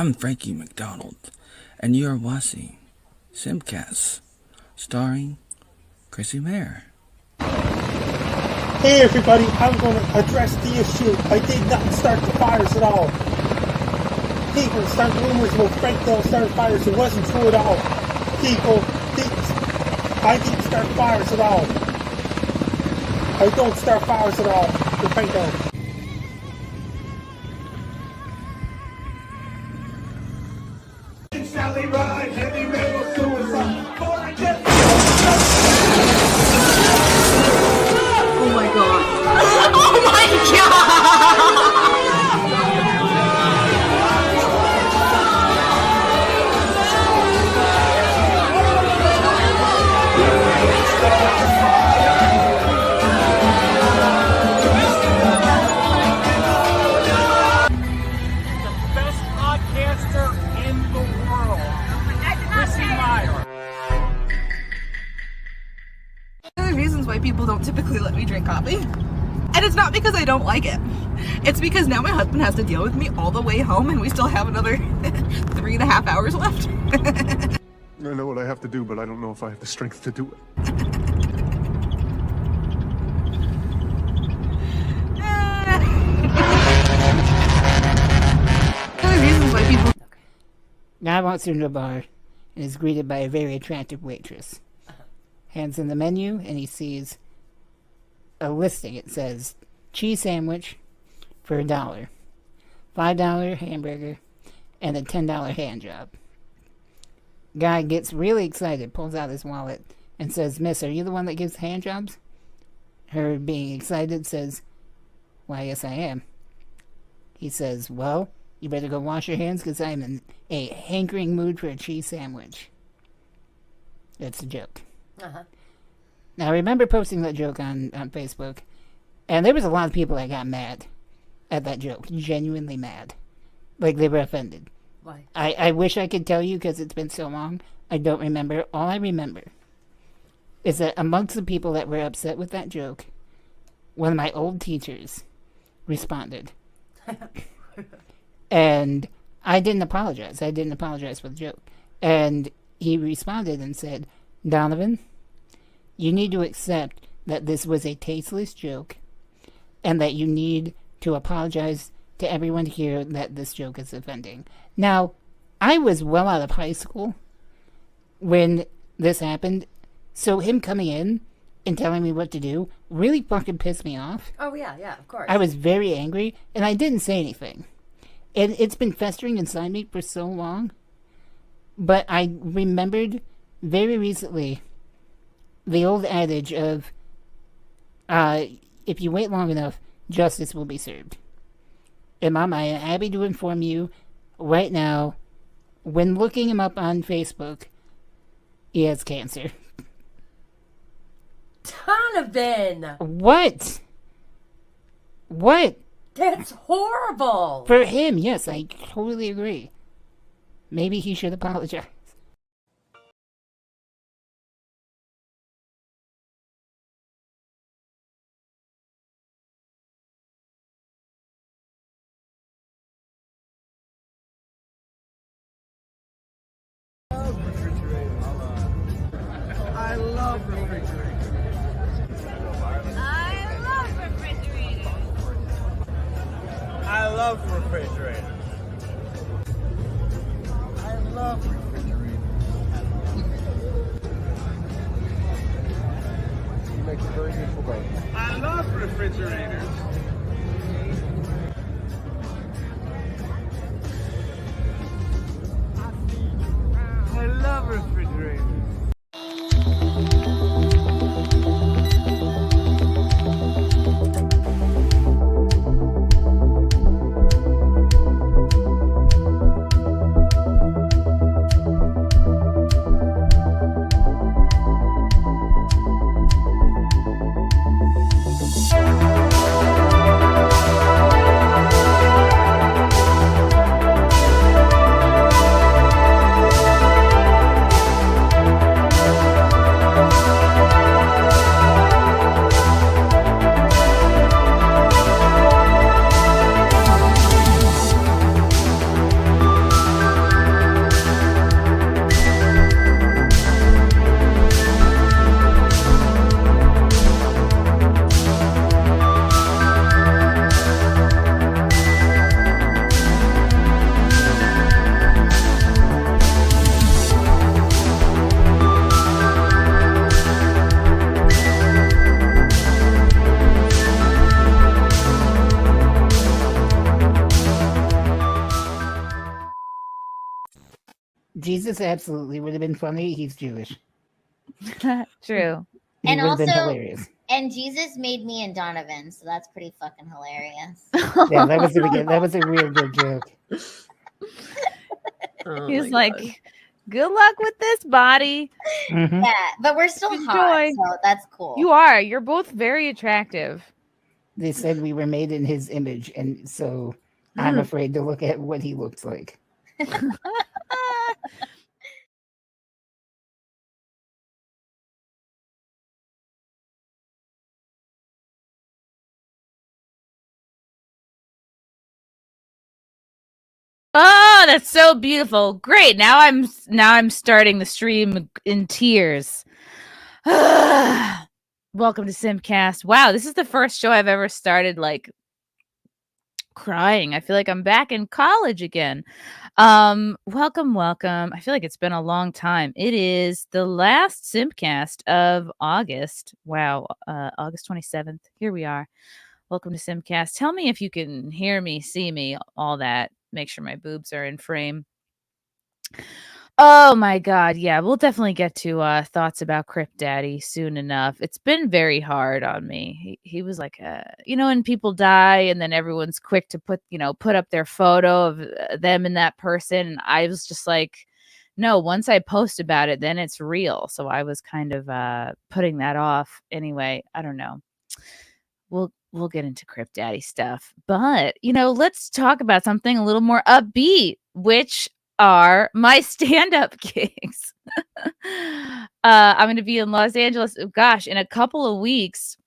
I'm Frankie McDonald, and you're watching SimpCast, starring Chrissie Mayr. Hey everybody, I'm going to address the issue. I did not start the fires at all. People start rumors about Frank Dole started fires. It wasn't true at all. I didn't start fires at all. I don't start fires at all with Frank Dole. Sally ride, heavy metal suicide. Oh my god. Oh my god! The best podcaster in the world, Chrissie Mayr. One of the reasons why people don't typically let me drink coffee, and it's not because I don't like it. It's because now my husband has to deal with me all the way home, and we still have another 3.5 hours left. I know what I have to do, but I don't know if I have the strength to do it. One of the reasons why people... Guy walks into a bar and is greeted by a very attractive waitress. Hands in the menu and he sees a listing. It says cheese sandwich for $1, $5 hamburger, and a $10 hand job. Guy gets really excited, pulls out his wallet, and says, "Miss, are you the one that gives hand jobs?" Her, being excited, says, "Why, yes, I am." He says, "Well, you better go wash your hands because I'm in a hankering mood for a cheese sandwich." That's a joke. Now, I remember posting that joke on Facebook, and there was a lot of people that got mad at that joke. Genuinely mad. Like, they were offended. Why? I wish I could tell you because it's been so long. I don't remember. All I remember is that amongst the people that were upset with that joke, one of my old teachers responded. And I didn't apologize. I didn't apologize for the joke. And he responded and said, "Donovan, you need to accept that this was a tasteless joke and that you need to apologize to everyone here that this joke is offending." Now, I was well out of high school when this happened, so him coming in and telling me what to do really fucking pissed me off. Oh, yeah, of course. I was very angry, and I didn't say anything. And it's been festering inside me for so long. But I remembered very recently the old adage of, if you wait long enough, justice will be served. And Mom, I am happy to inform you right now, when looking him up on Facebook, he has cancer. Donovan! What? What? That's horrible! For him, yes, I totally agree. Maybe he should apologize. I love refrigerators. I love refrigerators. I love refrigerators. You make a very beautiful boat. I love refrigerators. I love refrigerators. Jesus absolutely would have been funny. He's Jewish. True. He And would have been also- hilarious. And Jesus made me and Donovan, so that's pretty fucking hilarious. Yeah, that was a real good joke. Oh He's my like, God. good luck with this body. Mhm. Yeah, but we're still hot, Enjoy. so that's cool. You are. You're both very attractive. They said we were made in his image, and so I'm afraid to look at what he looks like. Oh, that's so beautiful. Great. Now I'm starting the stream in tears. Welcome to SimpCast. Wow, this is the first show I've ever started like crying. I feel like I'm back in college again. Welcome. I feel like it's been a long time. It is the last SimpCast of August. Wow, August 27th. Here we are. Welcome to SimpCast. Tell me if you can hear me, see me, all that. Make sure my boobs are in frame. Oh my God. Yeah, we'll definitely get to thoughts about Crypt Daddy soon enough. It's been very hard on me. He was like, when people die and then everyone's quick to put up their photo of them and that person. And I was just like, no, once I post about it, then it's real. So I was kind of putting that off. Anyway, I don't know. We'll get into Crypt Daddy stuff, but let's talk about something a little more upbeat, which are my stand-up gigs. I'm going to be in Los Angeles. Gosh, in a couple of weeks.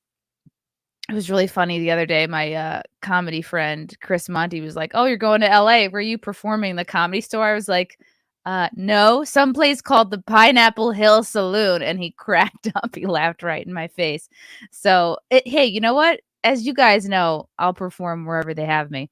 It was really funny the other day. My comedy friend Chris Monty was like, "Oh, you're going to LA? Were you performing the Comedy Store?" I was like, no, someplace called the Pineapple Hill Saloon, and he cracked up. He laughed right in my face. So, hey, you know what? As you guys know, I'll perform wherever they have me.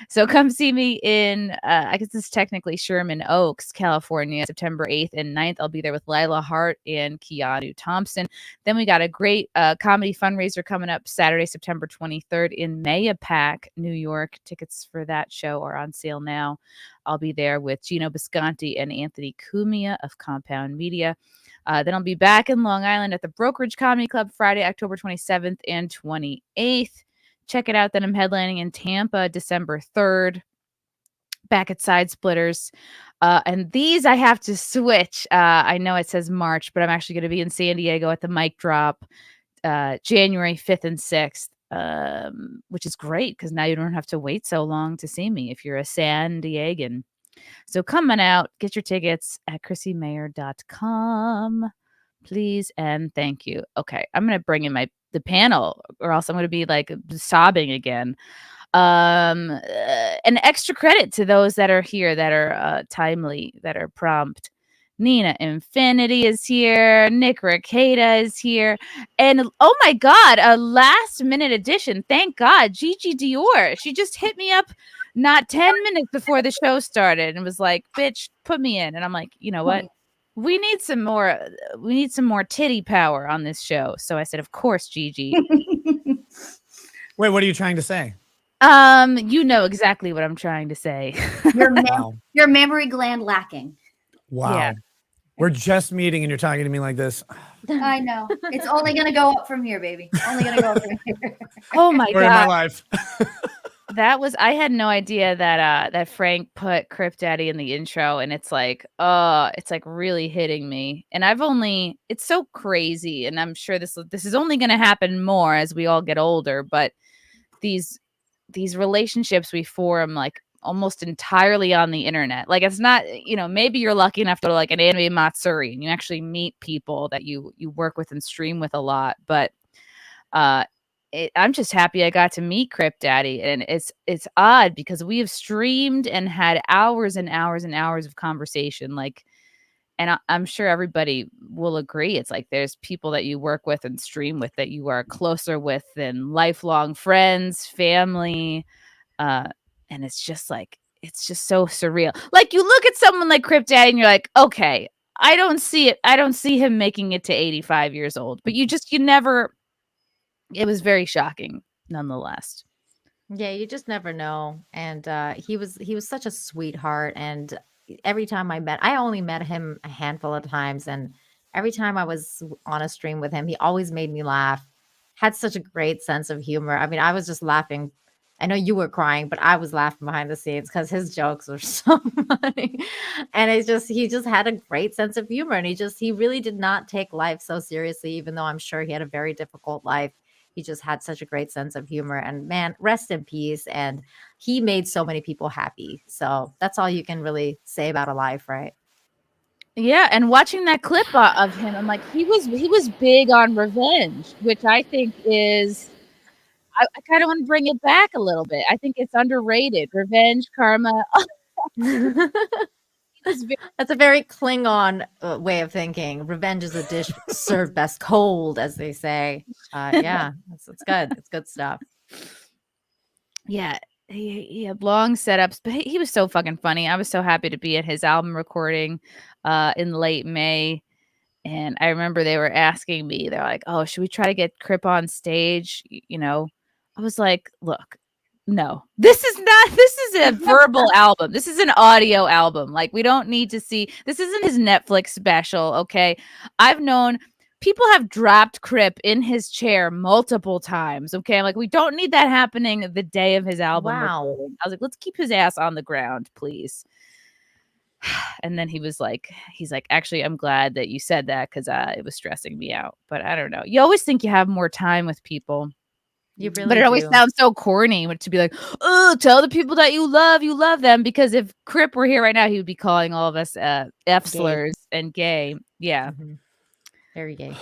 So come see me in, I guess this is technically Sherman Oaks, California, September 8th and 9th. I'll be there with Lila Hart and Keanu Thompson. Then we got a great comedy fundraiser coming up Saturday, September 23rd in MAHOPAC, New York. Tickets for that show are on sale now. I'll be there with Gino Bisconti and Anthony Cumia of Compound Media. Then I'll be back in Long Island at the Brokerage Comedy Club Friday, October 27th and 28th. Check it out. Then I'm headlining in Tampa December 3rd. Back at Side Splitters. And these I have to switch. I know it says March, but I'm actually going to be in San Diego at the Mic Drop January 5th and 6th, which is great because now you don't have to wait so long to see me if you're a San Diegan. So come on out, get your tickets at chrissiemayr.com, please, and thank you. Okay, I'm going to bring in the panel, or else I'm going to be like sobbing again. An extra credit to those that are here, that are timely, that are prompt. Nina Infinity is here. Nick Rekieta is here. And oh my God, a last minute addition. Thank God. Gigi Dior. She just hit me up not 10 minutes before the show started and was like, bitch, put me in. And I'm like, you know what? We need some more titty power on this show. So I said, of course, Gigi. Wait, what are you trying to say? You know exactly what I'm trying to say. Your mammary gland lacking. Wow. Yeah. We're just meeting and you're talking to me like this. I know. It's only going to go up from here, baby. Only going to go up from here. Oh my Where in my God. life? I had no idea that Frank put Crypt Daddy in the intro, and it's like really hitting me. And it's so crazy, and I'm sure this is only going to happen more as we all get older, but these relationships we form like almost entirely on the internet. Like, it's not, maybe you're lucky enough to like an anime Matsuri and you actually meet people that you work with and stream with a lot. But I'm just happy I got to meet Crypt Daddy, and it's odd because we have streamed and had hours and hours and hours of conversation. Like, and I'm sure everybody will agree. It's like there's people that you work with and stream with that you are closer with than lifelong friends, family. And it's just so surreal. Like, you look at someone like Crypt Daddy and you're like, okay, I don't see it. I don't see him making it to 85 years old, but you never, it was very shocking nonetheless. Yeah, you just never know. And he was such a sweetheart. And every time I only met him a handful of times, and every time I was on a stream with him, he always made me laugh. Had such a great sense of humor. I mean, I was just laughing. I know you were crying, but I was laughing behind the scenes because his jokes were so funny. And he just had a great sense of humor. And he really did not take life so seriously, even though I'm sure he had a very difficult life. He just had such a great sense of humor. And man, rest in peace. And he made so many people happy. So that's all you can really say about a life, right? Yeah, and watching that clip of him, I'm like, he was big on revenge, which I think is, I kind of want to bring it back a little bit. I think it's underrated. Revenge, karma. That's a very Klingon way of thinking. Revenge is a dish served best cold, as they say. Yeah, it's good. It's good stuff. Yeah, he had long setups, but he was so fucking funny. I was so happy to be at his album recording in late May. And I remember they were asking me, they're like, oh, should we try to get Crip on stage? You know, I was like, look, no, this is a verbal album. This is an audio album. Like, we don't need to see, this isn't his Netflix special. Okay. I've known people have dropped Crip in his chair multiple times. Okay. I'm like, we don't need that happening the day of his album. Wow. Recording. I was like, let's keep his ass on the ground, please. And then he's like, actually, I'm glad that you said that because it was stressing me out. But I don't know. You always think you have more time with people. You really but it always sounds so corny to be like, oh, tell the people that you love them. Because if Crip were here right now, he would be calling all of us F slurs and gay. Yeah. Mm-hmm. Very gay.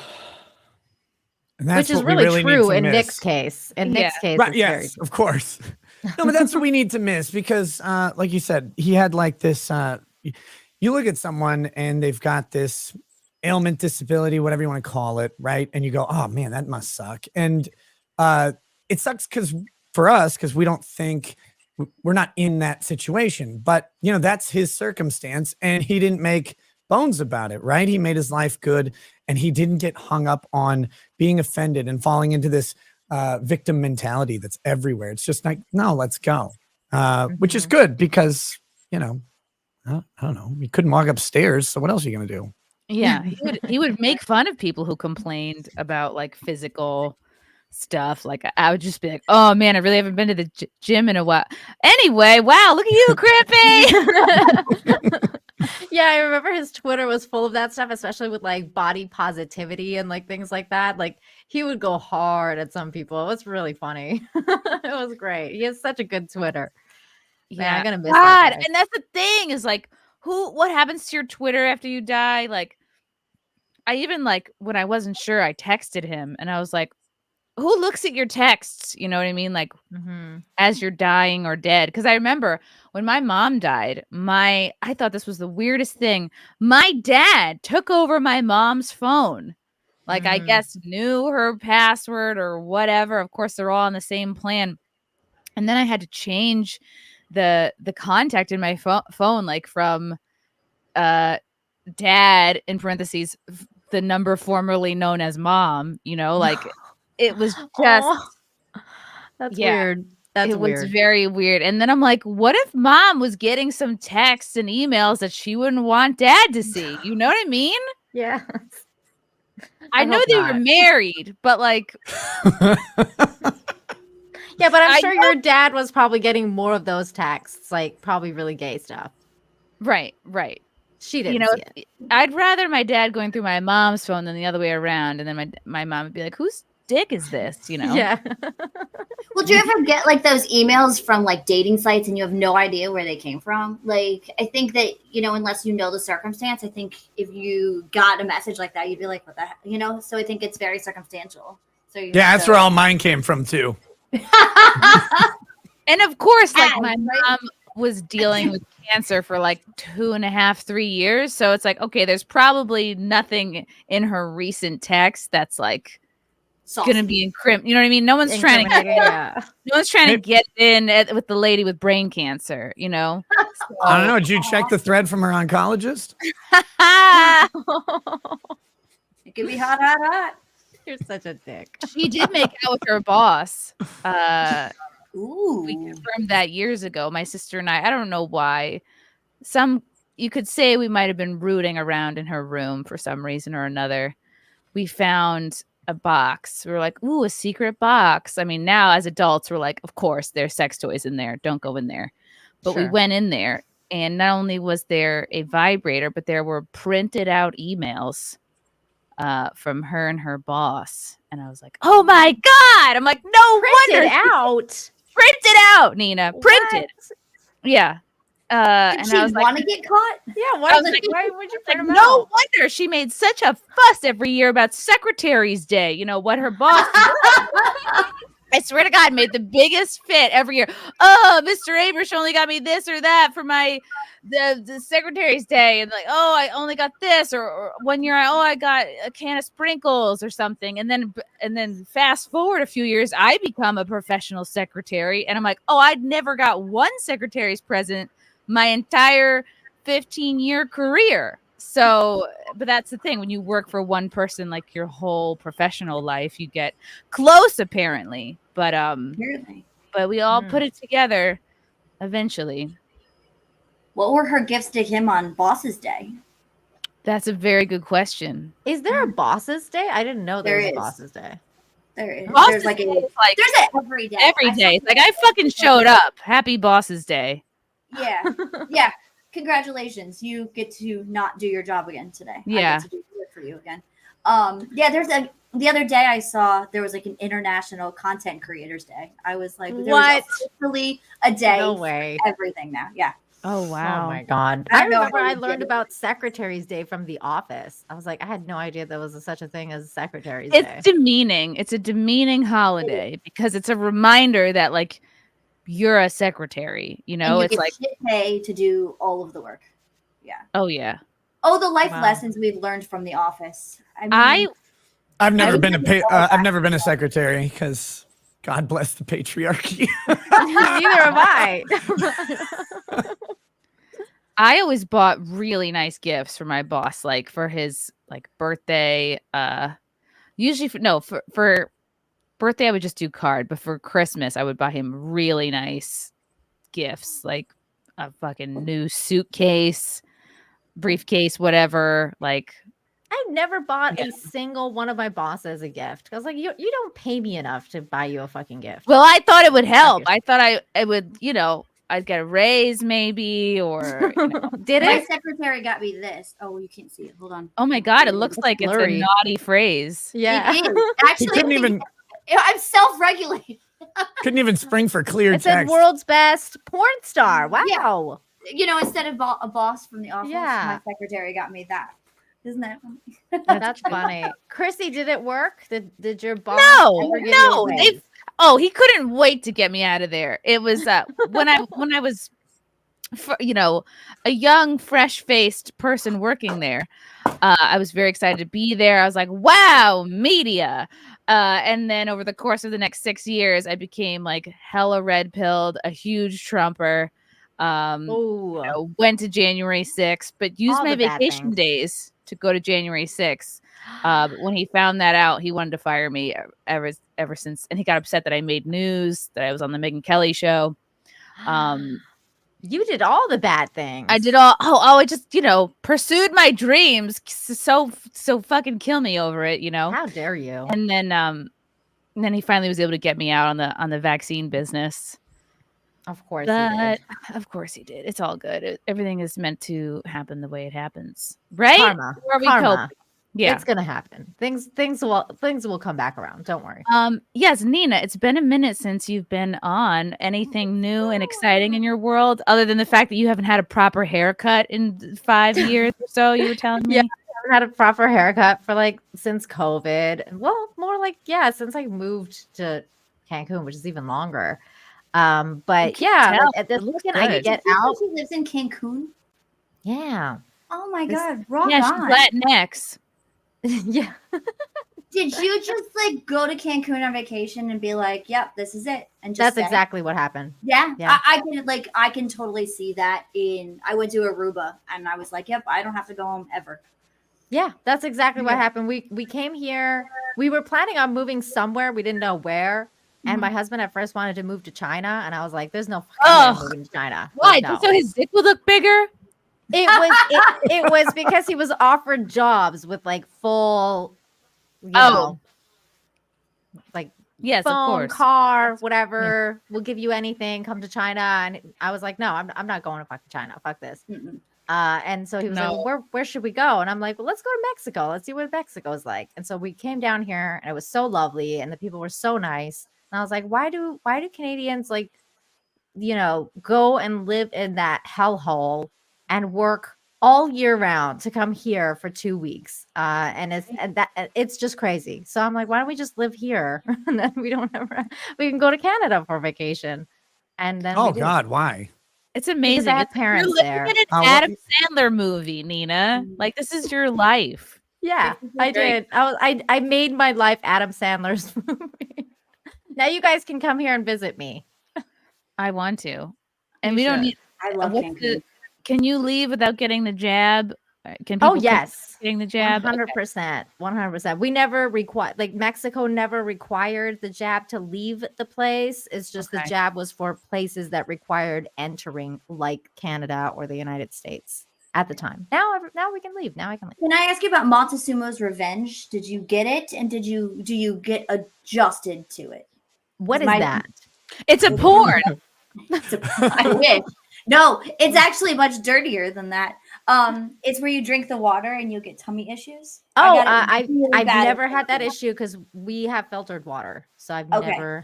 And that's which is what really true in miss. Nick's case. In Nick's case, right, it's yes, very of course. No, but that's what we need to miss because, like you said, he had like this. You look at someone and they've got this ailment, disability, whatever you want to call it, right? And you go, oh man, that must suck. And it sucks for us because we don't think we're not in that situation. But you know, that's his circumstance, and he didn't make bones about it, right? He made his life good, and he didn't get hung up on being offended and falling into this victim mentality that's everywhere. It's just like, no, let's go, which is good because, you know, I don't know. You couldn't walk upstairs, so what else are you gonna do? Yeah, he would make fun of people who complained about like physical stuff. Like I would just be like, "Oh man, I really haven't been to the gym in a while." Anyway, wow, look at you, Crippy. Yeah, I remember his Twitter was full of that stuff, especially with like body positivity and like things like that. Like he would go hard at some people. It was really funny. It was great. He has such a good Twitter. Man, I'm gonna miss that guy. And that's the thing is like, what happens to your Twitter after you die? Like, I even like when I wasn't sure, I texted him and I was like, who looks at your texts? You know what I mean? Like as you're dying or dead. Because I remember when my mom died, I thought this was the weirdest thing. My dad took over my mom's phone. Like I guess knew her password or whatever. Of course, they're all on the same plan. And then I had to change the contact in my phone, like from dad in parentheses, the number formerly known as mom, you know, like it was just that's weird. It was very weird. And then I'm like, what if mom was getting some texts and emails that she wouldn't want dad to see? You know what I mean? Yeah. I know they were married, but like yeah, but I'm sure your dad was probably getting more of those texts, like probably really gay stuff. Right. She didn't. You know, I'd rather my dad going through my mom's phone than the other way around. And then my mom would be like, whose dick is this? You know? Yeah. Well, do you ever get like those emails from like dating sites and you have no idea where they came from? Like, I think that, you know, unless you know the circumstance, I think if you got a message like that, you'd be like, what the heck? You know? So I think it's very circumstantial. So that's where all mine came from too. And of course, like my mom was dealing with cancer for like 2.5, 3 years. So it's like, okay, there's probably nothing in her recent text that's like going to be encrypted. You know what I mean? No one's trying to no one's trying to get in with the lady with brain cancer, you know? So, I don't know. Did you check the thread from her oncologist? It could be hot. You're such a dick. She did make out with her boss. Ooh. We confirmed that years ago. My sister and I don't know why. Some you could say we might have been rooting around in her room for some reason or another. We found a box. We were like, ooh, a secret box. I mean, now as adults, we're like, of course, there's sex toys in there. Don't go in there. But we Sure. went in there, and not only was there a vibrator, but there were printed out emails from her and her boss. And I was like, oh my God. I'm like, no Printed wonder. out. Printed out, Nina. Printed. Yeah. Did And she I was want like, to get caught? Yeah, I was like, why would you print them no out? wonder she made such a fuss every year about Secretary's Day. You know, what her boss, I swear to God, made the biggest fit every year. Oh, Mr. Abrish only got me this or that for the Secretary's Day. And like, oh, I only got this. Or one year, I got a can of sprinkles or something. And then fast forward a few years, I become a professional secretary. And I'm like, oh, I'd never got one secretary's present my entire 15-year career. So, but that's the thing. When you work for one person, like your whole professional life, you get close apparently. But we all put it together eventually. What were her gifts to him on Boss's Day? That's a very good question. Is there a boss's day? I didn't know there was There a is. boss's day. There is. Boss's There's like Day a, is like there's it every day. every day. Like I fucking showed up. Happy Boss's Day. Yeah. Yeah. Congratulations. You get to not do your job again today. Yeah. I get to do work for you again. Yeah, the other day I saw there was like an International Content Creators Day. I was like, there What? was officially a day No for way. everything now. Yeah. Oh wow. Oh my God. I I don't know remember how I you learned did it. about Secretary's Day from The Office. I was like, I had no idea there was such a thing as Secretary's It's Day. demeaning. It's a demeaning holiday because it's a reminder that like you're a secretary, you know? And you It's get like, shit pay to do all of the work. Yeah. oh yeah. Oh, the life Wow. lessons we've learned from The Office. I mean, I've never would been never I've never been a secretary because God bless the patriarchy. Neither have I. I always bought really nice gifts for my boss, like for his like birthday. Usually for birthday I would just do card, but for Christmas I would buy him really nice gifts, like a fucking new suitcase, briefcase, whatever. Like I've never bought a single one of my bosses a gift. I was like, you don't pay me enough to buy you a fucking gift. well, I thought it would help. I thought I would, I'd get a raise maybe, or Did my it? secretary got me this. Oh, you can't see it. Hold on. oh my God, it looks like it's a blurry. naughty phrase. Yeah. It is. He Actually, couldn't even I'm self-regulated. spring for clear It said text. world's best porn star. Wow. You know, instead of a boss from the office, Yeah. my secretary got me that. Isn't that funny? That's funny. Chrissy, did it work? Did your boss ever give you a No. raise? He couldn't wait to get me out of there. It was when I was, a young, fresh-faced person working there. I was very excited to be there. I was like, wow, media. And then over the course of the next 6 years, I became like hella red-pilled, a huge Trumper. Went to January 6th, but used All my the bad vacation things. days to go to January 6th. But when he found that out, he wanted to fire me ever since. And he got upset that I made news, that I was on the Megyn Kelly show. You did all the bad things. I did all. I just, pursued my dreams. So fucking kill me over it, How dare you? And then he finally was able to get me out on the vaccine business. Of course But he did. of course he did. It's all good. Everything is meant to happen the way it happens, right? Karma. Or we Karma. cope. Yeah. It's gonna happen. Things will come back around. Don't worry. Yes, Nina, it's been a minute since you've been on. Anything new and exciting in your world, other than the fact that you haven't had a proper haircut in 5 years or so? You were telling me. Yeah, I haven't had a proper haircut for since COVID. Well, more since I moved to Cancun, which is even longer. But yeah, at this point I could get out. She lives in Cancun. Yeah. Oh my God, rock Yeah, on. she's Latinx. Yeah. Did you just go to Cancun on vacation and be like, "Yep, this is it," and just That's stay? exactly what happened. Yeah, Yeah. I can totally see that. I went to Aruba and I was like, "Yep, I don't have to go home ever." Yeah, that's exactly what happened. We came here. We were planning on moving somewhere. We didn't know where. And my husband at first wanted to move to China, and I was like, "There's no fucking way I'm moving to China." Why? Like, no. So his dick would look bigger? It was because he was offered jobs with like full, you know, like yes, of phone, course. car, whatever. We'll give you anything. Come to China. And I was like, no, I'm not going to fucking China. Fuck this. And so he was like, well, where should we go? And I'm like, well, let's go to Mexico. Let's see what Mexico is like. And so we came down here, and it was so lovely, and the people were so nice. And I was like, why do Canadians like, you know, go and live in that hellhole and work all year round to come here for 2 weeks? And it's just crazy. So I'm like, why don't we just live here? And then we can go to Canada for vacation. And then God, why? It's amazing. Because parents You're there. living in an Adam Sandler movie, Nina. Like, this is your life. Yeah, I did. I made my life Adam Sandler's movie. Now you guys can come here and visit me. I want to. And we don't need. I love Cancun. Can you leave without getting the jab? Can people yes, getting the jab? 100%, 100%. We never required, like Mexico never required the jab to leave the place. It's just the jab was for places that required entering, like Canada or the United States at the time. Now we can leave. Now I can leave. Can I ask you about Montezuma's Revenge? Did you get it, and do you get adjusted to it? What is that? It's a porn. I wish. No, it's actually much dirtier than that. It's where you drink the water and you get tummy issues. I've never had that issue because we have filtered water, so I've never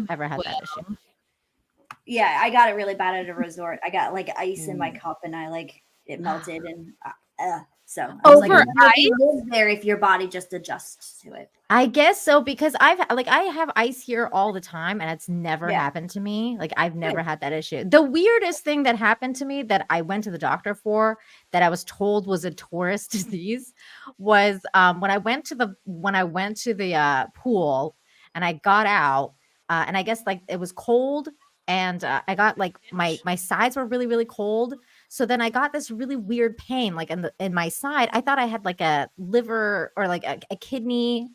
ever had that issue. Yeah, I got it really bad at a resort. I got like ice in my cup, and it melted, and so I was like, you live there if your body just adjusts to it. I guess so, because I have ice here all the time, and it's never happened to me. Like, I've never had that issue. The weirdest thing that happened to me that I went to the doctor for, that I was told was a tourist disease, was when I went to the pool, and I got out, and I guess like it was cold, and I got like my sides were really, really cold. So then I got this really weird pain, like in my side. I thought I had like a liver or like a kidney,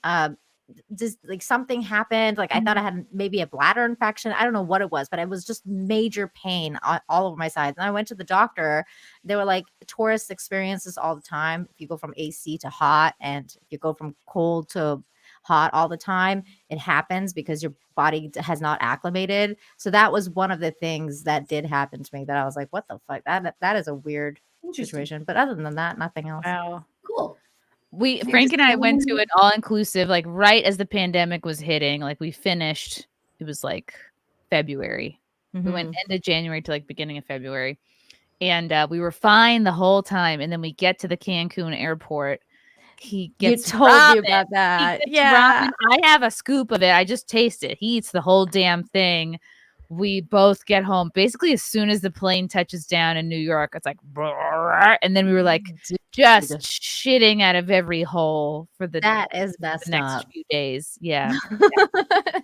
just like something happened. Like I thought I had maybe a bladder infection. I don't know what it was, but it was just major pain all over my sides. And I went to the doctor. They were like, tourists experience this all the time. If you go from AC to hot, and if you go from cold to hot all the time, it happens because your body has not acclimated. So that was one of the things that did happen to me, that I was like, what the fuck? That is a weird situation. But other than that, nothing else. Wow. Cool. Frank and I went to an all-inclusive, like right as the pandemic was hitting. Like we finished, it was like February. We went end of January to like beginning of February. And we were fine the whole time. And then we get to the Cancun airport. He gets told ramen. you about that. Yeah. Ramen. I have a scoop of it. I just taste it. He eats the whole damn thing. We both get home basically as soon as the plane touches down in New York. It's like, and then we were like just shitting out of every hole for the next few days. Yeah.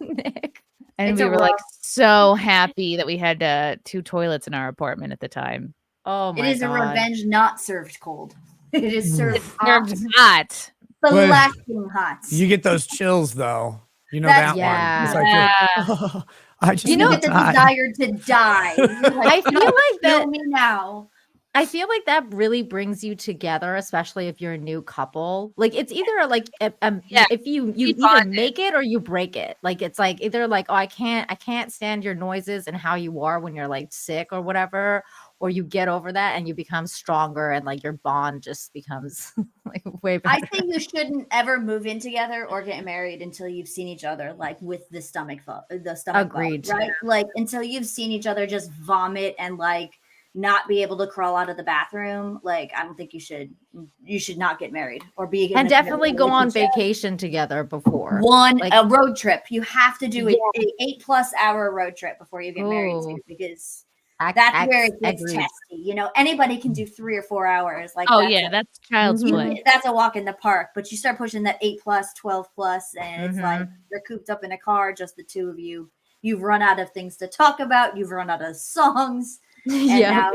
Nick. And we were like so happy that we had 2 toilets in our apartment at the time. Oh my God. It is a revenge not served cold. It is served hot. Blasting hot. You get those chills though. You know that one. It's like, I just get the desire to die. I feel like that me now. I feel like that really brings you together, especially if you're a new couple. Like it's either like if you either make it or you break it. Like it's like either like, oh, I can't stand your noises and how you are when you're like sick or whatever, or you get over that and you become stronger and like your bond just becomes like way better. I think you shouldn't ever move in together or get married until you've seen each other like with the stomach Agreed. bug, right? Like until you've seen each other just vomit and like not be able to crawl out of the bathroom. Like I don't think you should not get married or be and definitely go on vacation together before a road trip. You have to do an 8+ hour road trip before you get married too, because that's where it gets testy. You know, anybody can do 3 or 4 hours. Like, that's child's play. That's a walk in the park. But you start pushing that 8+, 12+, and it's like you're cooped up in a car, just the two of you. You've run out of things to talk about. You've run out of songs. And now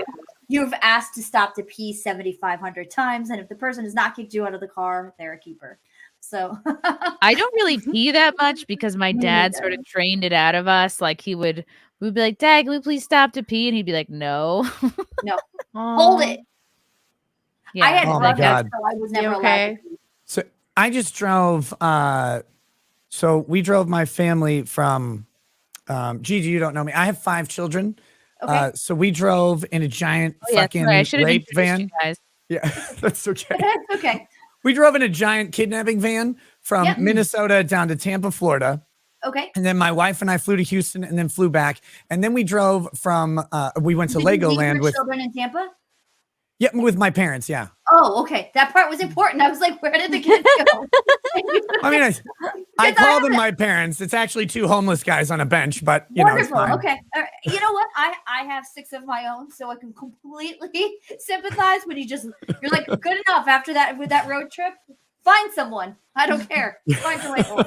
you've asked to stop to pee 7,500 times. And if the person has not kicked you out of the car, they're a keeper. So I don't really pee that much because my dad sort of trained it out of us. Like we'd be like, Dad, can we please stop to pee? And he'd be like, no. No. Hold it. Yeah. I had Oh my brothers, God. so I was never okay? allowed to be. So I just drove. So we drove my family from. Gigi, you don't know me. I have 5 children. Okay. So we drove in a giant Oh, yeah, that's fucking right. I should have rape introduced van. you guys. Yeah, that's okay. That's okay. We drove in a giant kidnapping van from Yep. Minnesota down to Tampa, Florida. Okay. And then my wife and I flew to Houston and then flew back. And then we drove from, we went to Did you leave Legoland your with, children in Tampa? yeah, with my parents. Yeah. Oh, okay. That part was important. I was like, where did the kids go? I mean, I Because I call them haven't- my parents. It's actually 2 homeless guys on a bench, but you know, it's Wonderful. fine. Okay. All right. You know what? I have 6 of my own, so I can completely sympathize when you're like, good enough after that with that road trip. Find someone. I don't care. Find someone home.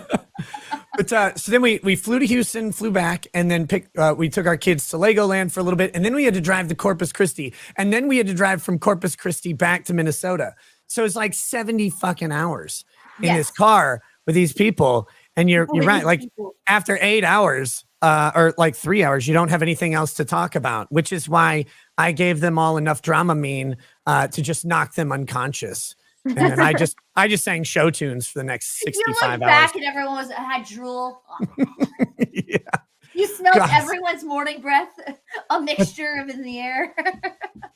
But so then we flew to Houston, flew back, and then we took our kids to Legoland for a little bit, and then we had to drive to Corpus Christi, and then we had to drive from Corpus Christi back to Minnesota. So it's like 70 fucking hours in this car with these people, and you're right. Like after 8 hours, or like 3 hours, you don't have anything else to talk about, which is why I gave them all enough Dramamine to just knock them unconscious. And then I just sang show tunes for the next 65 You look hours. back and everyone had drool. Yeah. You smelled God. everyone's morning breath, a mixture of in the air.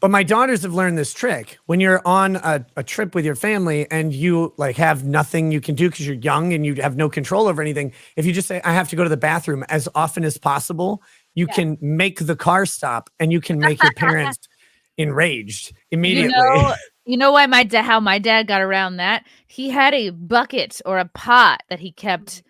But my daughters have learned this trick. When you're on a trip with your family and you like have nothing you can do because you're young and you have no control over anything, if you just say, I have to go to the bathroom as often as possible, you can make the car stop and you can make your parents enraged immediately. You know why how my dad got around that? He had a bucket or a pot that he kept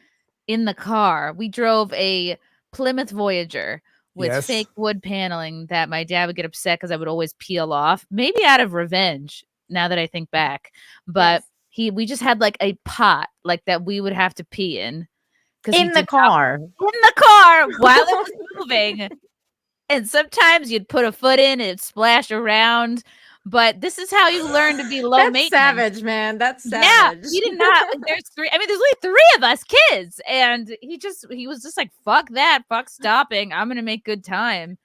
in the car. We drove a Plymouth Voyager with fake wood paneling that my dad would get upset because I would always peel off, maybe out of revenge now that I think back. But we just had like a pot like that we would have to pee in. In the car while it was moving. And sometimes you'd put a foot in, it'd splash around. But this is how you learn to be low That's maintenance. savage, man. That's savage. Yeah, he did not. There's 3. I mean, there's only 3 of us kids, and he was just like, "Fuck that, fuck stopping. I'm gonna make good time."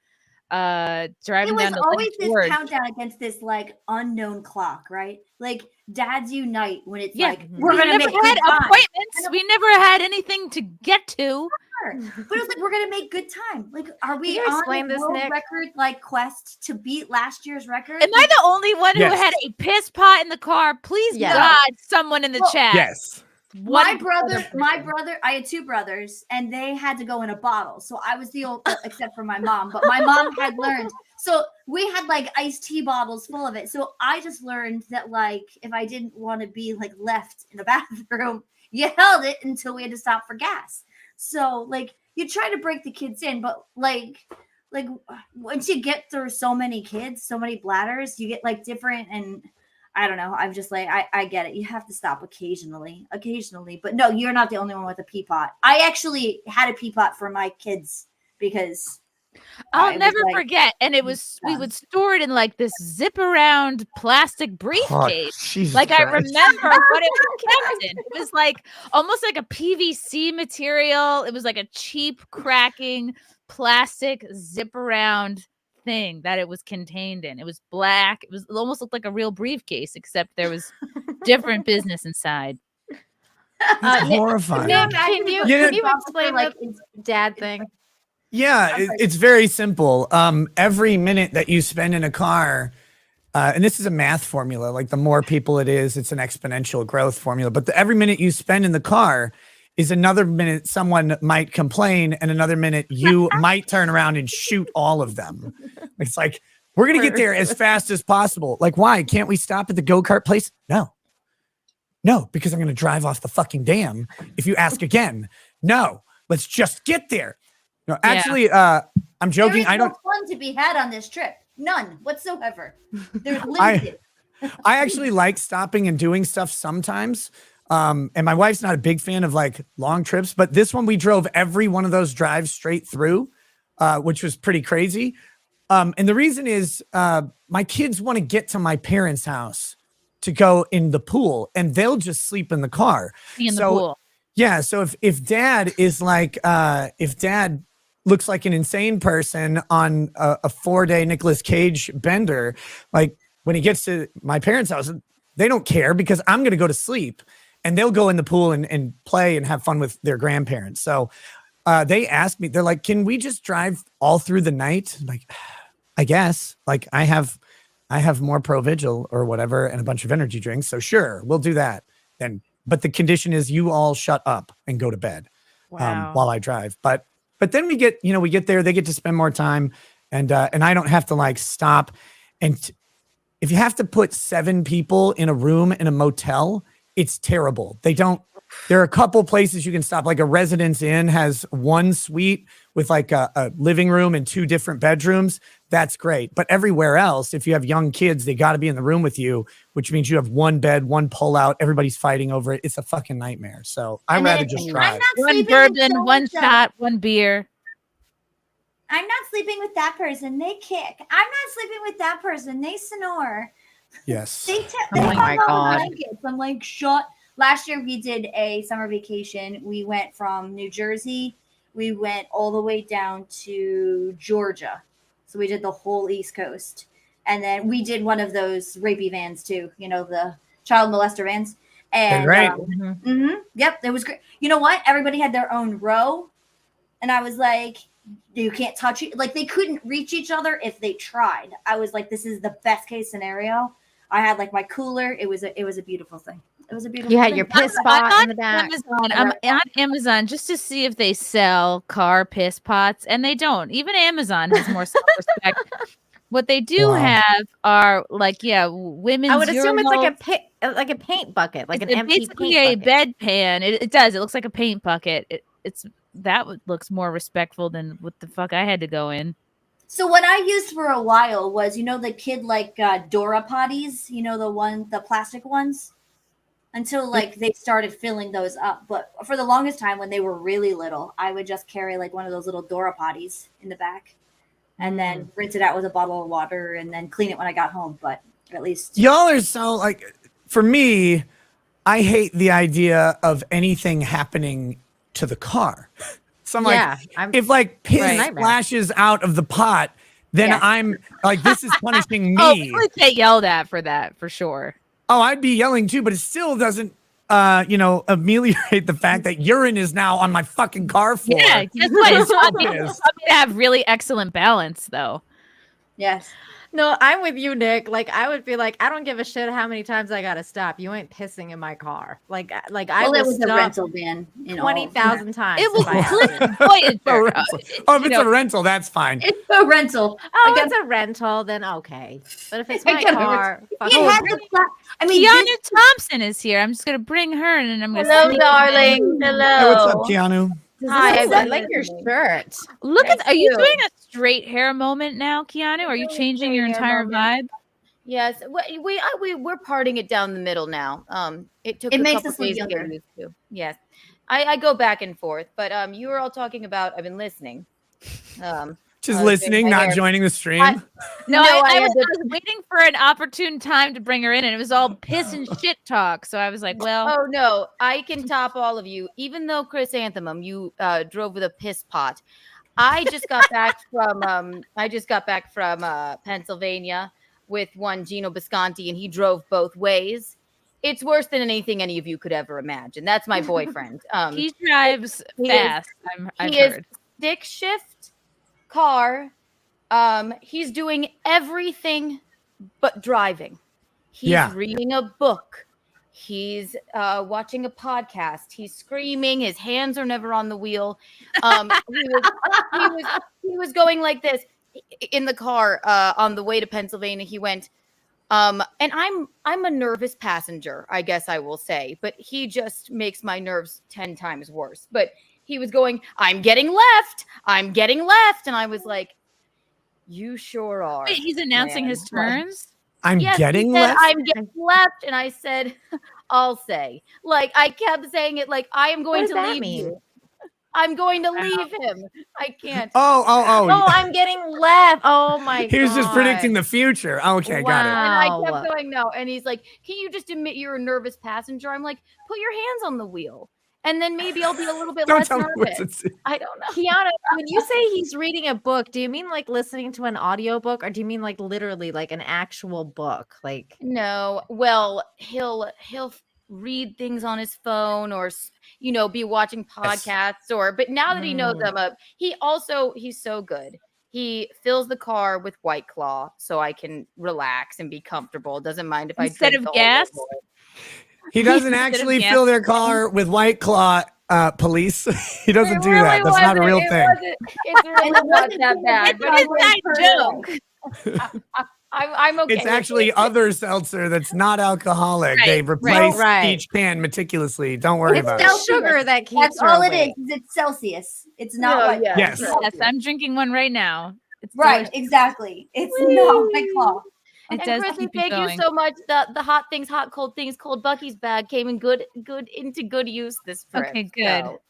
Driving It was down to always Lake this George. countdown against this like unknown clock, right? Like dads unite when it's like we we're gonna never make had good time. appointments. We never had anything to get to. But it was like we're gonna make good time. Like, are we Can you explain on this, a world Nick? record like quest to beat last year's record? Am I the only one who had a piss pot in the car? Please, Yeah. God, someone in the chat. Yes. My brother, I had 2 brothers, and they had to go in a bottle. So I was the old, except for my mom. But my mom had learned. So we had like iced tea bottles full of it. So I just learned that like if I didn't want to be like left in a bathroom, you held it until we had to stop for gas. So like you try to break the kids in, but like once you get through so many kids, so many bladders, you get like different. And I don't know. I'm just like, I get it. You have to stop occasionally, but no, you're not the only one with a pea pot. I actually had a pea pot for my kids because I'll never forget. And it was, we would store it in like this zip around plastic briefcase. Jesus like I Christ. remember what it was kept in. It was like almost like a PVC material. It was like a cheap cracking plastic zip around thing that it was contained in. It was black. It almost looked like a real briefcase, except there was different business inside. It's horrifying. Nick, can you explain like the dad thing? Yeah, it's very simple. Every minute that you spend in a car, and this is a math formula, like the more people it is, it's an exponential growth formula. But every minute you spend in the car is another minute someone might complain, and another minute you might turn around and shoot all of them. It's like, we're going to get there as fast as possible. Like, why? Can't we stop at the go-kart place? No, because I'm going to drive off the fucking dam if you ask again. No, let's just get there. No, actually, I'm joking. There is no fun to be had on this trip. None whatsoever. There's I limited. actually like stopping and doing stuff sometimes. And my wife's not a big fan of like long trips, but this one we drove every one of those drives straight through, which was pretty crazy. And the reason is my kids want to get to my parents' house to go in the pool, and they'll just sleep in the car. In the pool. Yeah. So if dad is like, if dad looks like an insane person on a 4-day Nicolas Cage bender, like when he gets to my parents' house, they don't care because I'm going to go to sleep and they'll go in the pool and play and have fun with their grandparents. So they asked me, they're like, can we just drive all through the night? I'm like, I guess. Like I have more Pro Vigil or whatever and a bunch of energy drinks. So sure, we'll do that then. But the condition is you all shut up and go to bed while I drive. But then we get there, they get to spend more time and I don't have to like stop. And if you have to put 7 people in a room in a motel, it's terrible. There are a couple places you can stop. Like a Residence Inn has 1 suite with like a living room and 2 different bedrooms. That's great. But everywhere else, if you have young kids, they got to be in the room with you, which means you have 1 bed, 1 pull out. Everybody's fighting over it. It's a fucking nightmare. So I'd rather just drive. 1 bourbon, 1 shot, 1 beer. I'm not sleeping with that person. They kick. I'm not sleeping with that person. They snore. Yes. They Oh my hug on God. blankets. I'm like, shut. Last year we did a summer vacation. We went from New Jersey. We went all the way down to Georgia. So we did the whole East Coast. And then we did one of those rapey vans too. You know, the child molester vans. And right. Yep, it was great. You know what? Everybody had their own row. And I was like, you can't touch it. Like they couldn't reach each other if they tried. I was like, this is the best case scenario. I had like my cooler. It was a beautiful thing. It was a beautiful You had thing. your piss spot in the back. I'm on Amazon just to see if they sell car piss pots, and they don't. Even Amazon has more self-respect. What they do have are women's. I would assume it's urinals. like a paint bucket, like an empty basically paint a bucket. bedpan. It does. It looks like a paint bucket. Looks more respectful than what the fuck I had to go in. So what I used for a while was, the kid Dora potties, the plastic ones, until they started filling those up. But for the longest time when they were really little, I would just carry one of those little Dora potties in the back and then rinse it out with a bottle of water and then clean it when I got home. But at least y'all are so for me, I hate the idea of anything happening to the car. So I'm if piss splashes out of the pot, then I'm like, this is punishing me. Oh, we would get yelled at for that for sure. Oh, I'd be yelling too, but it still doesn't ameliorate the fact that urine is now on my fucking car floor. Yeah, guess what? It's something to have really excellent balance though. Yes. No, I'm with you, Nick. I would be like, I don't give a shit how many times I gotta stop. You ain't pissing in my car. I well, will it was a stop rental van. 20,000 times. It was if it's a rental, that's fine. It's a rental. Oh, it's a rental, then okay. But if it's my car, fuck Keanu Thompson is here. I'm just gonna bring her in and I'm gonna Hello, darling. Hello. Hey, what's up, Keanu? Hi, I like your shirt. Look at. Are you doing a straight hair moment now, Keanu? Are you changing your entire vibe? Yes, we're parting it down the middle now. It took It a makes couple us look days to get younger. used to. Yes, I go back and forth, but you were all talking about. I've been listening. Just listening, not joining the stream. I was waiting for an opportune time to bring her in, and it was all piss and shit talk. So I was like, well. Oh, no, I can top all of you. Even though, Chris Anthem, you drove with a piss pot. I just got back from Pennsylvania with one Gino Bisconti, and he drove both ways. It's worse than anything any of you could ever imagine. That's my boyfriend. He drives fast. I've he heard. is stick shift car. He's doing everything but driving. He's reading a book. He's watching a podcast. He's screaming. His hands are never on the wheel. He was going like this in the car on the way to Pennsylvania. He went, and I'm a nervous passenger, I guess I will say, but he just makes my nerves 10 times worse. But he was going, I'm getting left. And I was like, you sure are. Wait, he's announcing his turns? I'm getting left? I'm getting left. And I said, I'll say. I kept saying it I am going to leave you. I'm going to leave him. I can't. Oh. I'm getting left. Oh, my God. He was just predicting the future. Okay, got it. And I kept going, no. And he's like, can you just admit you're a nervous passenger? I'm like, put your hands on the wheel. and then maybe I'll be a little bit Don't less tell me what's nervous. at sea. I don't know. Keanu, when you say he's reading a book, do you mean like listening to an audiobook, or do you mean like literally like an actual book? Like No, well, he'll read things on his phone, or be watching podcasts, but now that he knows them up, he's so good. He fills the car with White Claw so I can relax and be comfortable. Doesn't mind if Instead I of drink gas. He doesn't Instead of actually gas. fill their car with White Claw police. He doesn't It do really that. That's not a wasn't- real it thing. It's really not that bad. But It's it's a joke. I'm okay. It's with actually it. other seltzer that's not alcoholic. Right, They replace right. each can meticulously. Don't worry It's about the it. Celsius. sugar that keeps That's her all it awake. is. It's Celsius. It's not No, White yeah, Claw. Yes. Yes, I'm drinking one right now. It's Right, delicious. exactly. It's not White Claw. It And does Chrissy, keep you thank you going. so much. The hot things, hot cold things, cold Bucky's bag came in good use this trip. Okay, good. So,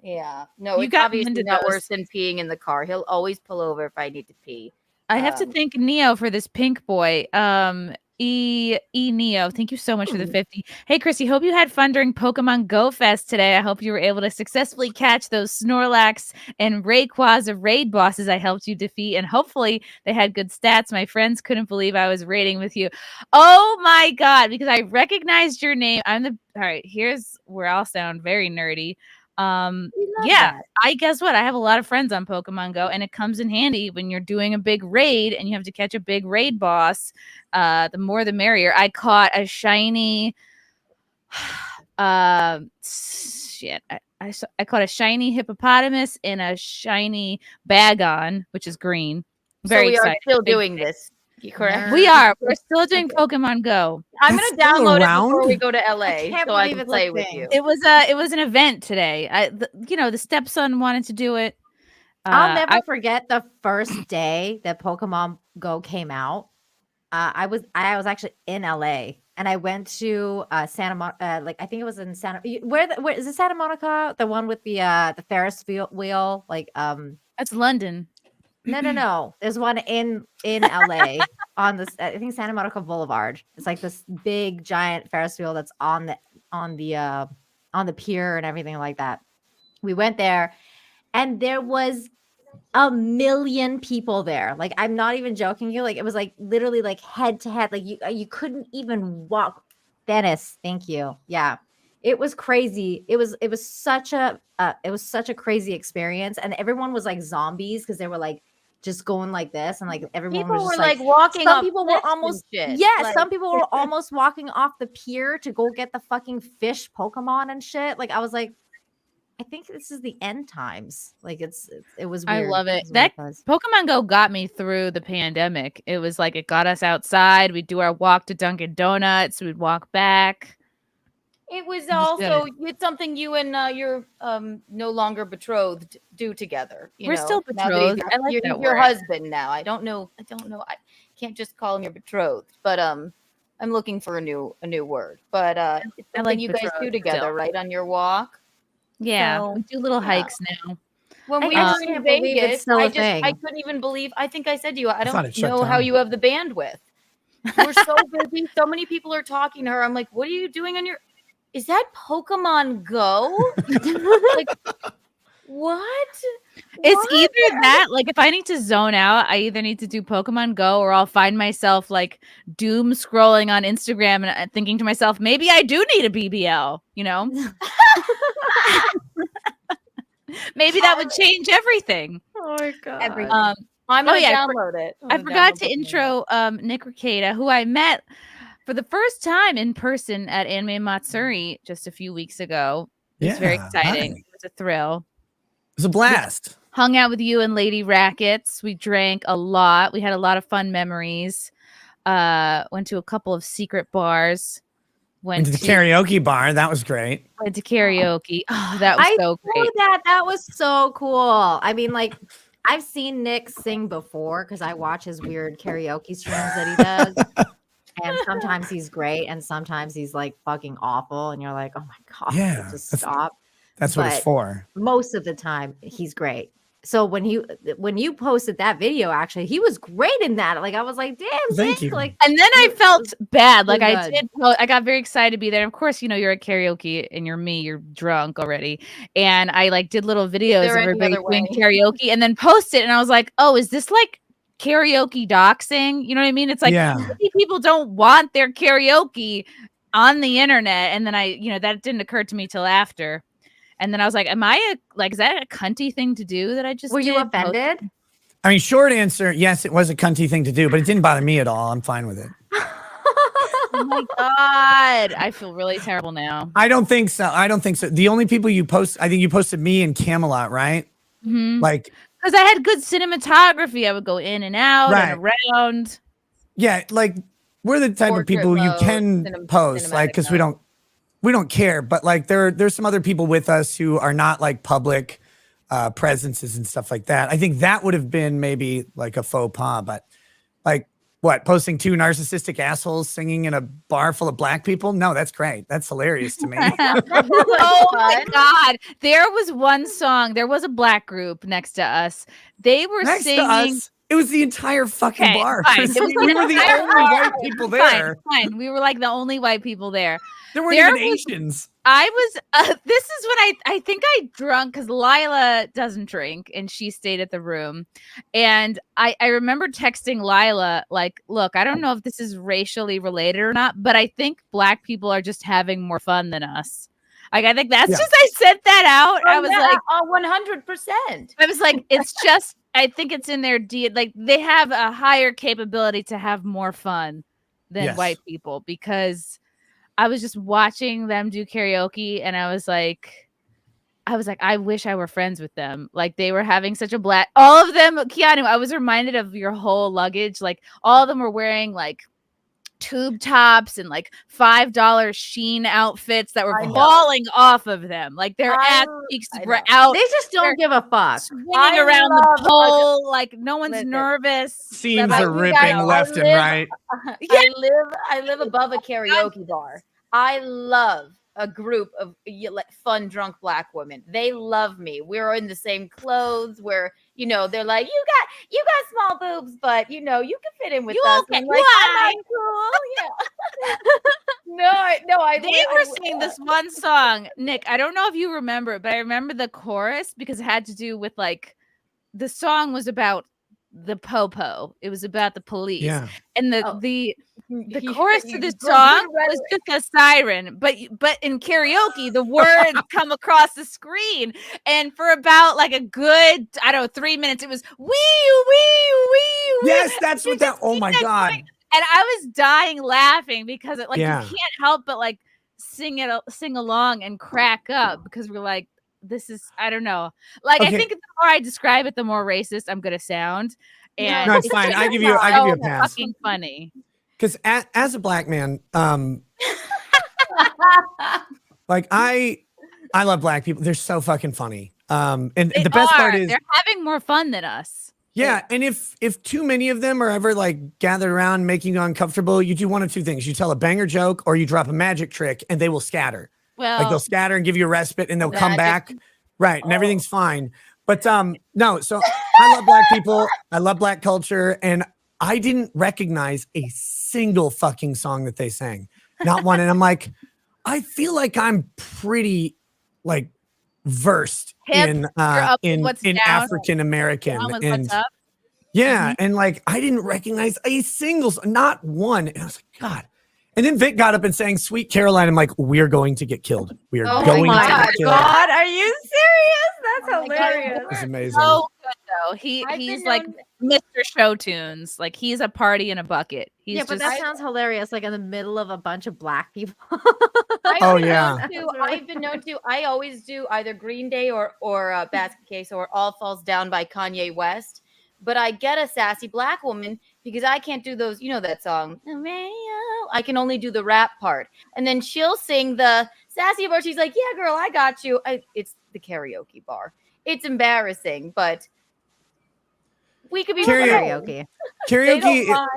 yeah. No, You it's got me obviously into not those. worse than peeing in the car. He'll always pull over if I need to pee. I have to thank Neo for this pink boy. Neo, thank you so much for the 50. Hey, Chrissy, hope you had fun during Pokemon Go Fest today. I hope you were able to successfully catch those Snorlax and Rayquaza raid bosses I helped you defeat, and hopefully they had good stats. My friends couldn't believe I was raiding with you. Oh my god, because I recognized your name. All right, here's where I'll sound very nerdy. that. I guess what? I have a lot of friends on Pokemon Go, and it comes in handy when you're doing a big raid and you have to catch a big raid boss. The more the merrier. I caught a shiny shit. I caught a shiny hippopotamus and a shiny Bagon, which is green. Very so we excited. are still Big doing fan. this. Correct. We are. We're still doing Pokemon Go. I'm That's gonna still download it around? before we go to LA, can't so I believe can it's a play with thing. you. It was an event today. The stepson wanted to do it. I'll never forget the first day that Pokemon Go came out. I was actually in LA, and I went to Santa Monica. I think it was in Santa. Where is it? Santa Monica, the one with the Ferris wheel. That's London. No. There's one in LA on this. I think Santa Monica Boulevard. It's like this big giant Ferris wheel that's on the pier and everything like that. We went there, and there was 1 million people there. Like, I'm not even joking you. Like, it was like literally like head to head. Like you couldn't even walk. Dennis, thank you. Yeah, it was crazy. It was such a crazy experience, and everyone was like zombies because they were like just going like this, and like everyone People was were just like walking. Some off people cliffs were and almost shit. some people were almost walking off the pier to go get the fucking fish Pokemon and shit. Like, I was like, I think this is the end times. Like, it was weird. I love it. was That weird, guys. Pokemon Go got me through the pandemic. It was like it got us outside. We'd do our walk to Dunkin' Donuts. We'd walk back. It was Just also it's something you and your no longer betrothed do together. We're still Now that he's betrothed. I like you're that your word. husband now. I don't know. I can't just call him your betrothed, but I'm looking for a new word. But it's I something like you guys do betrothed together, still. right, on your walk. Yeah, So, we do little yeah. hikes now. When I we just were in can't believe it's Vegas, still a I thing. couldn't even believe. I think I said to you, I thought it don't shut know how down. you have the bandwidth. We're so busy. So many people are talking to her. I'm like, what are you doing on your? Is that Pokemon Go? Like, what? It's What? either that, like if I need to zone out, I either need to do Pokemon Go or I'll find myself like doom scrolling on Instagram and thinking to myself, maybe I do need a BBL, you know? Maybe that would change everything. Oh my god. Everything. I'm Oh, gonna yeah, download it. I forgot to intro Nick Rekieta, who I met for the first time in person at Anime Matsuri just a few weeks ago. It was very Yeah, exciting. hi. It was a thrill. It was a blast. Hung out with you and Lady Rackets. We drank a lot. We had a lot of fun memories. Went to a couple of secret bars. Went to the karaoke bar. That was great. Went to karaoke. Oh, that was I so saw great. that was so cool. I mean, like, I've seen Nick sing before because I watch his weird karaoke streams that he does. And sometimes he's great, and sometimes he's like fucking awful, and you're like, oh my god, Yeah, just that's- stop. That's what it's But for. Most of the time, he's great. So when you posted that video, actually, he was great in that. Like I was like, damn, Thank Vic, you. like, And then I felt bad. Like I good. did. Well, I got very excited to be there. Of course, you're at karaoke and you're drunk already. And I like did little videos of there any everybody other doing way? karaoke and then post it. And I was like, oh, is this like karaoke doxing? You know what I mean? It's like maybe people don't want their karaoke on the internet. And then that didn't occur to me till after. And then I was like, is that a cunty thing to do that I just Were you did? offended? I mean, short answer, yes, it was a cunty thing to do, but it didn't bother me at all. I'm fine with it. Oh my God. I feel really terrible now. I don't think so. The only people you post, I think you posted me and Camelot, right? Mm-hmm. Like, because I had good cinematography. I would go in and out and around. Yeah, like we're the type of people you can post, like, because we don't care. But like there's some other people with us who are not like public presences and stuff like that. I think that would have been maybe like a faux pas, but like what, posting two narcissistic assholes singing in a bar full of black people? No, that's great. That's hilarious to me. Oh my God. There was one song. There was a black group next to us. They were singing. To us, it was the entire fucking bar. Fine. We were the only white people there. Fine. We were like the only white people there. There weren't even Asians. I was, this is when I think I drunk because Lila doesn't drink and she stayed at the room. And I remember texting Lila, like, look, I don't know if this is racially related or not, but I think black people are just having more fun than us. Like, I think that's just, I sent that out. I was like, 100%. I was like, it's just, I think it's in their like they have a higher capability to have more fun than white people, because I was just watching them do karaoke and I was like, I wish I were friends with them. Like they were having such a blast. All of them, Keanu, I was reminded of your whole luggage. Like all of them were wearing like tube tops and like $5 Shein outfits that were falling off of them. Like their ass cheeks were out. They just don't give a fuck. Swinging around the pole, like no one's nervous. Seams are ripping left and right. I live above a karaoke bar. I love a group of fun drunk black women. They love me. We're in the same clothes. We're, they're like, you got small boobs, but you can fit in with us. Okay. I'm like, I'm not cool. Yeah. They were singing this one song, Nick. I don't know if you remember, but I remember the chorus because it had to do with like the song was about the popo. It was about the police. Yeah. And the chorus to this song was just a siren, but in karaoke the words come across the screen, and for about like a good 3 minutes it was wee wee wee. Yes, that's what that. Oh my God. And I was dying laughing because you can't help but like sing along and crack up because we're like, this is, I don't know. Like, I think the more I describe it, the more racist I'm gonna sound. And no, it's fine. I give you a pass. Fucking funny. Because as a black man, like I love black people. They're so fucking funny. And the best part is they're having more fun than us. Yeah, and if too many of them are ever like gathered around making you uncomfortable, you do one of two things: you tell a banger joke, or you drop a magic trick, and they will scatter. Well, like they'll scatter and give you a respite, and they'll come back, right? And everything's fine. But no. So I love black people. I love black culture, and I didn't recognize a single fucking song that they sang, not one. And I'm like, I feel like I'm pretty like versed in African American and yeah, and like I didn't recognize a single, not one. And I was like, God. And then Vic got up and sang "Sweet Caroline." I'm like, we're going to get killed. We are going to get killed. God, are you serious? That's hilarious. It's amazing. So good though. He's like Mr. Show Tunes. Like he's a party in a bucket. He's but that sounds hilarious. Like in the middle of a bunch of black people. Oh yeah. I've been known to. I always do either Green Day or Basket Case or All Falls Down by Kanye West. But I get a sassy black woman because I can't do those. You know that song. I can only do the rap part. And then she'll sing the sassy part. She's like, yeah, girl, I got you. It's the karaoke bar. It's embarrassing, but we could be karaoke. Karaoke.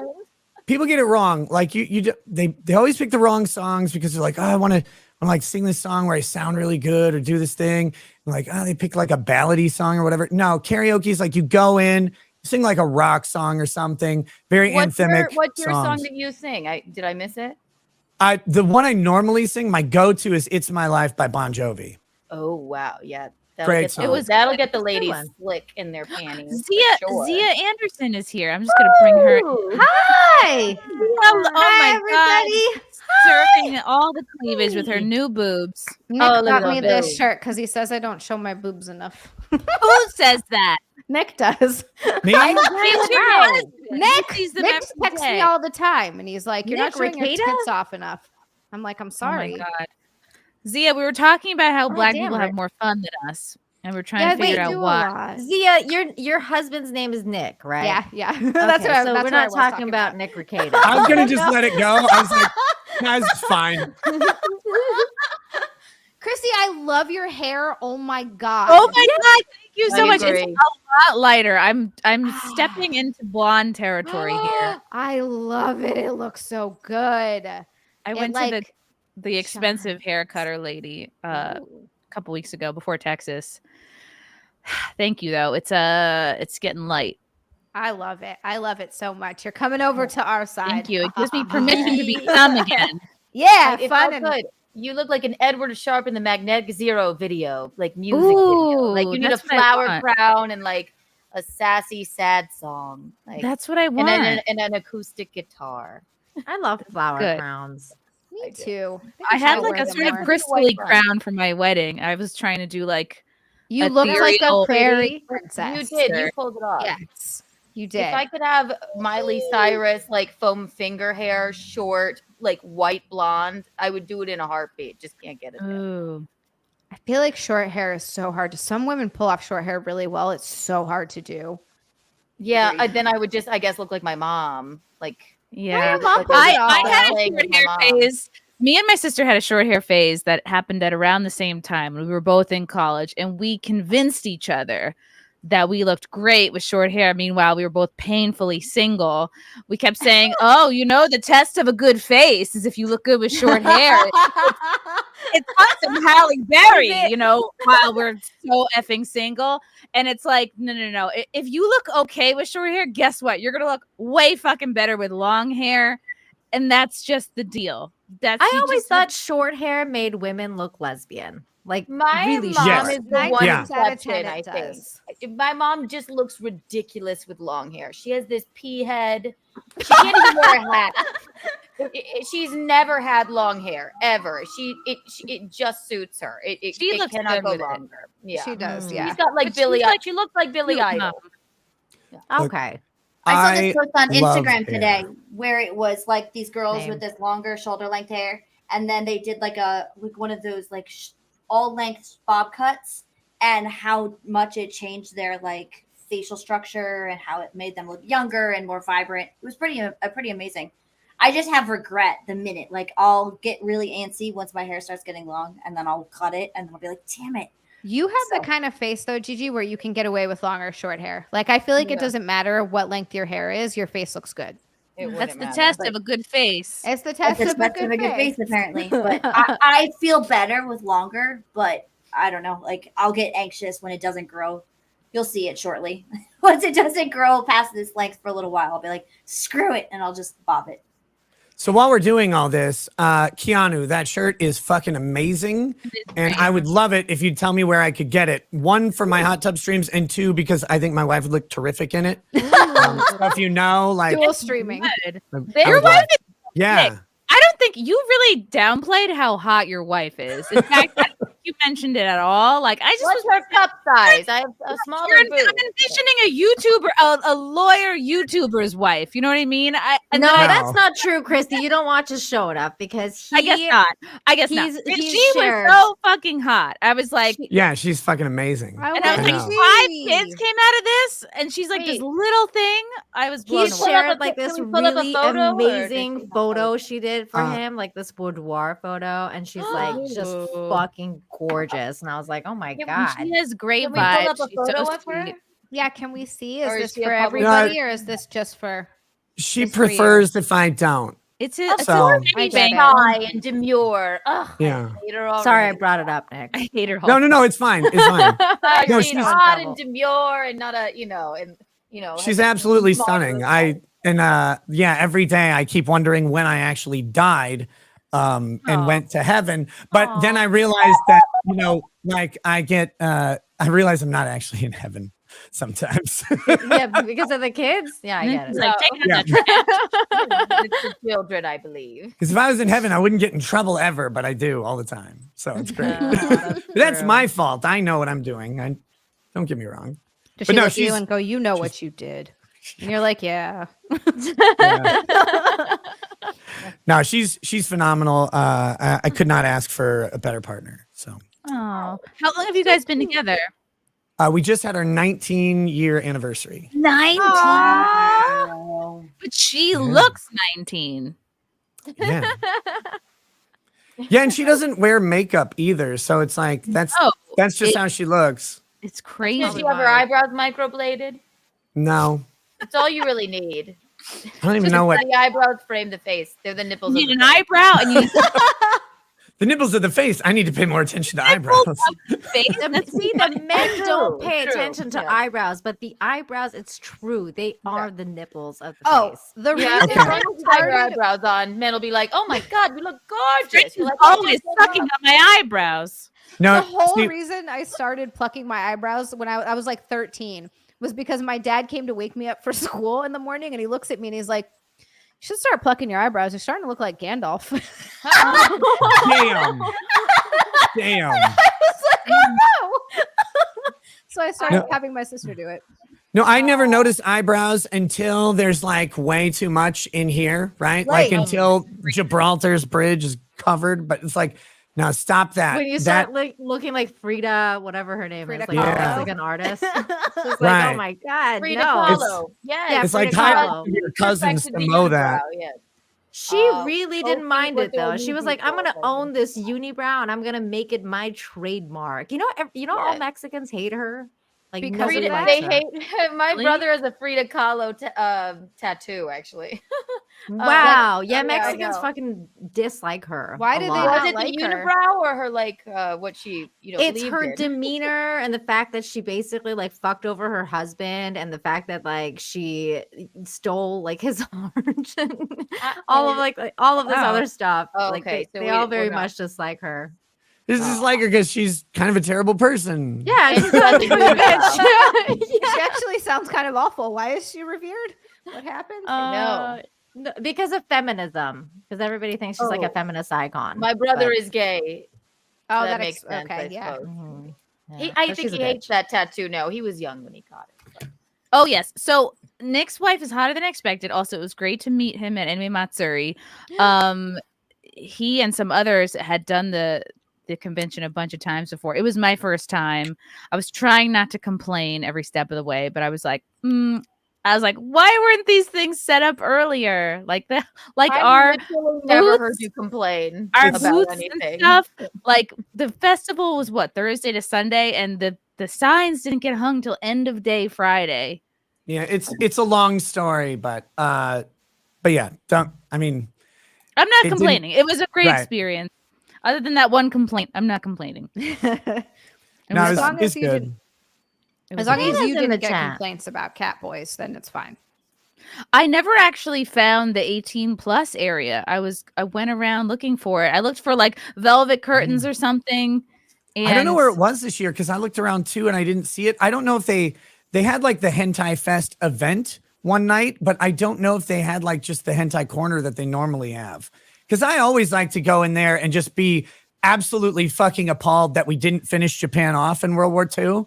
People get it wrong. Like they always pick the wrong songs because they're like, oh, I want I'm like sing this song where I sound really good or do this thing. I'm like, oh, they pick like a ballady song or whatever. No, karaoke is like you go in, sing like a rock song or something. Very anthemic. What's your song songs. that you sing? Did I miss it? The one I normally sing, my go-to is "It's My Life" by Bon Jovi. Oh wow, yeah. Great song. That'll get the ladies slick in their panties. Zia Anderson is here. I'm just gonna bring her. Hi. Oh my everybody. God. Serving all the cleavage with her new boobs. Nick look got at me those this shirt because he says I don't show my boobs enough. Who says that? Nick does. Me? Nick He's the texts me all the time, and he's like, "You're Nick not showing your Rekieta? tits off enough." I'm like, "I'm sorry." Oh my God. Zia, we were talking about how black damn, people Rick. have more fun than us, and we're trying to figure out why. Zia, your husband's name is Nick, right? Yeah. Okay, That's what I, so that's we're what I not was talking about Nick Rekieta. I was gonna just let it go. I was like, that's fine. Chrissy, I love your hair. Oh my God. Oh my God! Thank you so I much. agree. It's a lot lighter. I'm stepping into blonde territory here. I love it. It looks so good. I went to the expensive hair cutter lady a couple weeks ago before Texas. Thank you though. It's getting light. I love it. I love it so much. You're coming over to our side. Thank you. It gives me permission to become again. Yeah, It fun felt and good. You look like an Edward Sharp in the Magnetic Zero video, like music Ooh, video. Like you need a that's what I flower want. crown and like a sassy, sad song. Like That's what I want. and an acoustic guitar. I love flower Good. crowns. Me too. I had should like wear a them sort of more. crystally crown for my wedding. I was trying to do like You a look like a ethereal- prairie princess. You did. You pulled it off. Yes, you did. If I could have Miley Cyrus like foam finger hair, short, like white blonde, I would do it in a heartbeat. Just can't get it. there. Ooh. I feel like short hair is so hard to. Some women pull off short hair really well. It's so hard to do. Yeah, then I would just, I guess, look like my mom. Like, Yeah. like I had a playing short with my hair mom. phase. Me and my sister had a short hair phase that happened at around the same time. We were both in college, and we convinced each other that we looked great with short hair. Meanwhile, we were both painfully single. We kept saying, "Oh, you know, the test of a good face is if you look good with short hair." It's us and Halle Berry, you know, while we're so effing single. And it's like, no. If you look okay with short hair, guess what? You're gonna look way fucking better with long hair. And that's just the deal. I always thought short hair made women look lesbian. Like My really mom short. is the one Yeah. exception, I think. My mom just looks ridiculous with long hair. She has this pea head. She can't even wear a hat. She's never had long hair ever. It just suits her. It looks cannot good go with it. longer. Yeah, She does. Mm. Yeah. She's got like But Billy. she's like She looks like Billy cute Idol. Okay. I saw this post on love Instagram hair. today where it was like these girls Same. with this longer shoulder length hair, and then they did like one of those like all length bob cuts, and how much it changed their like facial structure and how it made them look younger and more vibrant. It was pretty amazing. I just have regret the minute like I'll get really antsy once my hair starts getting long, and then I'll cut it, and I'll be like, damn it. You have the kind of face though, Gigi, where you can get away with long or short hair. Like I feel like it doesn't matter what length your hair is, your face looks good. That's the test of a good face. It's the test It's of a good face. apparently. But I feel better with longer, but I don't know. Like I'll get anxious when it doesn't grow. You'll see it shortly. Once it doesn't grow past this length for a little while, I'll be like, screw it, and I'll just bob it. So while we're doing all this, Keanu, that shirt is fucking amazing. And I would love it if you'd tell me where I could get it. One, for my hot tub streams, and two, because I think my wife would look terrific in it. So if you know, like... Dual streaming. Your wife is Yeah. I don't think you really downplayed how hot your wife is. In fact, I don't think you mentioned it at all. Like I just What's her cup size? I have a smaller I'm boob. envisioning a YouTuber, a lawyer YouTuber's wife. You know what I mean? No, that's not true, Christy. You don't watch his show enough because I guess not. I guess not. he's She shared. was so fucking hot. I was like, Yeah, she's fucking amazing. and I was like, know. 5 kids came out of this, and she's like this little thing. I was blown He away. shared like this can we pull up a really photo, or amazing photo she did for him, like this boudoir photo, and she's like just Ooh. fucking gorgeous. And I was like, oh my god, She has great Can we pull vibes. up a She's so photo of her? sweet. Yeah, can we see? Is Or is this she a for public- everybody or is this just for She It's for you. prefers if I don't. It's Of a course pretty I get it. Shy and demure. Ugh, Yeah. I hate her already. Sorry, I brought it up, Nick. I hate her. No, it's fine. It's fine. I No, hate she's hot and demure and not a, she's has a absolutely small stunning. little- Every day I keep wondering when I actually died and went to heaven. But then I realized that, I realize I'm not actually in heaven sometimes. Yeah, because of the kids. Yeah, I get it. It's like, take Yeah. out that trash. It's the children, I believe. Because if I was in heaven, I wouldn't get in trouble ever, but I do all the time. So it's great. That's true. my fault. I know what I'm doing. Don't get me wrong. Does But she no, look at you she's- and go, you know what you did? And you're like, yeah. No, she's phenomenal. I could not ask for a better partner. So Oh, how long have you guys been together? we just had our 19-year anniversary. 19. But she looks 19. Yeah. Yeah, and she doesn't wear makeup either. So it's like that's just how she looks. It's crazy. Does she have her eyebrows microbladed? No. That's all you really need. I don't even know what The eyebrows frame the face. They're the nipples. You of need the an face. eyebrow and you need the nipples of the face. I need to pay more attention to eyebrows. face. See, the men don't pay true, attention to yeah. eyebrows, but the eyebrows, it's true. They are the nipples of the Oh, face. the Yeah, reason as I long as you have your started, eyebrows on, men will be like, "Oh my god, you look gorgeous." Tristan's You're like, always "Oh, sucking on my eyebrows. No, the whole see, reason I started plucking my eyebrows when I was like 13 was because my dad came to wake me up for school in the morning, and he looks at me and he's like, "You should start plucking your eyebrows. You're starting to look like Gandalf." damn. Damn. I was like, "Oh no!" So I started No. having my sister do it. No, I never noticed eyebrows until there's like way too much in here, right? Like Right. until Gibraltar's bridge is covered, but it's like, no, stop that. When you start looking like Frida, whatever her name Frida is, like, Kahlo. like an artist. She's like, Right. oh my god, Frida no. Kahlo. Yes. Yeah, it's like Frida hire Kahlo. your cousins to Perfected the mow that. unibrow, yes. She really didn't Sophie mind was it though. the She was only like, "I'm gonna people. own this unibrow and I'm gonna make it my trademark." You know, all Yeah. Mexicans hate her. Like Because nobody of Frida, that? likes they her. hate my Really? brother has a Frida Kahlo tattoo actually. Wow, yeah, I Mexicans know. fucking dislike her. Why a do they lot. not Was it like the her? unibrow or her what she It's believed her in? demeanor and the fact that she basically like fucked over her husband and the fact that like she stole like his heart and all of all of this Wow. other stuff. Oh, like okay, so they we- all we're very not- much dislike her. This is like her because she's kind of a terrible person. Yeah, And she's she a has a unibrow. She actually sounds kind of awful. Why is she revered? What happened? No, because of feminism. Because everybody thinks she's like a Oh. feminist icon. My brother but- is gay. Oh, that that makes sense. okay. I Yeah. suppose. Mhm. Yeah, I so think she's a he hates bitch. that tattoo now. He was young when he got it. Oh yes. So Nick's wife is hotter than expected. Also, it was great to meet him at Anime Matsuri. He and some others had done the convention a bunch of times before. It was my first time. I was trying not to complain every step of the way, but I was like, why weren't these things set up earlier? Like our I've literally never heard booths- you complain our about booths anything. and stuff. Like the festival was what, Thursday to Sunday, and the signs didn't get hung till end of day Friday. Yeah, it's a long story, but yeah, I'm not It didn't- complaining. It was a great Right. experience. Other than that one complaint, I'm not complaining. No, as it's, long it's as you good. did- It As was long amazing. as you in the didn't get chat. complaints about cat boys, then it's fine. I never actually found the 18 plus area. I went around looking for it. I looked for like velvet curtains or something. And I don't know where it was this year because I looked around too and I didn't see it. I don't know if they had like the Hentai Fest event one night, but I don't know if they had like just the hentai corner that they normally have. Because I always like to go in there and just be absolutely fucking appalled that we didn't finish Japan off in World War II.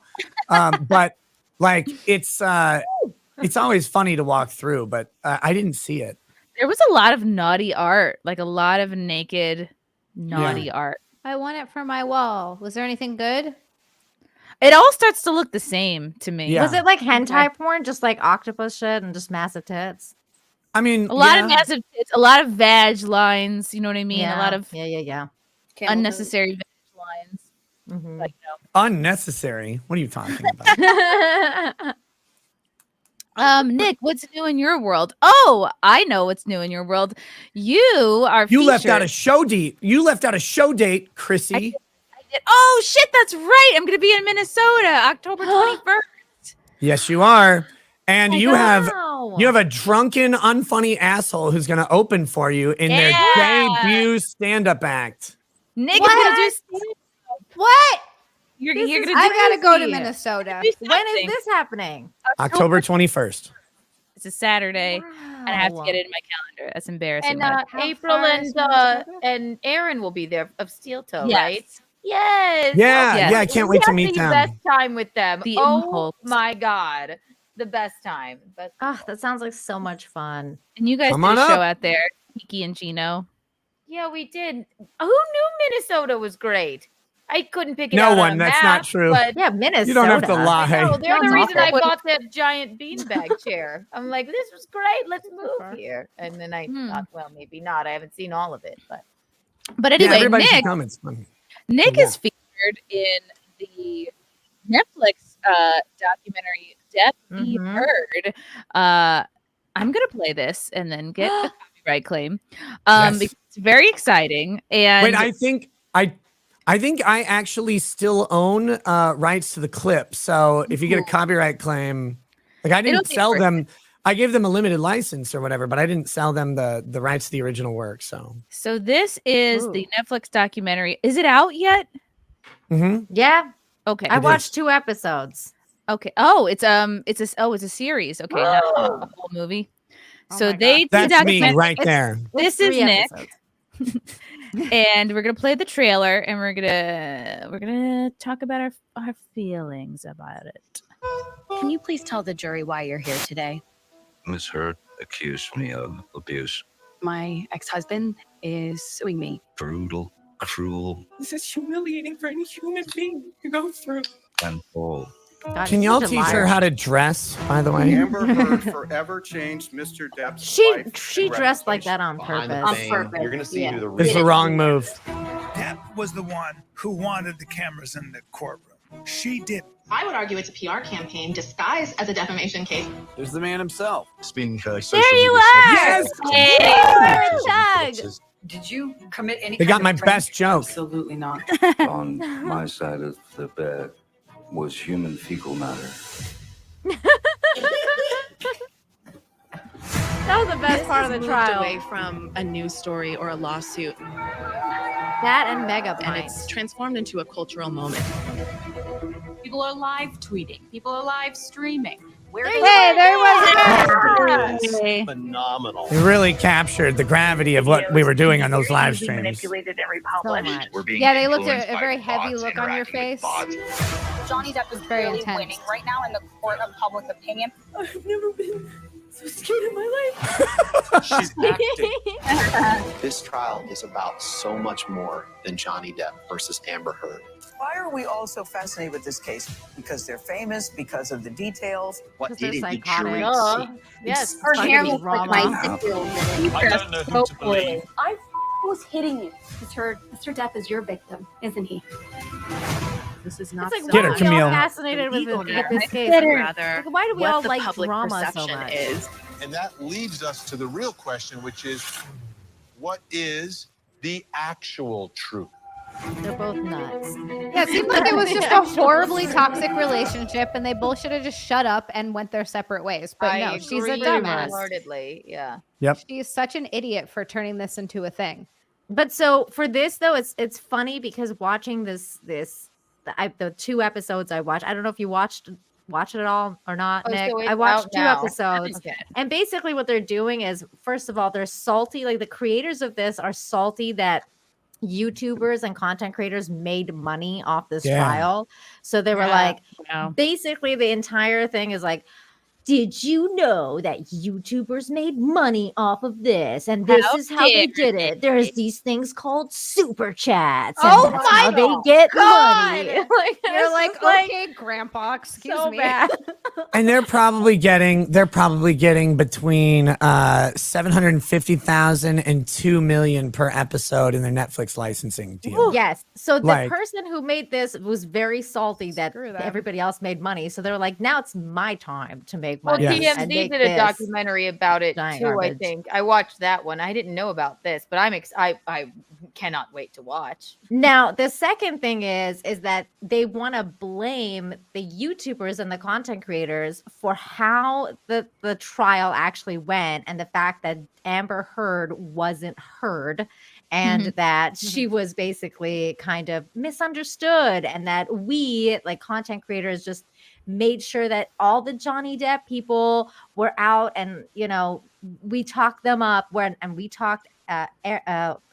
But like it's always funny to walk through, but I didn't see it. There was a lot of naughty art, like a lot of naked naughty art. I want it for my wall. Was there anything good? It all starts to look the same to me. Yeah. Was it like hentai porn, just like octopus shit and just massive tits? I mean, A lot yeah. of massive tits, a lot of vag lines, you know what I mean? A lot of yeah. unnecessary vag lines. Mhm. Unnecessary. What are you talking about? Nick, what's new in your world? Oh, I know what's new in your world. You are You left out a featured- show date. You left out a show date, Chrissy. I did. Oh shit, that's right. I'm gonna be in Minnesota, October 21st. Yes, you are. And you have Wow. a drunken, unfunny asshole who's gonna open for you in their debut stand-up act. Nick What? is gonna do stand-up. What? You're This gonna is do I gotta go to crazy. Minnesota. When is this happening? October 21st. It's a Saturday, and I have to get it in my calendar. That's embarrassing. And but- April and Aaron will be there of Steel Toe, Yes. right? Yes. Yeah, Yes. yeah, I can't wait to meet The them. best time with them. The Oh impulse. my god, the best time. Best Oh, that sounds like so much fun. And you guys Come did on a show up. out there, Kiki and Gino. Yeah, we did. Who knew Minnesota was great? I couldn't pick it No out on one, a that's map, not true. But Yeah, Minnesota. You don't have to lie. no, they're the Sounds reason I awful. bought that giant beanbag chair. I'm like, this was great. Let's move here. And then I thought, well, maybe not. I haven't seen all of it, but But Yeah, anyway, everybody should Nick, come. It's fun. Nick Yeah. is featured in the Netflix documentary DEPP V Mhm. HEARD. I'm gonna play this and then get a copyright claim. Yes. Because it's very exciting. And Wait, I think I actually still own rights to the clip. So if you get a copyright claim, like I didn't It'll be sell worth them. I gave them a limited license or whatever, but I didn't sell them the rights to the original work. So this is the Netflix documentary. Is it out yet? Yeah. Okay. I watched 2 episodes. Okay. Oh, it's a series. Okay, not a whole movie. So they did that's me document- right there. This is 3 Nick. episodes. And we're gonna play the trailer and we're gonna talk about our feelings about it. Can you please tell the jury why you're here today? Ms. Heard accused me of abuse. My ex-husband is suing me. Brutal, cruel, This is humiliating for any human being to go through. and bold. God, Can he's y'all such a teach her liar. how to dress, by the way? Amber Heard forever changed Mr. Depp's She life dressed like that on Behind the purpose. vein, you're gonna see who the It's the wrong move. Depp was the one who wanted the cameras in the courtroom. She didn't. I would argue it's a PR campaign disguised as a defamation case. There's the man himself. Speaking for There you are! Yes! Hey, Doug! Did you commit any They got my best joke. Absolutely not. On my side of the bed was human fecal matter. That was the best part of the trial. Away from a news story or a lawsuit, That and Mega and Pints. it's transformed into a cultural moment. People are live tweeting. People are live streaming. Hey, there was Hey. Phenomenal. It really captured the gravity of what we were doing on those live streams. Manipulated every So much. We're being Yeah, they looked at influenced a by very heavy bots, look on your interacting with face. bots. Johnny Depp is Very really intense. winning right now in the court of public opinion. I've never been so scared in my life. She's acting. This trial is about so much more than Johnny Depp versus Amber Heard. Why are we all so fascinated with this case? Because they're famous, because of the details. What Because they're did the psychotic. jury Duh. see? Yes. Her fucking hair looks like drama. bicycle. I don't know who to believe. I was hitting you. Mr. Depp is your victim, isn't he? This is not It's like, Get why her, are we all Camille. fascinated with legal this case? I'd rather Like, why do we what all the like public drama so perception much? is. And that leads us to the real question, which is, what is the actual truth? They're both nuts. Yeah, it seemed like it was just a horribly toxic relationship, and they both should have just shut up and went their separate ways. But I no, she's a agree dumbass. wholeheartedly. Yeah. Yep. She's such an idiot for turning this into a thing. But so for this though, it's funny because watching the 2 episodes I watched. I don't know if you watched it all or not, Oh, Nick. so it's I watched out 2 now. episodes, Okay. and basically what they're doing is, first of all, they're salty. Like the creators of this are salty that YouTubers and content creators made money off this Yeah. trial. So they were Yeah. like, basically the entire thing is like, did you know that YouTubers made money off of this? And this How is how they dare did it. There's these things called super chats. Oh And that's my how they get God. money. Like, You're it's like, just like, okay, grandpa, excuse so me. bad. And they're probably getting between 750,000 and 2 million per episode in their Netflix licensing deal. Yes. So the Like- person who made this was very salty that everybody else made money. So they're like, now it's my time to make Well, money. Yes. and TMZ make did a this documentary about it too. giant I garbage. think I watched that one. I didn't know about this, but I cannot wait to watch. Now, the second thing is that they want to blame the YouTubers and the content creators for how the trial actually went and the fact that Amber Heard wasn't heard and that she was basically kind of misunderstood and that we, like content creators, just made sure that all the Johnny Depp people were out and, you know, we talked them up and we talked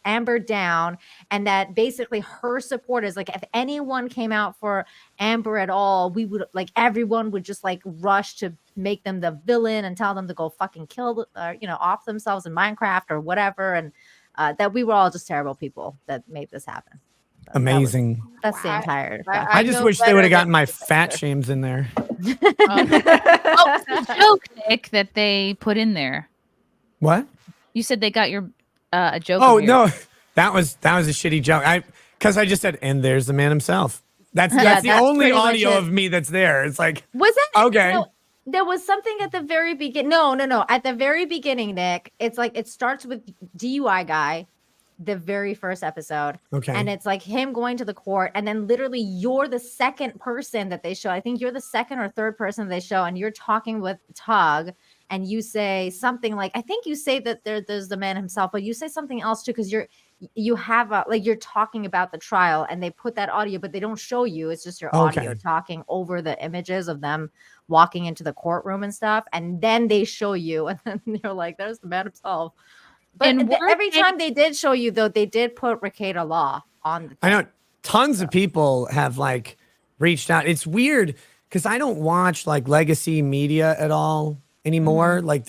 Amber down, and that basically her supporters, like if anyone came out for Amber at all, we would like everyone would just like rush to make them the villain and tell them to go fucking kill off themselves in Minecraft or whatever, and that we were all just terrible people that made this happen. Amazing. That's the entire. I just wish they would have gotten my fat shames in there. Joke, Nick, that they put in there. What? You said they got your a joke. Oh of yours. no, that was a shitty joke. Because I just said, and there's the man himself. That's the only pretty much audio it. of me that's there. It's like, Was that okay? no, there was something at the very beginning. No. At the very beginning, Nick, it's like it starts with DUI guy, the very first episode. Okay. And it's like him going to the court, and then literally you're the second person that they show. I think you're the second or third person they show, and you're talking with Tug, and you say something like, I think you say that there's the man himself, but you say something else too, because you're talking about the trial, and they put that audio, but they don't show you. It's just your audio talking over the images of them walking into the courtroom and stuff, and then they show you, and then you're like, there's the man himself. But And every time they did show you, though, they did put Rekieta Law on the I know tons of people have like reached out. It's weird because I don't watch like legacy media at all anymore. Like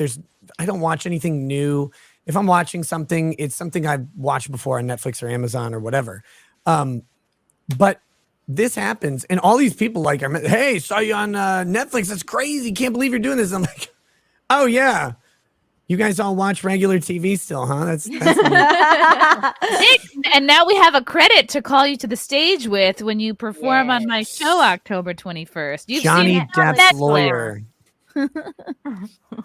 I don't watch anything new. If I'm watching something, it's something I've watched before on Netflix or Amazon or whatever. But this happens, and all these people like, hey, saw you on Netflix. That's crazy. Can't believe you're doing this. I'm like, oh yeah. You guys all watch regular TV still, huh? That's Nick, and now we have a credit to call you to the stage with when you perform on my show October 21st. You've Johnny seen it on Depp's Netflix. lawyer.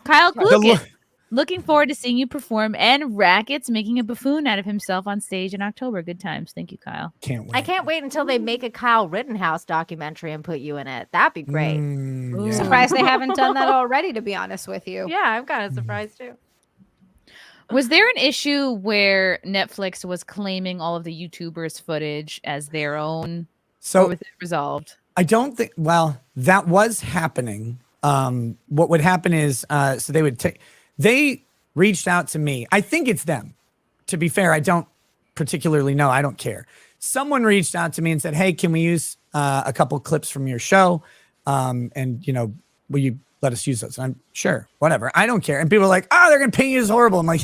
Kyle Kluget. Looking forward to seeing you perform, and Rackets making a buffoon out of himself on stage in October. Good times. Thank you, Kyle. Can't wait. I can't wait until they make a Kyle Rittenhouse documentary and put you in it. That'd be great. Yeah. Surprised they haven't done that already, to be honest with you. Yeah, I'm kind of surprised too. Was there an issue where Netflix was claiming all of the YouTubers' footage as their own? So or was it resolved? I don't think. Well, that was happening. What would happen is, so they would take. They reached out to me. I think it's them. To be fair, I don't particularly know. I don't care. Someone reached out to me and said, "Hey, can we use a couple clips from your show? And will you let us use those?" And I'm sure, whatever. I don't care. And people are like, "Oh, they're gonna paint you as horrible." I'm like,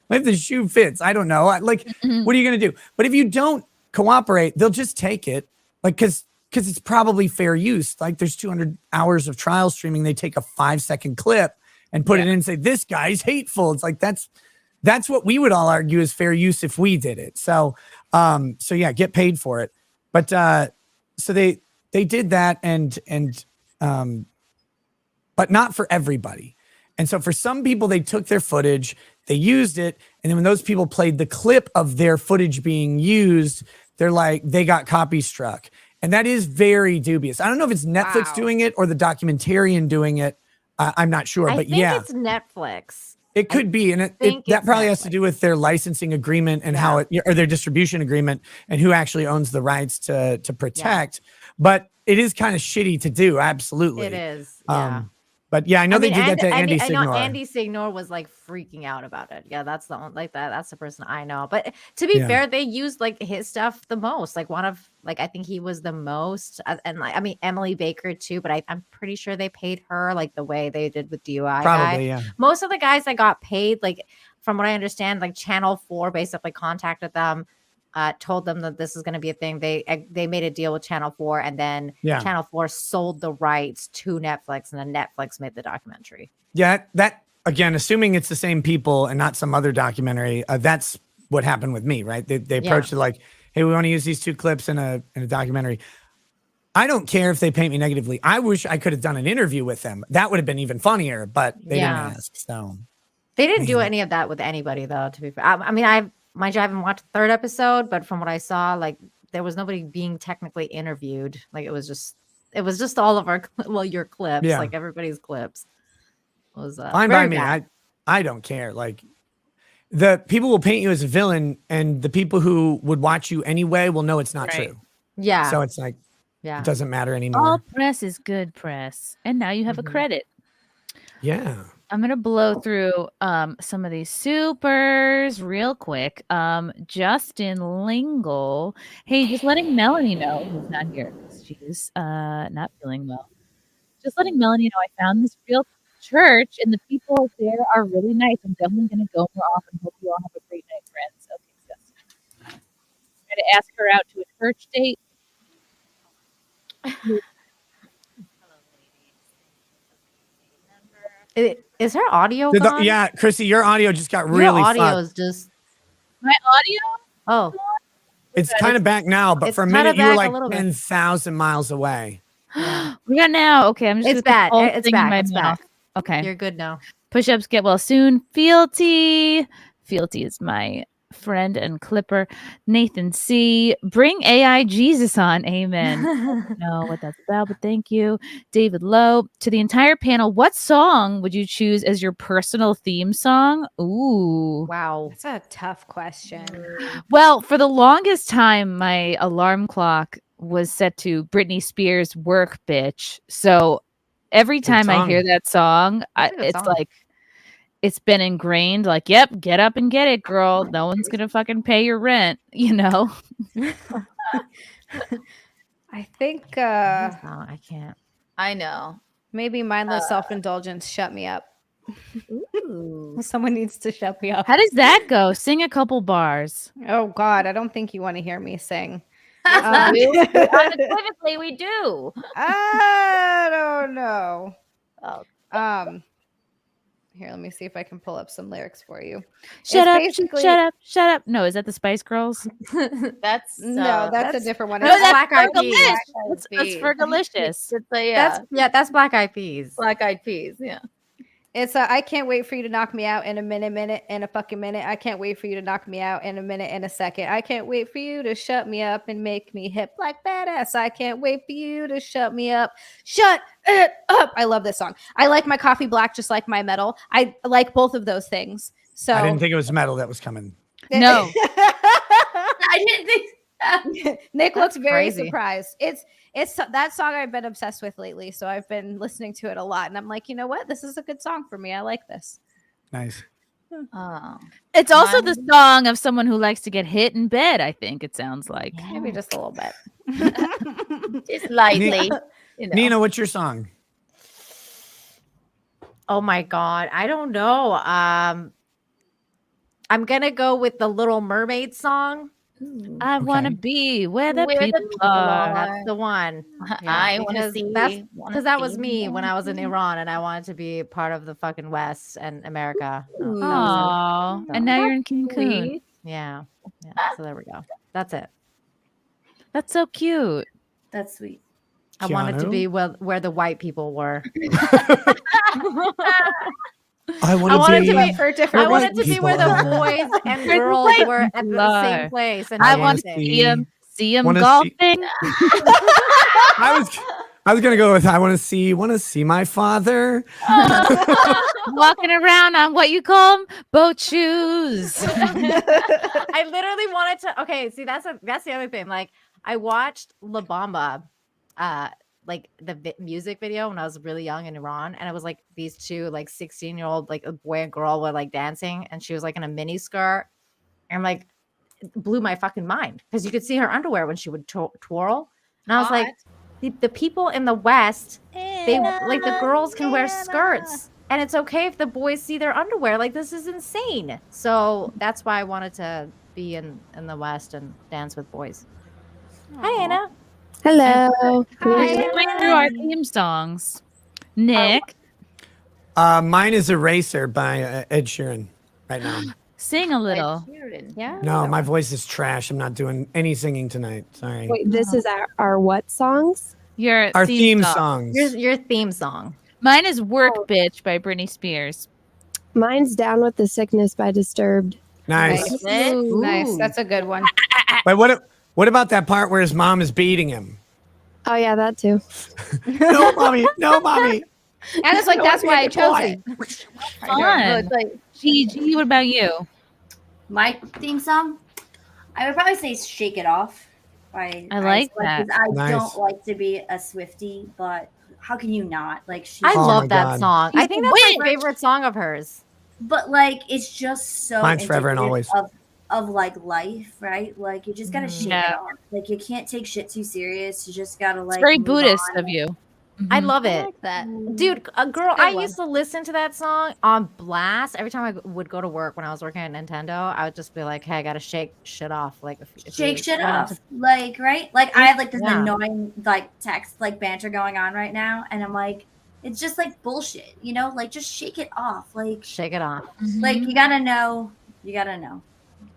if the shoe fits, I don't know. What are you gonna do? But if you don't cooperate, they'll just take it, like because it's probably fair use. Like there's 200 hours of trial streaming. They take a 5-second clip and put it in and say, this guy's hateful. It's like, that's what we would all argue is fair use if we did it. So yeah, get paid for it. But so they did that and but not for everybody. And so for some people, they took their footage, they used it. And then when those people played the clip of their footage being used, they're like, they got copy struck. And that is very dubious. I don't know if it's Netflix doing it or the documentarian doing it. I'm not sure, but I think it's Netflix. It could be, and that probably has to do with their licensing agreement and how or their distribution agreement and who actually owns the rights to protect. But it is kind of shitty to do. Absolutely, it is. Yeah. But yeah, I know they did that to Andy Signor. I know Andy Signor was like freaking out about it. Yeah, that's the one, that's the person I know. But to be fair, they used like his stuff the most. Like I think he was the most, and like Emily Baker too. But I'm pretty sure they paid her like the way they did with DUI. Probably, yeah. Most of the guys that got paid, like from what I understand, like Channel 4 basically contacted them told them that this is going to be a thing. They made a deal with Channel 4, and then Yeah. Channel 4 sold the rights to Netflix, and then Netflix made the documentary. Yeah, that again, assuming it's the same people and not some other documentary, that's what happened with me, right? They approached it like, hey, we want to use these 2 clips in a documentary. I don't care if they paint me negatively. I wish I could have done an interview with them. That would have been even funnier, but they didn't ask. So They didn't do any of that with anybody, though, to be fair. I mean, I haven't watched the 3rd episode, but from what I saw, like, there was nobody being technically interviewed. Like, it was just all of our, your clips, Yeah. like everybody's clips. Was fine by me. I don't care. Like, the people will paint you as a villain, and the people who would watch you anyway will know it's not true. Yeah. So it's like, yeah, it doesn't matter anymore. All press is good press. And now you have a credit. Yeah. I'm going to blow through some of these supers real quick. Justin Lingle. Hey, just letting Melanie know who's not here. She's not feeling well. Just letting Melanie know I found this real church and the people there are really nice. I'm definitely going to go more often. Hope you all have a great night, friends. Okay, so try to ask her out to a church date. Is her audio Did the- gone? yeah, Chrissy, your audio just got Your really audio fucked. is just my audio. Oh, It's kind of back now, but it's for a kinda minute you were back a like little bit. 10,000 miles away. We got now. Okay, I'm just It's gonna bad. put the whole It's thing in back. my It's mouth. back. Okay, You're good now. Push-ups get well soon. Fealty. Fealty is my friend and clipper. Nathan C. Bring AI Jesus on. Amen. I don't know what that's about, but thank you. David Lowe. To the entire panel, what song would you choose as your personal theme song? Ooh. Wow. That's a tough question. Well, for the longest time, my alarm clock was set to Britney Spears' Work Bitch. So every time I hear song. that song, That's a good it's song. like, it's been ingrained, like, yep, get up and get it, girl. No one's going to fucking pay your rent, you know? I think I can't. I know. Maybe mindless self-indulgence. Shut me up. Someone needs to shut me up. How does that go? Sing a couple bars. Oh God, I don't think you want to hear me sing. Unequivocally, we do. I don't know. Oh. Here, let me see if I can pull up some lyrics for you. Shut up, basically- shut up, shut up. No, is that the Spice Girls? That's No, that's a different one. No, It's that's Black Eyed Peas. Fergalicious. That's Fergalicious. It's a, That's Black Eyed Peas. Black Eyed Peas. Yeah. It's I can't wait for you to knock me out in a minute, in a fucking minute. I can't wait for you to knock me out in a minute, in a second. I can't wait for you to shut me up and make me hip like badass. I can't wait for you to shut me up. Shut it up. I love this song. I like my coffee black just like my metal. I like both of those things. So I didn't think it was metal that was coming. No. I didn't think Nick looks very crazy. surprised. It's that song I've been obsessed with lately, so I've been listening to it a lot, and I'm like, you know what? This is a good song for me. I like this. Nice. Oh. It's also the song of someone who likes to get hit in bed, I think it sounds like. Maybe just a little bit. Just lightly. You know. Nina, what's your song? Oh my God. I don't know. I'm gonna go with the Little Mermaid song. I want to be where the Where the people people are. That's the one. I want to because see. because that was me when I was in Iran and I wanted to be part of the fucking West and America. Aww. And now you're in Cancun. Yeah. So there we go. That's it. That's so cute. That's sweet. I wanted to Keanu? be where the white people were. I I wanted to be For different I wanted to be people where the are. boys and Where the girls white were at people the are. same place. And I wanna want to dancing. see him wanna golfing. I was gonna go with I want to see my father. Walking around on what you call them, boat shoes. I literally wanted to. Okay, see that's the other thing. Like I watched La Bamba, like the music video when I was really young in Iran, and it was like these two like 16-year-old like a boy and girl were like dancing, and she was like in a mini skirt, and like it blew my fucking mind because you could see her underwear when she would twirl, and I was like, the people in the West, they like the girls can wear skirts. And it's okay if the boys see their underwear. Like, this is insane. So that's why I wanted to be in the West and dance with boys. Hi, Anna. Hello. Going through our theme songs. Nick, Mine is Eraser by Ed Sheeran right now. sing a little. Yeah. No, my voice is trash. I'm not doing any singing tonight. Sorry. Wait, this is our what songs? Your Our theme songs. Your theme song. Mine is Work Bitch by Britney Spears. Mine's Down with the Sickness by Disturbed. Nice. Ooh, nice. That's a good one. Wait, what about that part where his mom is beating him? Oh yeah, that too. No, mommy. No, mommy. And it's like, that's why I chose it. Fun. Gigi, what about you? My theme song, I would probably say "Shake It Off" by I like Ice Spice, 'cause that. I Nice. don't like to be a Swiftie, but how can you not? Like, she. I Oh love my that God. song. I think that's Wait. my favorite song of hers. But like, it's just so. Mine's Forever and indicative Always. Of like life, right? Like you just gotta shake Yeah. it off. Like you can't take shit too serious. You just gotta like. It's very move Buddhist on. of you. I love it. like that. Dude, a girl, It's a good I one. used to listen to that song on blast every time I would go to work when I was working at Nintendo. I would just be like, "Hey, I gotta shake shit off." Like, if Shake you shit run off, into- like right? Like I have like this Yeah. annoying like text like banter going on right now, and I'm like, it's just like bullshit, you know? Like just shake it off, like Shake it off. like you gotta know, you gotta know.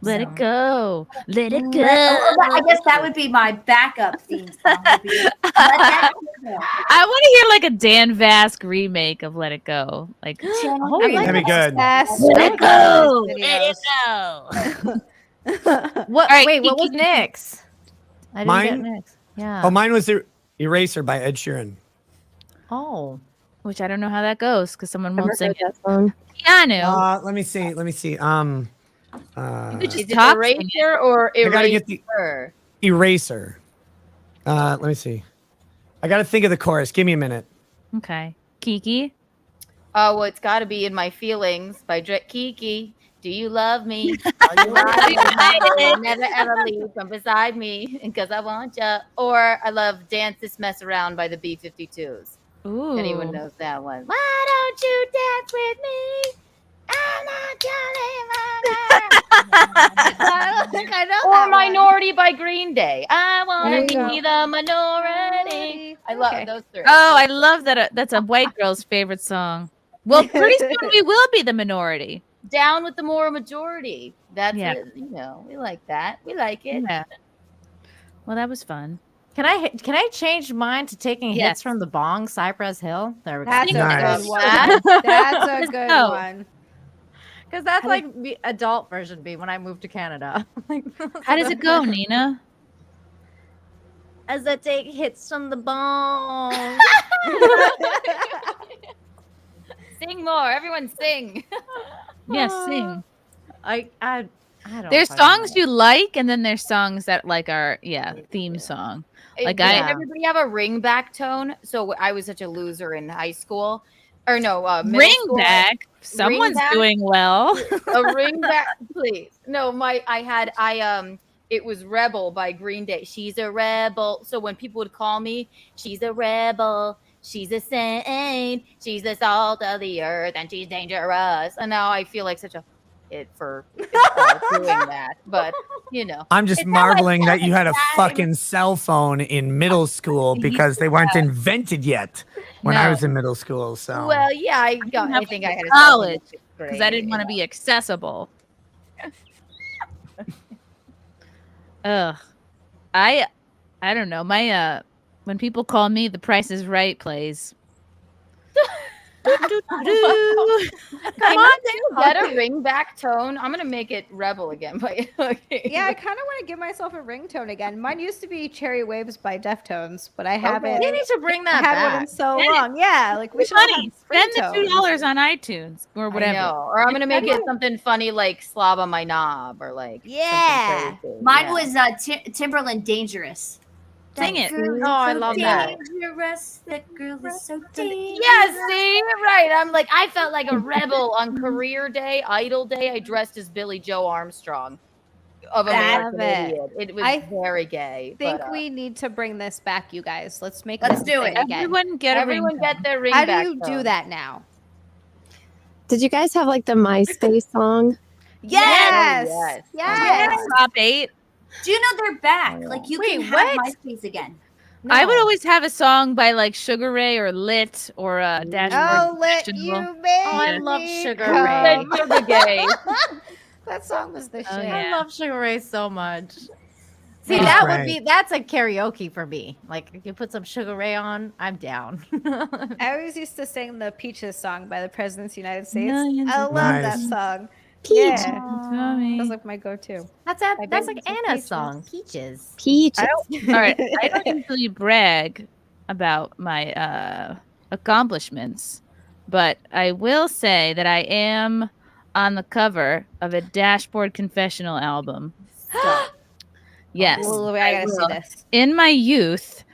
Let it go. Let it go. I guess that would be my backup theme song. Would be, Let That Go. I want to hear like a Dan Vasc remake of Let It Go. Like, oh, That'd be good. Let it go. Let it go. What? All right, wait, what was Kiki. Nick's? I didn't Mine? get Nick's. Yeah. Oh, mine was Eraser by Ed Sheeran. Oh. Which I don't know how that goes because someone Never won't sing heard it. that song. Keanu. Let me see. You could just Is it talk. eraser or I gotta get the eraser? Eraser. Let me see. I gotta think of the chorus. Give me a minute. Okay. Kiki. Oh, well, it's got to be "In My Feelings" by Kiki. Do you love me? Are you right? Never ever leave from beside me because I want ya. Or I love "Dance This Mess Around" by the B-52s. Ooh. Anyone knows that one? Why don't you dance with me? I'm not I don't think I know Or that one. "Minority" by Green Day. I There want you to be the minority. I love those three. Oh, I love that. That's a white girl's favorite song. Well, pretty soon we will be the minority. Down with the more majority. That's Yeah. it. You know, we like that. We like it. Yeah. Well, that was fun. Can I change mine to taking Yes. hits from the bong, Cypress Hill? There we go. That's Nice. a good one. That's a good go. one. Because that's like the adult version B when I moved to Canada. How does it go, Nina? As I take hits from the bong. Sing more. Everyone sing. Yes, sing. I don't. There's fucking songs know. you like, and then there's songs that like are theme song. Like Did I everybody have a ring back tone? So I was such a loser in high school. Or no, middle ring school. back. Someone's back? doing well. A ring back, please. No, it was Rebel by Green Day. She's a rebel. So when people would call me, she's a rebel, she's a saint, she's the salt of the earth, and she's dangerous. And now I feel like such a it for doing that. But you know, I'm just it's how I marveling felt that you at had a the time. fucking cell phone in middle school because they weren't invented yet when I No. was in middle school. So Well, yeah, I think I had a college because because I didn't want to be accessible. Ugh, I don't know. My when people call me, The Price is Right plays. Come on, get a ring back tone. I'm gonna make it Rebel again. But okay. Yeah, I kind of want to give myself a ringtone again. Mine used to be Cherry Waves by Deftones, but I haven't. We need to bring that had one in back. so Send it. long. Yeah, like we should have Funny. Spend the $2 on iTunes or I whatever. know. Or I'm gonna make it something funny like "Slob on My Knob" or like Yeah. something crazy. Mine Yeah. was Timberland "Dangerous." Sing it. Girl is Oh, I so love that. dangerous. That girl is so dangerous. Yeah, see, right. I'm like, I felt like a rebel on career day, idol day. I dressed as Billy Joe Armstrong of American Love it. Idiot. It was I very gay. I think but, we need to bring this back, you guys. Let's make Let's this do thing it. again. Everyone get a everyone ring. get their ring How back. do you do tone. that now? Did you guys have like the MySpace song? Yes. Yes. Yes. Top 8. Do you know they're back? Like you can have MySpace again. I would always have a song by like Sugar Ray or Lit or Dashboard. Oh, let Professional. you make I love me Sugar come. Ray. Sugar Gay. That song was the shit. I love Sugar Ray so much. See, That's that great. would be that's a karaoke for me. Like if you put some Sugar Ray on, I'm down. I always used to sing the Peaches song by the President's of the United States. Millions I of love Nice. that song. Peach. Yeah. Tommy. That's like my go-to. That's I that's bake like some Anna's peaches. song, Peaches. Peach. All right, I don't usually brag about my accomplishments, but I will say that I am on the cover of a Dashboard Confessional album. Yes. Ooh, I gotta see this. In my youth,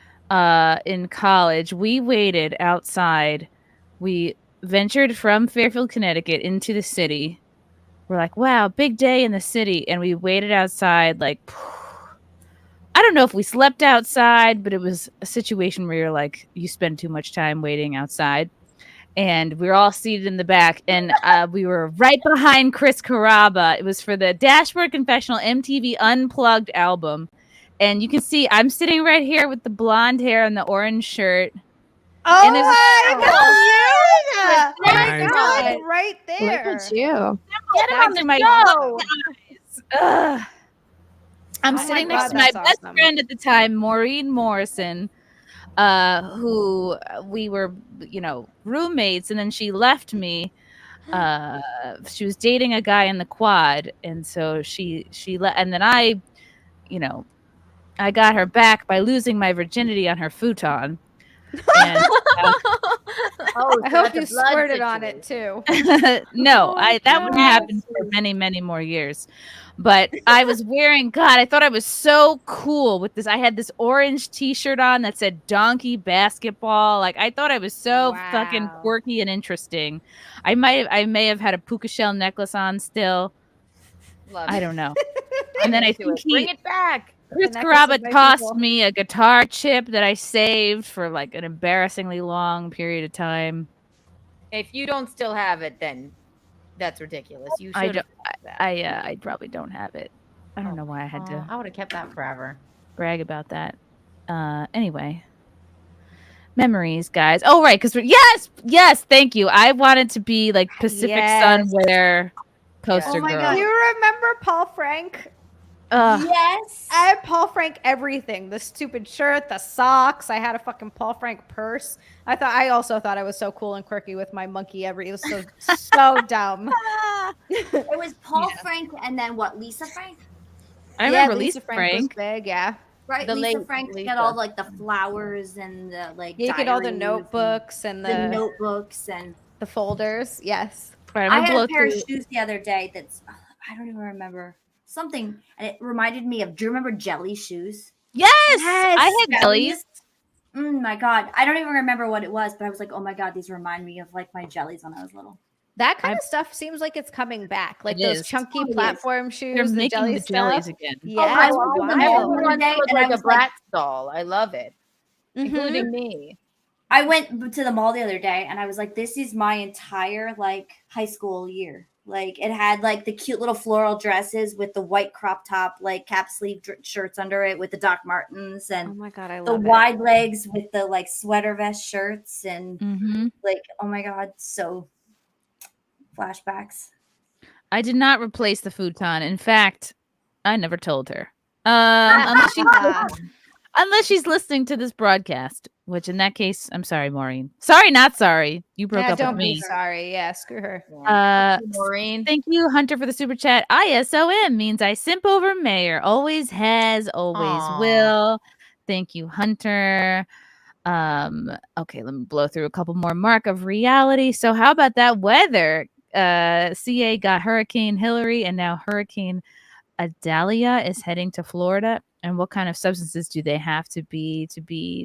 in college, we waited outside. We ventured from Fairfield, Connecticut into the city. We're like, wow, big day in the city. And we waited outside like, I don't know if we slept outside, but it was a situation where you're like, you spend too much time waiting outside. And we were all seated in the back, and we were right behind Chris Carrabba. It was for the Dashboard Confessional MTV Unplugged album. And you can see I'm sitting right here with the blonde hair and the orange shirt. Oh And it was- my god! Oh my Nice. god! Right Look there. at you. Get it on my eyes. Ugh. I'm Oh my sitting God, next to my that's best awesome. friend at the time, Maureen Morrison, who we were, roommates, and then she left me. She was dating a guy in the quad, and so she and then I got her back by losing my virginity on her futon. And, I hope you squirted on it too. no, that wouldn't happen for many, many more years. But I was wearing, God, I thought I was so cool with this. I had this orange T-shirt on that said "Donkey Basketball." Like I thought I was so fucking quirky and interesting. I may have had a puka shell necklace on still. I don't know. And then I think Bring it back. Chris The necklace Carrabba of my tossed people. me a guitar chip that I saved for like an embarrassingly long period of time. If you don't still have it, then that's ridiculous. You I should. don't. I probably don't have it. I don't know why I had to I would have kept that forever. brag about that. Anyway, memories, guys. Oh right, because yes, thank you. I wanted to be like Pacific Sun wear poster Oh my girl. god! You remember Paul Frank? Yes. I had Paul Frank everything. The stupid shirt, the socks. I had a fucking Paul Frank purse. I also thought I was so cool and quirky with my monkey It was so dumb. It was Paul Frank and then what? Lisa Frank? I remember Lisa Lisa Frank Frank. was big, yeah. Right, The Lisa late Frank Lisa. had all like the flowers and the like. You get all the diaries notebooks and the notebooks and the folders. Yes. Right, I I'm had gonna a blow pair of through. shoes the other day that's I don't even remember something, and it reminded me of. Do you remember jelly shoes? Yes, I had jellies. My god, I don't even remember what it was, but I was like, oh my god, these remind me of like my jellies when I was little. That kind of stuff seems like it's coming back. Like It those is. chunky It is. platform shoes, They're the making jelly the jellies stuff. again. Yeah, I went to the mall the Everyone other day looks and I like a was like, Bratz doll. I love it, including me. I went to the mall the other day and I was like, this is my entire like high school year. Like it had like the cute little floral dresses with the white crop top, like cap sleeve shirts under it with the Doc Martens and Oh my god, I the love wide legs with the like sweater vest shirts and Mm-hmm. like, oh my god, so flashbacks. I did not replace the futon. In fact, I never told her. Unless she's listening to this broadcast, which in that case, I'm sorry, Maureen. Sorry, not sorry. You broke up don't with me. be sorry. Yeah, screw her. Maureen. Thank you, Hunter, for the super chat. ISOM means I simp over Mayor. Always has, always Aw. will. Thank you, Hunter. Okay, let me blow through a couple more. Mark of reality. So how about that weather? CA got Hurricane Hillary and now Hurricane Adalia is heading to Florida. And what kind of substances do they have to be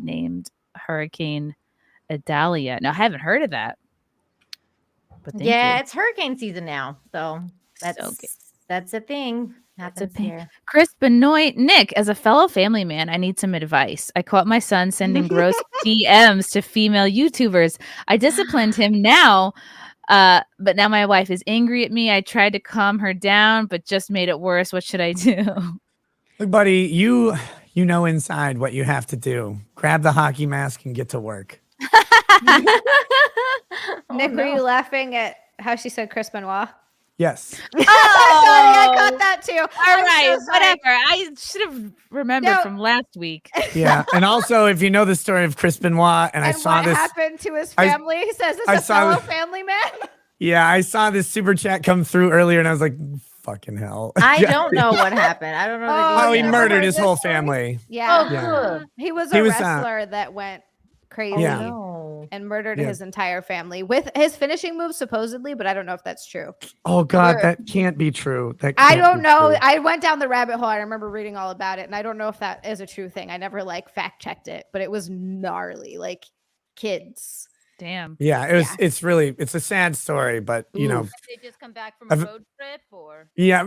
named Hurricane Adalia? Now, I haven't heard of that. But thank Yeah, you. it's hurricane season now, so that's good. that's a thing. Happens here. Chris Benoit, Nick, as a fellow family man, I need some advice. I caught my son sending gross DMs to female YouTubers. I disciplined him now. But now my wife is angry at me. I tried to calm her down, but just made it worse. What should I do? Look, buddy, you know inside what you have to do. Grab the hockey mask and get to work. Nick, were you laughing at how she said Chris Benoit? Yes. Sorry, I caught that too. All right, whatever. I should have remembered from last week. Yeah, and also if you know the story of Chris Benoit, and I saw what this. happened to his family? He says it's I a saw fellow the- family man. Yeah, I saw this super chat come through earlier, and I was like, "Fucking hell!" I don't know what happened. I don't know. Oh, he details. murdered his whole family. Yeah. Yeah. He was He a was, wrestler that went crazy Yeah. and murdered Yeah. his entire family with his finishing move, supposedly, but I don't know if that's true. Oh God, Where- that can't be true. That I can't don't be know. true. I went down the rabbit hole. I remember reading all about it, and I don't know if that is a true thing. I never like fact checked it, but it was gnarly. Like kids. Damn. Yeah, it's a sad story, but you know, They just come back from a I've- road trip, or yeah.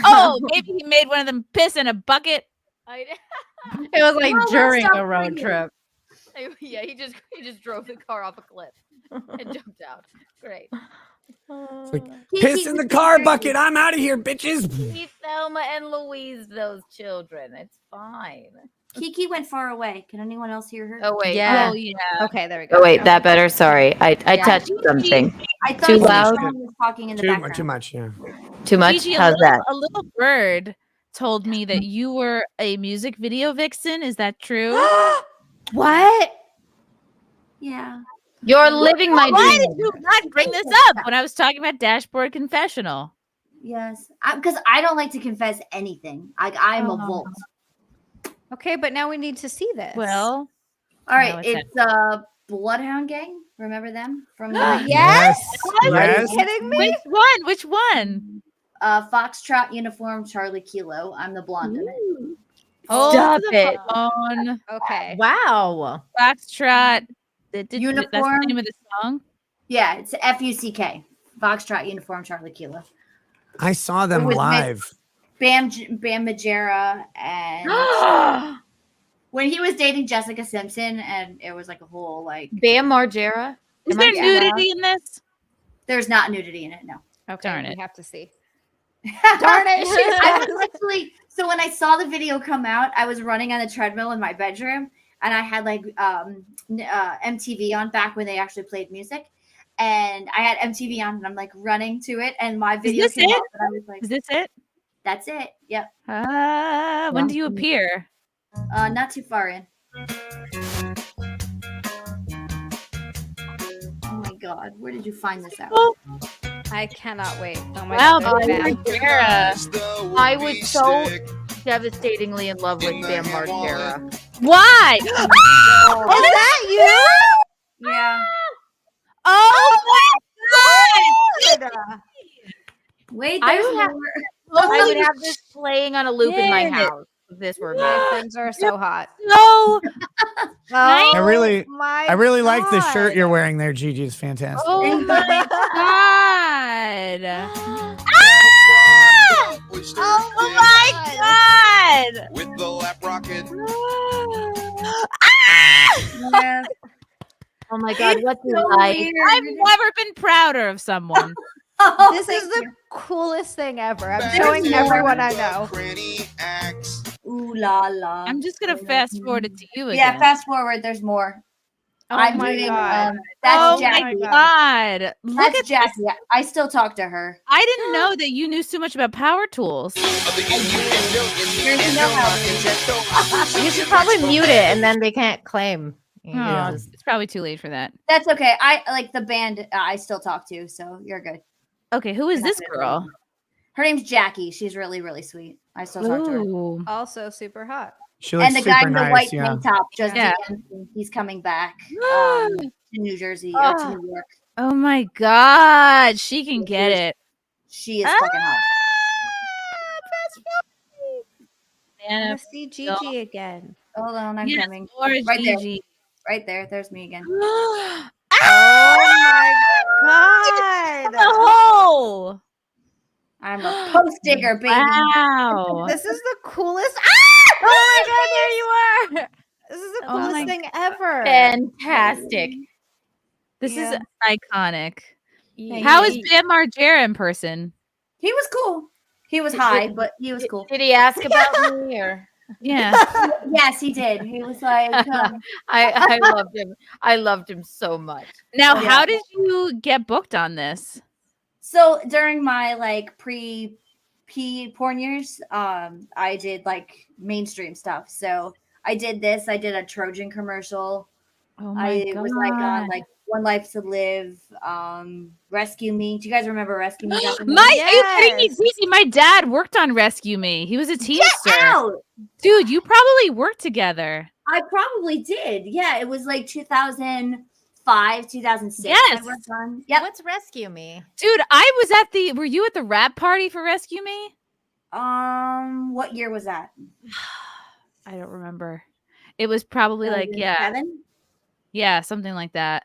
Oh, maybe he made one of them piss in a bucket. It was like during a road trip. Yeah, he just drove the car off a cliff and jumped out. Great. It's like, piss in the car bucket. I'm out of here, bitches. Leave Thelma and Louise those children. It's fine. Kiki went far away. Can anyone else hear her? Oh wait. Yeah. Oh yeah. Okay, there we go. Oh wait, that better. Sorry, I touched something. I thought Too loud. someone was talking in the background. Too much. Yeah. Too much. Gigi, How's that? a little bird told me that you were a music video vixen. Is that true? What? Yeah. You're living my Why dream. did you not bring this up when I was talking about Dashboard Confessional? Yes. Because I don't like to confess anything. I'm a vault. Okay, but now we need to see this. Well, All right. now It's Bloodhound Gang. Remember them from the Yes. Yes. Are you kidding me? Which one? Foxtrot uniform, Charlie Kilo. I'm the blonde in it. Oh, Stop the it. phone. Okay. Wow. Foxtrot. That's the Uniform. name of the song. Yeah, it's FUCK. Foxtrot uniform, Charlie Kilo. I saw them It was live. Bam Majera and when he was dating Jessica Simpson, and it was like a whole like Bam Margera. Is there nudity in this? There's not nudity in it, no. Okay, Darn we it. have to see. Darn it. I was literally so when I saw the video come out, I was running on the treadmill in my bedroom, and I had like MTV on back when they actually played music, and I had MTV on, and I'm like running to it, and my video this came it? up, and I was like, Is this it? "That's it." Yep. When do you appear? Not too far in. Oh my God, where did you find this out? I cannot wait. Oh my Wow, God. Bam they're bad. Margera. I was so devastatingly in love with Bam Margera. Why? Is that you? Yeah. Oh my God! Wait, I there's would have- more. I would have this playing on a loop in my Shit. house if this were me. My friends are so hot. No. I really my like the shirt God. you're wearing there, Gigi. It's fantastic. Oh my God! Oh my God! With the lap rocket. Yeah. Oh my God, what's it So like? weird. I've never been prouder of someone. Oh, This is thank the you. coolest thing ever. I'm Back showing to everyone I know. Cranny axe. Ooh la la. I'm just gonna fast forward it to you again. Yeah, fast forward. There's more. Oh I'm my doing, God. that's Oh Jackie. my God! Look That's at Jackie. this. I still talk to her. I didn't know that you knew so much about power tools. There's no how. You should probably mute it, and then they can't claim. You Oh, just- it's probably too late for that. That's okay. I like the band. I still talk to, so you're good. Okay, who is this girl? Her name's Jackie. She's really, really sweet. I still talk to her. Ooh. Also super hot. She looks And the guy super in the nice. white Yeah. tank top, just Yeah. he's coming back to New Jersey, to New York. Oh my God, she can get it. She is fucking hot. I Man, want to see Gigi again. Hold on, I'm yes, coming. or Right there. Gigi. Right there. There's me again. Oh my God. The hole. I'm a post digger, baby. Wow. This is the coolest. Ah! Oh my God, there you are. This is the Oh coolest my thing ever. Fantastic. This is iconic. Yeah. How is Bam Margera in person? He was cool. He was high, but he was cool. Did he ask about me or? Yeah. Yes, he did. He was like, I loved him. I loved him so much. Now, Yeah. how did you get booked on this? So during my like pre-P porn years, I did like mainstream stuff. So I did this. I did a Trojan commercial. Oh my I god! was like on like One Life to Live, Rescue Me. Do you guys remember Rescue Me? back in the day? Are you kidding me, Gigi? My dad worked on Rescue Me. He was a teamster. Get out! Dude, you probably worked together. I probably did. Yeah, it was like 2005, 2006. Yes. I worked on. Yep. What's Rescue Me? Dude, I was at the. Were you at the rap party for Rescue Me? What year was that? I don't remember. It was probably like 2007? yeah, something like that.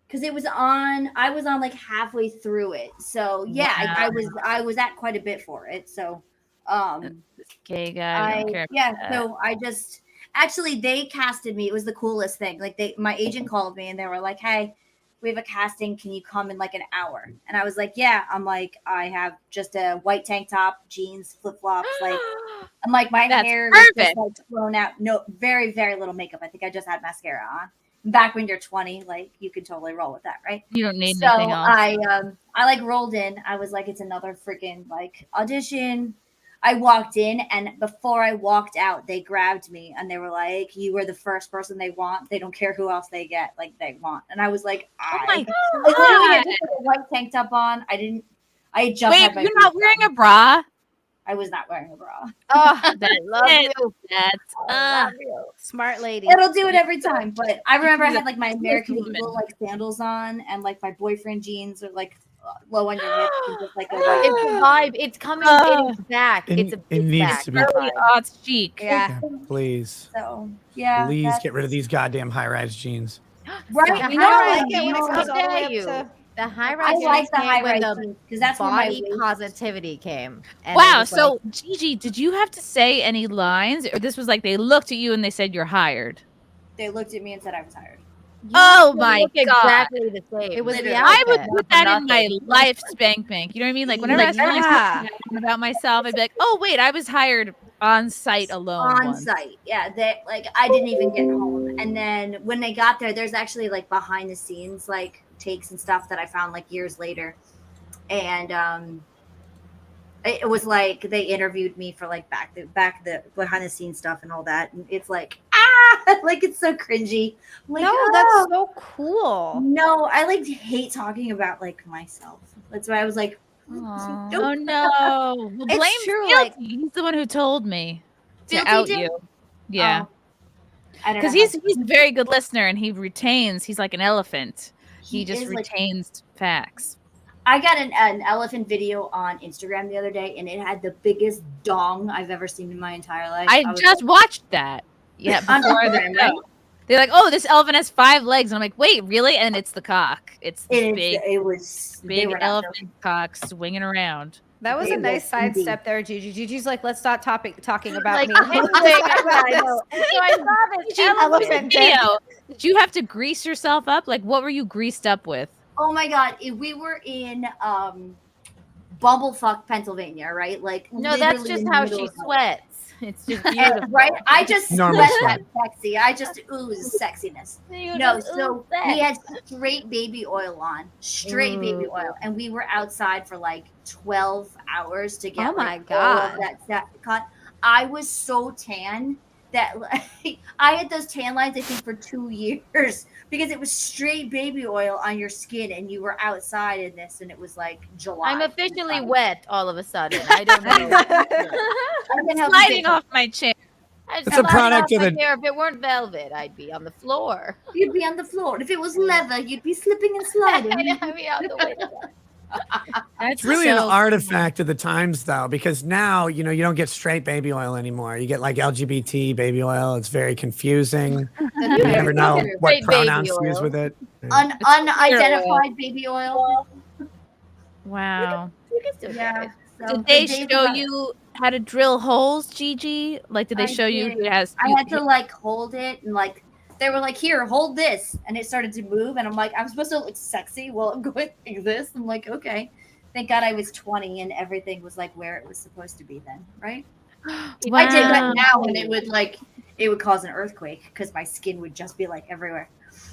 Because it was on. I was on like halfway through it. So yeah, I was at quite a bit for it. So This gay guy. I don't care about that. So I just actually they casted me. It was the coolest thing. Like my agent called me and they were like, "Hey, we have a casting. Can you come in like an hour?" And I was like, "Yeah." I'm like, I have just a white tank top, jeans, flip flops. Like I'm like my That's hair was just perfect. like blown out. No, very very little makeup. I think I just had mascara on. Back when you're 20, like you can totally roll with that, right? You don't need So anything else. I like rolled in. I was like, it's another freaking like audition. I walked in, and before I walked out, they grabbed me and they were like, "You were the first person they want. They don't care who else they get. Like they want." And I was like, Oh my Like, literally, I god! just had a white tank top on. I just Wait, had my you're not boots wearing on. a bra? I was not wearing a bra. Oh, That's love it. you. That's Smart lady. It'll do it every time. But I remember I had like my American Eagle like sandals on and like my boyfriend jeans are like low on your hips and just like a white. It's a vibe. It's coming. It's back. It- It's a. it It's needs back. to be. early aughts chic. Yeah. Please. So yeah. Please that's- get rid of these goddamn high-rise jeans. Right. The You know, high-rise like, it when it jeans- comes how all the dare way up you. to- The high I rise like the high when rise the because that's when my body waist- positivity came. And it Wow. was So, like, Gigi, did you have to say any lines, or this was like they looked at you and they said you're hired? they looked at me and said I was hired. Oh They my look god! exactly the same. it was the Literally. I would outfit. put that in my life spank bank. You know what I mean? Like whenever I was telling Yeah. someone about myself, I'd be like, "Oh wait, I was hired on site alone." On once. site, yeah. They like I didn't even get home, and then when they got there, there's actually like behind the scenes like takes and stuff that I found like years later, and it was like they interviewed me for like back the behind the scenes stuff and all that, and it's like like it's so cringy. I'm like, No, "Oh." that's so cool. No, I like hate talking about like myself. That's why I was like, Oh don't. no! Well, It's blame true, Guilty. like- He's the one who told me to Guilty out did? you. Yeah, I don't know because how- he's a very good listener and he retains. He's like an elephant. He just is, like- retains facts. I got an elephant video on Instagram the other day, and it had the biggest dong I've ever seen in my entire life. I was just like, watched that. Yeah, On before the Instagram, show. right? They're like, "Oh, this elephant has 5 legs," and I'm like, "Wait, really?" And it's the cock. It's this it was they big were not elephant cock swinging around. That was It a nice was sidestep there, Gigi. Gigi's like, let's stop talking about Like, me. anyway, I know. And so I saw this Elephant dick. Video. Did you have to grease yourself up? Like, what were you greased up with? Oh my god! We were in Bumblefuck, Pennsylvania, right? Like No, that's literally just in the how middle she of nowhere. sweats. It's just And, beautiful. right? I just Normal sweat that sweat. sexy. I just ooze sexiness. You No, just so ooze sex. we had straight baby oil on, straight baby oil, and we were outside for like 12 hours to get Oh my like, all of God. that cut. I was so tan that like, I had those tan lines I think for 2 years because it was straight baby oil on your skin, and you were outside in this, and it was like July. I'm officially wet all of a sudden. I don't know. I can help you Sliding get- off my chair. It's a product of the- If it weren't velvet, I'd be on the floor. You'd be on the floor. If it was leather, you'd be slipping and sliding. I'd be out the window. It's really an artifact of the times, though, because now you don't get straight baby oil anymore. You get like LGBT baby oil. It's very confusing. You never know what Straight baby pronouns to use oil. with it. Unidentified baby oil. Wow. You can still Yeah. get it. So Did they the days show of- you how to drill holes, Gigi? Like, did they I show you did. who has? I had to like hold it and like They were like, here, hold this. And it started to move. And I'm like, I'm supposed to look sexy while I'm going like this. I'm like, okay. Thank God I was 20 and everything was like where it was supposed to be then, right? If I did that now, and it would cause an earthquake because my skin would just be like everywhere.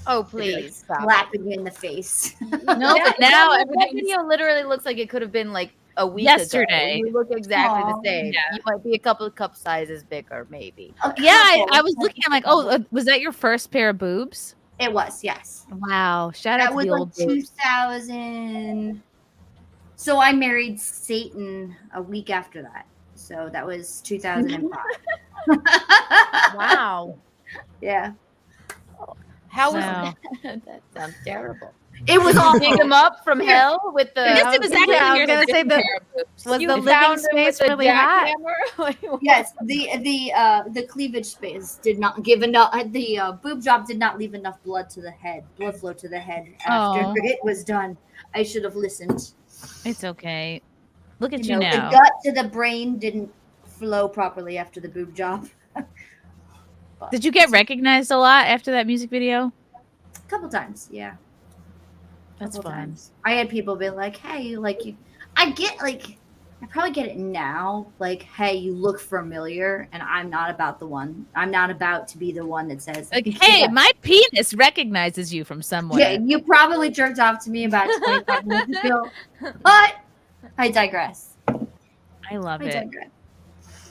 Oh, It'd be, like, please stop. slapping you in the face. No, but now that everything's video literally looks like it could have been like a week yesterday. ago. You look exactly the same. Yeah. You might be a couple of cup sizes bigger, maybe. Yeah, I was looking. I'm like, oh, was that your first pair of boobs? It was, yes. Wow! Shout out That to was the like old boobs. 2000. So I married Satan a week after that. So that was 2005. Wow. Yeah. How was Wow. that? Sounds terrible. It was awful. Dig him up from hell with the. I guess it was actually I was your gonna say second the pair of boobs. was You the living found him space with a really hot? jackhammer? Yes, the cleavage space did not give enough. The boob job did not leave enough blood flow to the head after Oh. it was done. I should have listened. It's okay. Look at You you know, now. the gut to the brain didn't flow properly after the boob job. Did you get recognized a lot after that music video? A couple times, yeah. That's Couple fun. times. I had people be like, "Hey, like you," I probably get it now. Like, "Hey, you look familiar," and I'm not about to be the one that says, Like, hey, my penis recognizes you from somewhere. Yeah, you probably jerked off to me about 25 minutes ago, but I digress. I love I it. digress.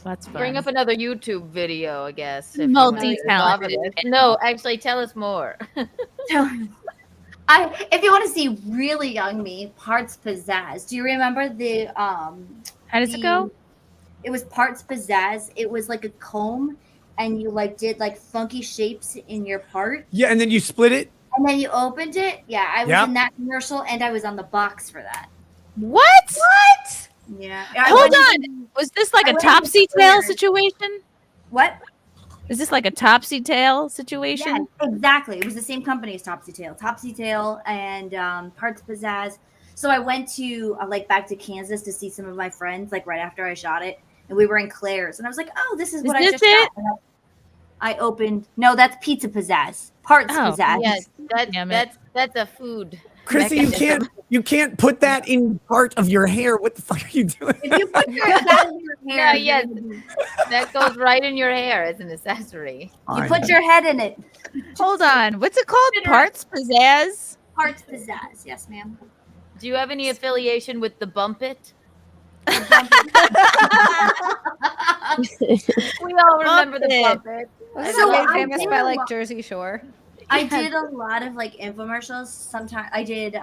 That's fun. Bring up another YouTube video, I guess. if you wanna get Multi-talented. involved with it. No, actually, tell us more. If you want to see really young me, parts pizzazz. Do you remember the How does it go? It was parts pizzazz. It was like a comb, and you like did like funky shapes in your part, Yeah, and then you split it. and then you opened it. Yeah, I was Yep. in that commercial, and I was on the box for that. What? What? Yeah. I Hold went on. into- Was this like I a went into topsy tail Twitter. situation? What? Is this like a topsy tail situation? Yeah, exactly. It was the same company as Topsy Tail, and Parts Pizzazz. So I went to like back to Kansas to see some of my friends like right after I shot it, and we were in Claire's, and I was like, "Oh, this is what I this just it? shot." And I opened. No, that's Pizza Pizzazz. Parts Oh, Pizzazz. Yes, Damn it. that's a food. Chrissy, you can't put that in part of your hair. What the fuck are you doing? If you put that in your No, hair, yes, that goes right in your hair as an accessory. you put your head in it. Hold on. What's it called? Parts pizzazz? Parts Pizzazz. Yes, ma'am. Do you have any affiliation with the Bump It? We all remember the Bump It. Wasn't So that I made famous did by a like lot- Jersey Shore? I did a lot of like infomercials. Sometimes I did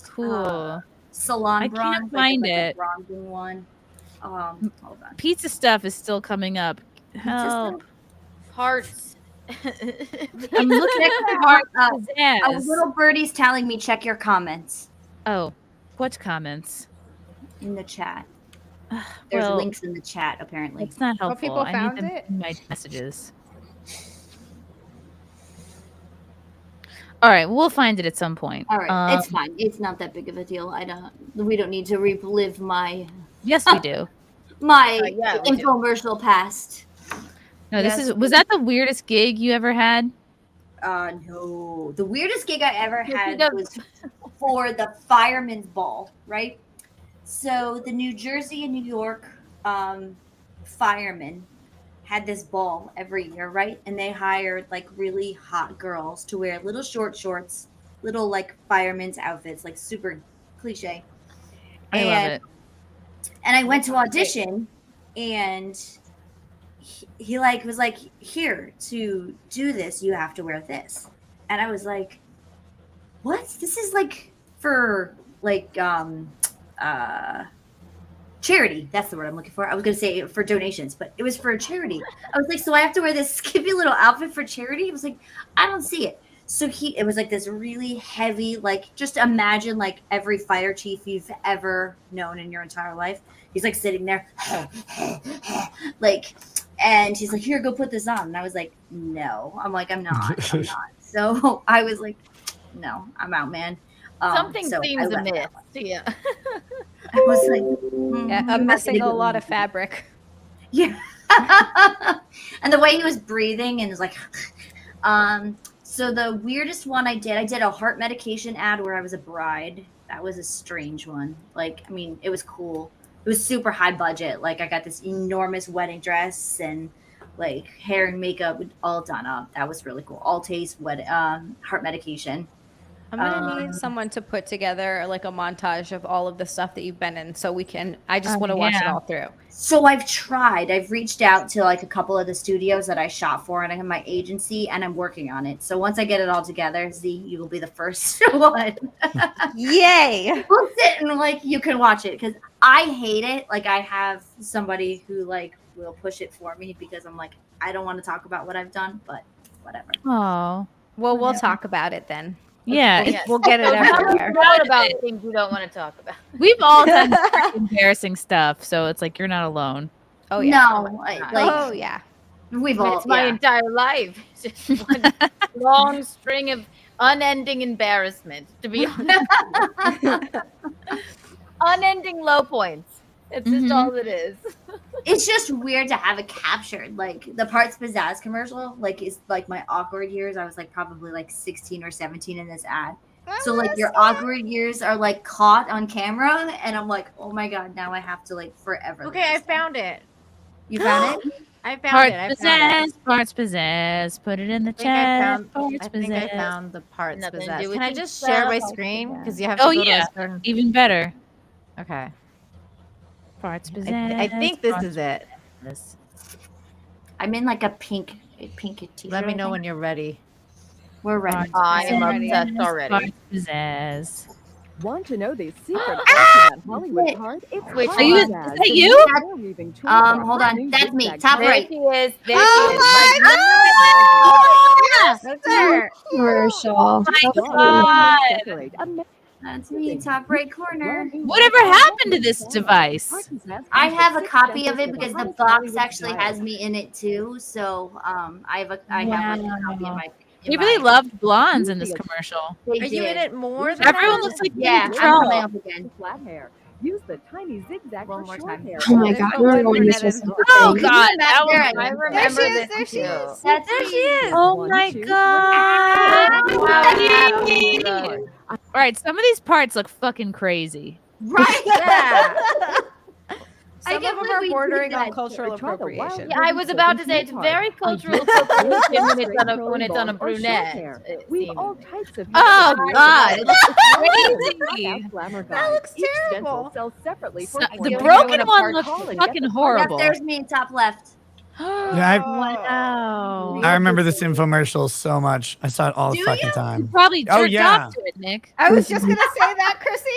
Cool. salon I bronze. can't find it. Bronzing one. Hold on. Pizza stuff is still coming up. Help. Parts. I'm looking at Check parts a pizzazz. little birdie's telling me check your comments Oh, what comments? in the chat. There's Well, links in the chat apparently. it's not Well, helpful. people I found need them it? in my messages. All right, we'll find it at some point. All right, it's Um, fine. It's not that big of a deal. We don't need to relive my Yes, we do. Yeah, we do. infomercial past. No, this Yes. was that the weirdest gig you ever had? No. The weirdest gig I ever had does. was for the fireman's ball, right? So the New Jersey and New York firemen had this ball every year, right? And they hired like really hot girls to wear little short shorts, little like firemen's outfits, like super cliche. I love it. And I went to audition, and he like was like, "Here, to do this, you have to wear this." And I was like, "What? This is like for like charity." That's the word I'm looking for. I was gonna say for donations, but it was for a charity. I was like, "So I have to wear this skimpy little outfit for charity?" I was like, "I don't see it." So it was like this really heavy, like just imagine like every fire chief you've ever known in your entire life. He's like sitting there, like, and he's like, "Here, go put this on." And I was like, "No." I'm like, I'm not. So I was like, "No, I'm out, man." Something so I seems left amiss. that one. Yeah. I was like, Yeah, I'm missing a lot of fabric. Yeah. And the way he was breathing and was like, So the weirdest one I did a heart medication ad where I was a bride. That was a strange one. Like, I mean, it was cool. It was super high budget. Like, I got this enormous wedding dress and like hair and makeup all done up. That was really cool. All taste heart medication. I'm gonna need someone to put together like a montage of all of the stuff that you've been in, so we can. I just want to watch it all through. So I've tried. I've reached out to like a couple of the studios that I shot for, and I have my agency, and I'm working on it. So once I get it all together, Z, you will be the first one. Yay! We'll sit and like you can watch it because I hate it. Like I have somebody who like will push it for me because I'm like I don't want to talk about what I've done, but whatever. Oh, well, we'll talk about it then. Yeah, We'll get it everywhere. What about things you don't want to talk about? We've all done embarrassing stuff, so it's like you're not alone. Oh yeah. No, Oh yeah. We've all. It's my entire life. It's just one long string of unending embarrassment, to be honest. Unending low points. It's just all it is. It's just weird to have it captured. Like the Parts Pizzazz commercial, like is like my awkward years. I was like probably like 16 or 17 in this ad. So like your awkward years are like caught on camera, and I'm like, oh my god, now I have to like forever. Okay, I found it. You found it? I found Parts it. I found Pizzazz, it. Parts Pizzazz. Put it in the I think I chat. found, Parts I think I Pizzazz. found the Parts Nothing to do Pizzazz. with Can I pizza, just share my Parts screen? Pizzazz. Because you have to Oh go yeah, to a certain... even better. Okay. Parts Pizzazz. I think this Parts is it. Pizzazz. I'm in like a pink t-shirt. Let me know when you're ready. We're ready. I am ready. obsessed already. Parts Pizzazz. Want to know the secret on Hollywood Hard? It's Wait, Are you? Is Pizzazz. that you? Hold on. That's me. Top There right. she is. There Oh she is. That's her. Commercial. That's me. Top right corner. Whatever happened to this device? I have a copy of it because the box actually has me in it too. So I have like a copy of my. They really loved blondes in this commercial. Are you in it more than Everyone that? looks like Yeah, King I'm coming Troll. up again. Flat hair. Use the tiny zigzag One for more short time. hair. Oh my god, we're going to just Oh god, that was I remember There this she too. is. That's There me. she is. Oh my god. All right, some of these parts look fucking crazy. Right. Yeah. Some of them believe are we did bordering on that. cultural Try the wild appropriation. Yeah, I was about to say it's very cultural appropriation when it's on a brunette. it We've seems. all types of Oh god, it looks crazy. That looks terrible. Sells separately for The $40 broken a one part. looks Call and fucking get the horrible. Yep, there's me. Top left. Wow. I remember this infomercial so much. I saw it all the Do fucking you? time. Probably Oh, jerked yeah. off to it, Nick. I was just gonna say that, Chrissy.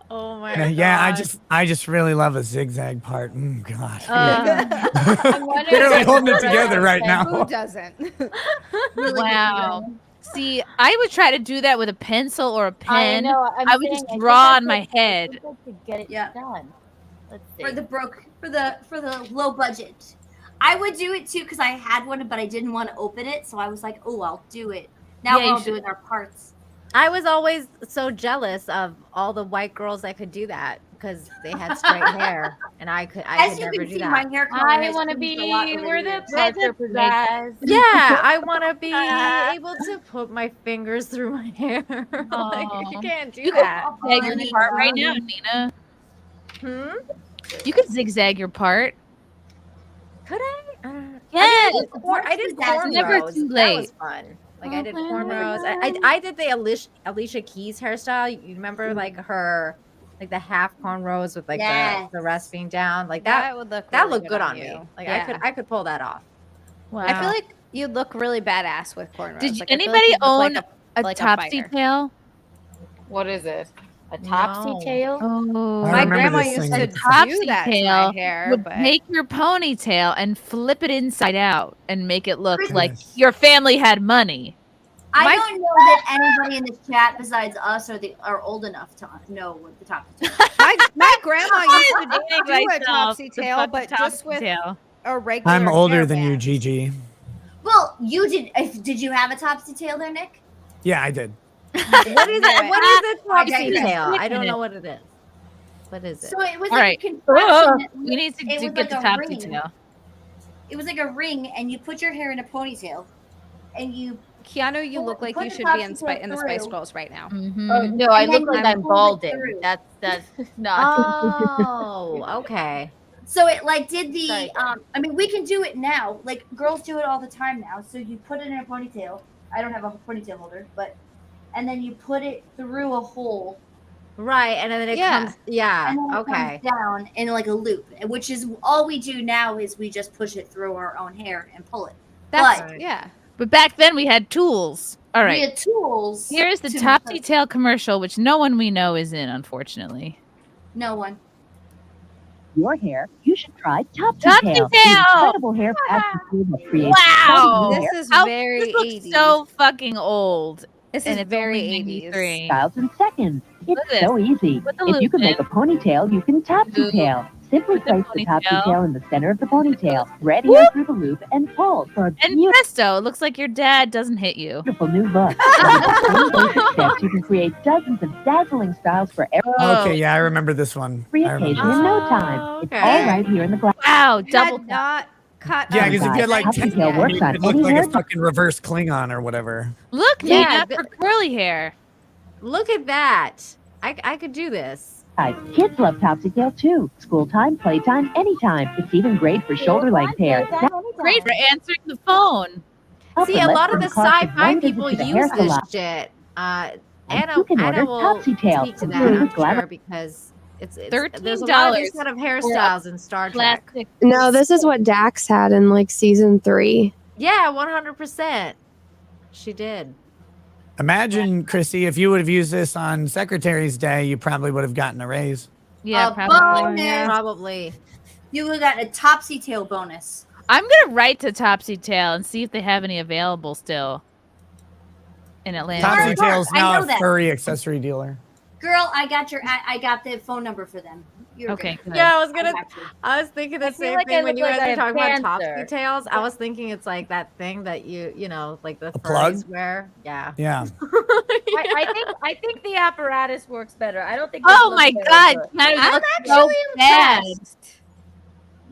Oh my Yeah, god. I just really love a zigzag part. God. I'm wondering Barely if holding it that's together right Who now. doesn't? Wow. See, I would try to do that with a pencil or a pen. know, I'm I would saying, just I think draw I on my could- head. I think I could get it Yeah. done. Let's see. For the low budget. I would do it too because I had one, but I didn't want to open it, so I was like, "Oh, I'll do it." Now Yeah, you we're all should. doing our parts. I was always so jealous of all the white girls that could do that because they had straight hair, and I could As you never can do see, that. my hair color I has want to changed a lot be over where the the years. pleasure pizzazz. Yeah, I want to be able to put my fingers through my hair. Like, you can't do You could that. zigzag your part right now, Nina. You could zigzag your part. Could I? Yes. I did That's cornrows. never too That late. was fun. Like I did cornrows. I did the Alicia Keys hairstyle. You remember like her, like the half cornrows with like Yes. the rest being down. Like That that would look that really looked good on me. you. Like Yeah. I could pull that off. Wow. I feel like you'd look really badass with cornrows. Did Like, I feel like anybody you'd look own like a like a topsy fighter. tail? What is it? A topsy No. tail? Oh, I My remember grandma this used thing. to Topsy do that to tail my hair, would but take your ponytail and flip it inside out and make it look Yes. like your family had money. I don't know that anybody in this chat besides us are old enough to know what the top is. my grandma used to do a myself topsy the tail, fucking but just topsy with tail. a regular. I'm older than you, hairband. Gigi. Well, you did. Did you have a topsy tail there, Nick? Yeah, I did. What is it? What is a topsy Okay. tail? I don't know what it is. What is it? So it was All like right. a contraption. We need to It was get like the a topsy ring. tail. It was like a ring, and you put your hair in a ponytail, and you. Keanu, you look like put you the should be in Topsy Tail the Spice through. Girls right now. Oh, no, I And look then like you I'm pull it balding. through. That's not. Oh, okay. So it like did the I mean we can do it now. Like girls do it all the time now. So you put it in a ponytail. I don't have a ponytail holder, but and then you put it through a hole. Right, and then it comes And then it comes down in like a loop, which is all we do now is we just push it through our own hair and pull it. But back then we had tools. All right. We had tools. Here's the to- Topsy Tail commercial, which no one we know is in, unfortunately. No one. Your hair, you should try Topsy Topsy Tail. Tail! The incredible hair pattern tool that creates Wow. hair This is How- very this looks 80s. so fucking old. This and is it's very only 80s. 93. styles in seconds. Look at It's so this. easy. Put the If you loop can make in. a ponytail, you can Topsy Loop. Tail. Simply Put the place the Topsy ponytail. Tail in the center of the ponytail, thread Whoop. hair through the loop, and pull for a And presto, it looks like your dad doesn't hit you. beautiful new look. With the same basic steps, you can create dozens of dazzling styles for every Okay, yeah, I remember this one. I occasion remember. in no time. It's all right here in the glass. Wow, Double not cut. Yeah, because if you had like Topsy 10 Tail you works on could look any like hair a fucking reverse Klingon or whatever. Look, Yeah, Nina, for curly hair. Look at that. I could do this. Kids love Topsy Tail too. School time, playtime, anytime. It's even great for shoulder length hair. Great for answering the phone. See, a lot of the sci-fi people use this shit. Anna you can order will Topsy Tail. speak to that, I'm Glad- sure, because it's there's a lot of these kind of hairstyles in Star Trek. No, this is what Dax had in like season 3. Yeah, 100%. She did. Imagine, Chrissy, if you would have used this on Secretary's Day, you probably would have gotten a raise. Yeah, A probably. bonus. Probably. You would have got a Topsy Tail bonus. I'm gonna write to Topsy Tail and see if they have any available still in Atlanta. Topsy Tail's I now know a that. furry accessory dealer. Girl, I got the phone number for them. You're Okay, good. good. Yeah, I got you. was thinking the I feel same like I thing when look you like guys I were have talking about cancer. Topsy Tails. I was thinking it's like that thing that you know, like the plug? furries wear. Yeah. Yeah. I think the apparatus works better. I don't think. Oh this my looks God, better. Keanu, I'm looks actually so bad. impressed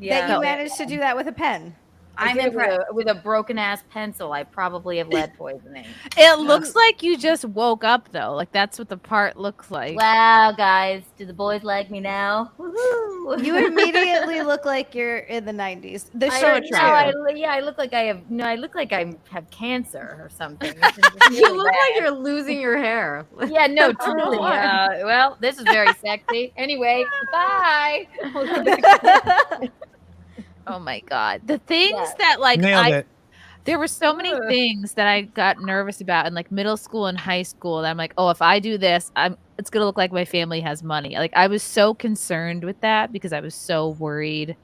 Yeah. that you managed to do that with a pen. I'm impressed. With a broken ass pencil, I probably have lead poisoning. It looks like you just woke up though. Like that's what the part looks like. Wow, guys, do the boys like me now? Woohoo! You immediately look like you're in the 90s. The I show don't know, I look like I have. No, I look like I have cancer or something. This is just You really look bad. like you're losing your hair. Yeah, no, I don't know truly. why. Well, this is very sexy. Anyway, bye. Oh my God, the things Yeah. that like Nailed it. there were so many things that I got nervous about in like middle school and high school that I'm like, oh, if I do this, it's gonna look like my family has money. Like I was so concerned with that because I was so worried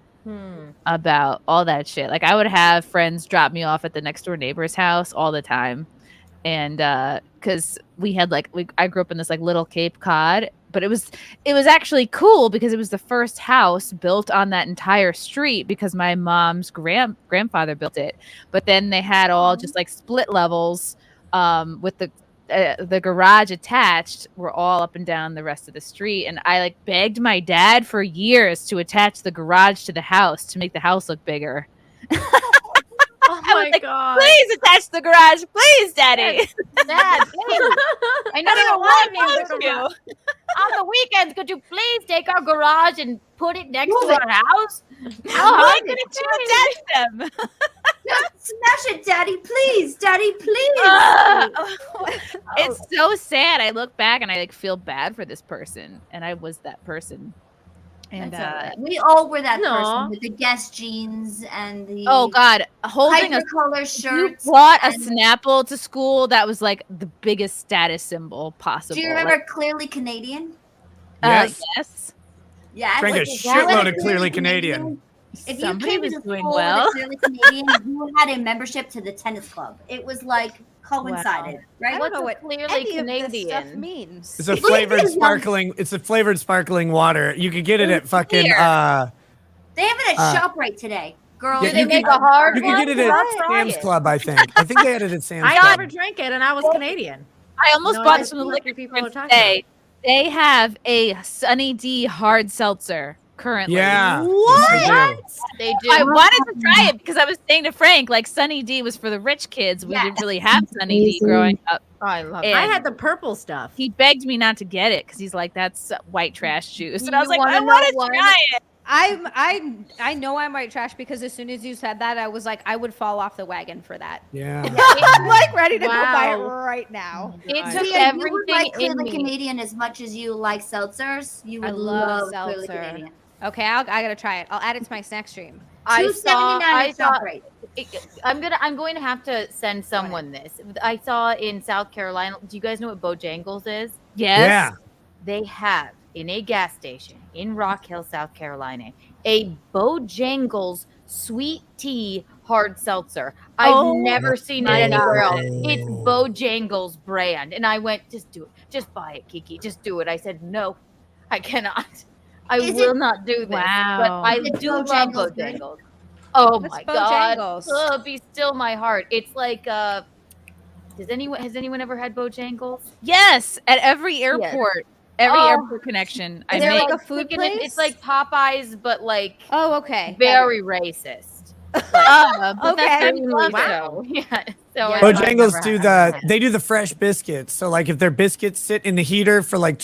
about all that shit. Like I would have friends drop me off at the next door neighbor's house all the time, and because we had I grew up in this like little Cape Cod. But it was actually cool because it was the first house built on that entire street because my mom's grandfather built it. But then they had all just like split levels with the garage attached were all up and down the rest of the street. And I like begged my dad for years to attach the garage to the house to make the house look bigger. Oh my God. Please attach the garage, please, Daddy. Dad, please. I know I don't you know want why me I told to on the weekends. Could you please take our garage and put it next to our house? How hard did you attach them? Smash it, Daddy, please. Daddy, please. It's so sad. I look back and I like feel bad for this person, and I was that person. And we all were that No. person with the Guess jeans and the oh God, holding a color you shirts. brought a and- Snapple to school. That was like the biggest status symbol possible. Do you remember Clearly Canadian? Yes. Yes. Yeah, Drank a like, shitload of Clearly Canadian. If Somebody you came was to doing school well. with a Clearly Canadian, you had a membership to the tennis club. It was like coincided, right? I don't know what Clearly any of this stuff Canadian means. It's a flavored sparkling. It's a flavored sparkling water. You could get it at fucking. They have it at uh, ShopRite today, girl. yeah, They you make could- a hard You can one. get it I'll at try Sam's it. Club, I think. I think they had it at Sam's I Club. never drank it, and I was Canadian. I almost No, bought I this from the see liquor what people store are talking today. They have a Sunny D hard seltzer currently. Yeah. What? They do. I wanted to try it because I was saying to Frank, like Sunny D was for the rich kids. We didn't really have Sunny D growing up. I love I had the purple stuff. He begged me not to get it because he's like, that's white trash juice. And I was You like, I wanna want know to try it. I know I'm white trash because as soon as you said that, I was like, I would fall off the wagon for that. Yeah. I'm like ready to go buy it Wow. right now. It So took yeah, you would everything like in Clearly me. Canadian as much as you like seltzers. You would I love Clearly seltzer. Canadian. Okay, I gotta try it. I'll add it to my snack stream. I saw. great. I'm going to have to send someone this. I saw in South Carolina. Do you guys know what Bojangles is? Yes. Yeah. They have in a gas station in Rock Hill, South Carolina, a Bojangles sweet tea hard seltzer. I've never seen it anywhere else. It's Bojangles brand. And I went, just do it. Just buy it, Kiki. Just do it. I said, no, I cannot. I will not do this. Wow. But I Is it do love Bojangles good? Bojangles. Oh What's my God. Bojangles? Oh, be still my heart. It's like, has anyone ever had Bojangles? Yes, at every airport. Every Oh. airport connection. I Is there make. like a food Chicken- place? It's like Popeyes, but like Oh, okay. very racist. But Okay. that's Wow. Yeah. So Yeah. Bojangles they do the fresh biscuits. So like if their biscuits sit in the heater for like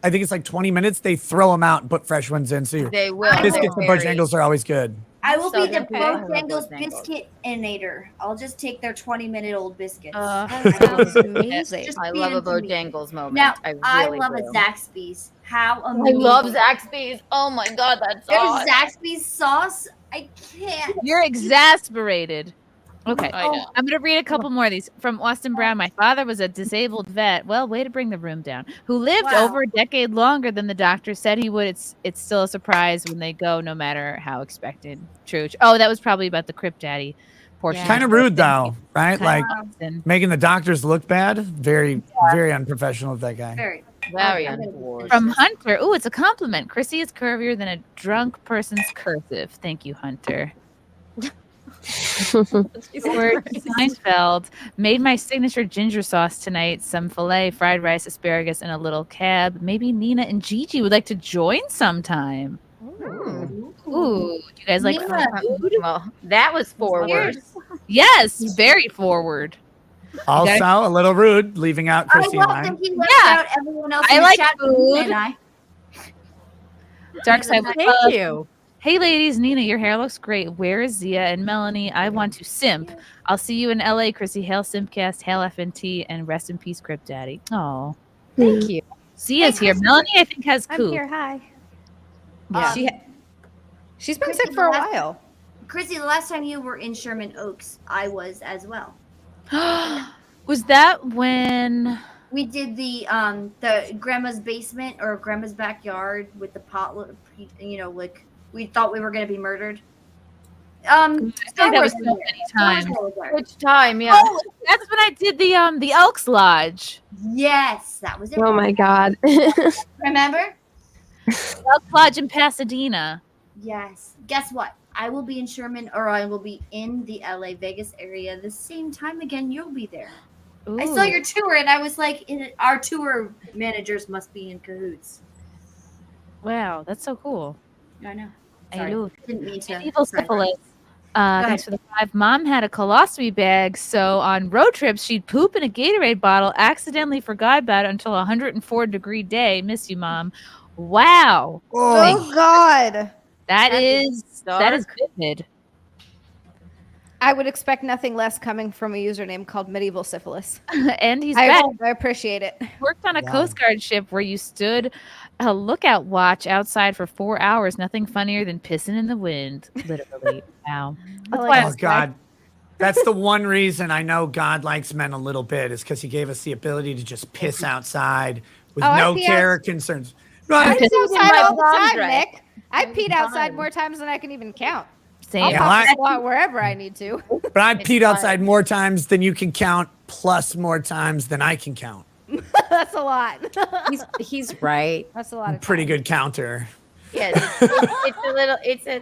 I think it's like 20 minutes, they throw them out and put fresh ones in. So your They will. biscuits They're and very- Bojangles are always good. I will be the Southern California. Bojangles Bojangles. biscuit inator. I'll just take their 20-minute old biscuits. That sounds amazing. Just I feed love a them to me. Bojangles moment. Now, I really love do. a Zaxby's. How I amazing. love Zaxby's. Oh my God, that's Their sauce. Zaxby's sauce, I can't. You're exasperated. Okay. I know. I'm going to read a couple more of these. From Austin Brown, my father was a disabled vet. Well, way to bring the room down. Who lived Wow. over a decade longer than the doctor said he would. It's still a surprise when they go, no matter how expected. True. Oh, that was probably about the Crip Daddy portion. Kind of rude though, right? Kinda Like Austin. making the doctors look bad. Very unprofessional of that guy. Very. Very untoward. From Hunter. Ooh, it's a compliment. Chrissy is curvier than a drunk person's cursive. Thank you, Hunter. Stuart Seinfeld made my signature ginger sauce tonight. Some filet, fried rice, asparagus, and a little cab. Maybe Nina and Gigi would like to join sometime. Ooh, do you guys like Nina. food? Well, that was forward. Yes, very forward. Also, a little rude, leaving out Chrissy I and love I. that he left Yeah. out everyone else I in the like chat. food. And I. Dark side. Thank you. Hey, ladies, Nina, your hair looks great. Where is Zia and Melanie? I want to simp. I'll see you in LA, Chrissy. Hail SimpCast, hail FNT, and rest in peace, Crip Daddy. Oh, Thank you. Zia's here. Melanie, I think, has I'm coup. here. Hi. Yeah. She's been Chrissy, sick for a the last- while. Chrissy, the last time you were in Sherman Oaks, I was as well. Was that when? We did the grandma's basement or grandma's backyard with the potluck. You know, like we thought we were gonna be murdered. I think that was so many times. Which time? Yeah. Oh, that's when I did the Elks Lodge. Yes, that was it. Oh my God. Remember? Elks Lodge in Pasadena. Yes. Guess what? I will be in Sherman, or I will be in the LA Vegas area the same time again. You'll be there. I saw your tour, and I was like, our tour managers must be in cahoots. Wow, that's so cool. I know. I Sorry. love Didn't mean to. medieval Sorry. syphilis. Thanks for the 5. Mom had a colostomy bag, so on road trips she'd poop in a Gatorade bottle. Accidentally forgot about it until a 104-degree day. Miss you, Mom. Wow. Oh God. That is vivid. I would expect nothing less coming from a username called medieval syphilis. And he's back. I appreciate it. Worked on a Coast Guard ship where you stood a lookout watch outside for 4 hours. Nothing funnier than pissing in the wind. Literally. Wow. That's why Oh God. That's the one reason I know God likes men a little bit is because he gave us the ability to just piss outside with Oh, I no pee care concerns. I Right. piss outside all the time, dress. Nick. I peed outside more times than I can even count. Same. I'll Yeah, pop I- a squat wherever I need to. But I peed outside more times than you can count, plus more times than I can count. That's a lot. He's right. That's a lot of Pretty good counter. Yes, it's a little.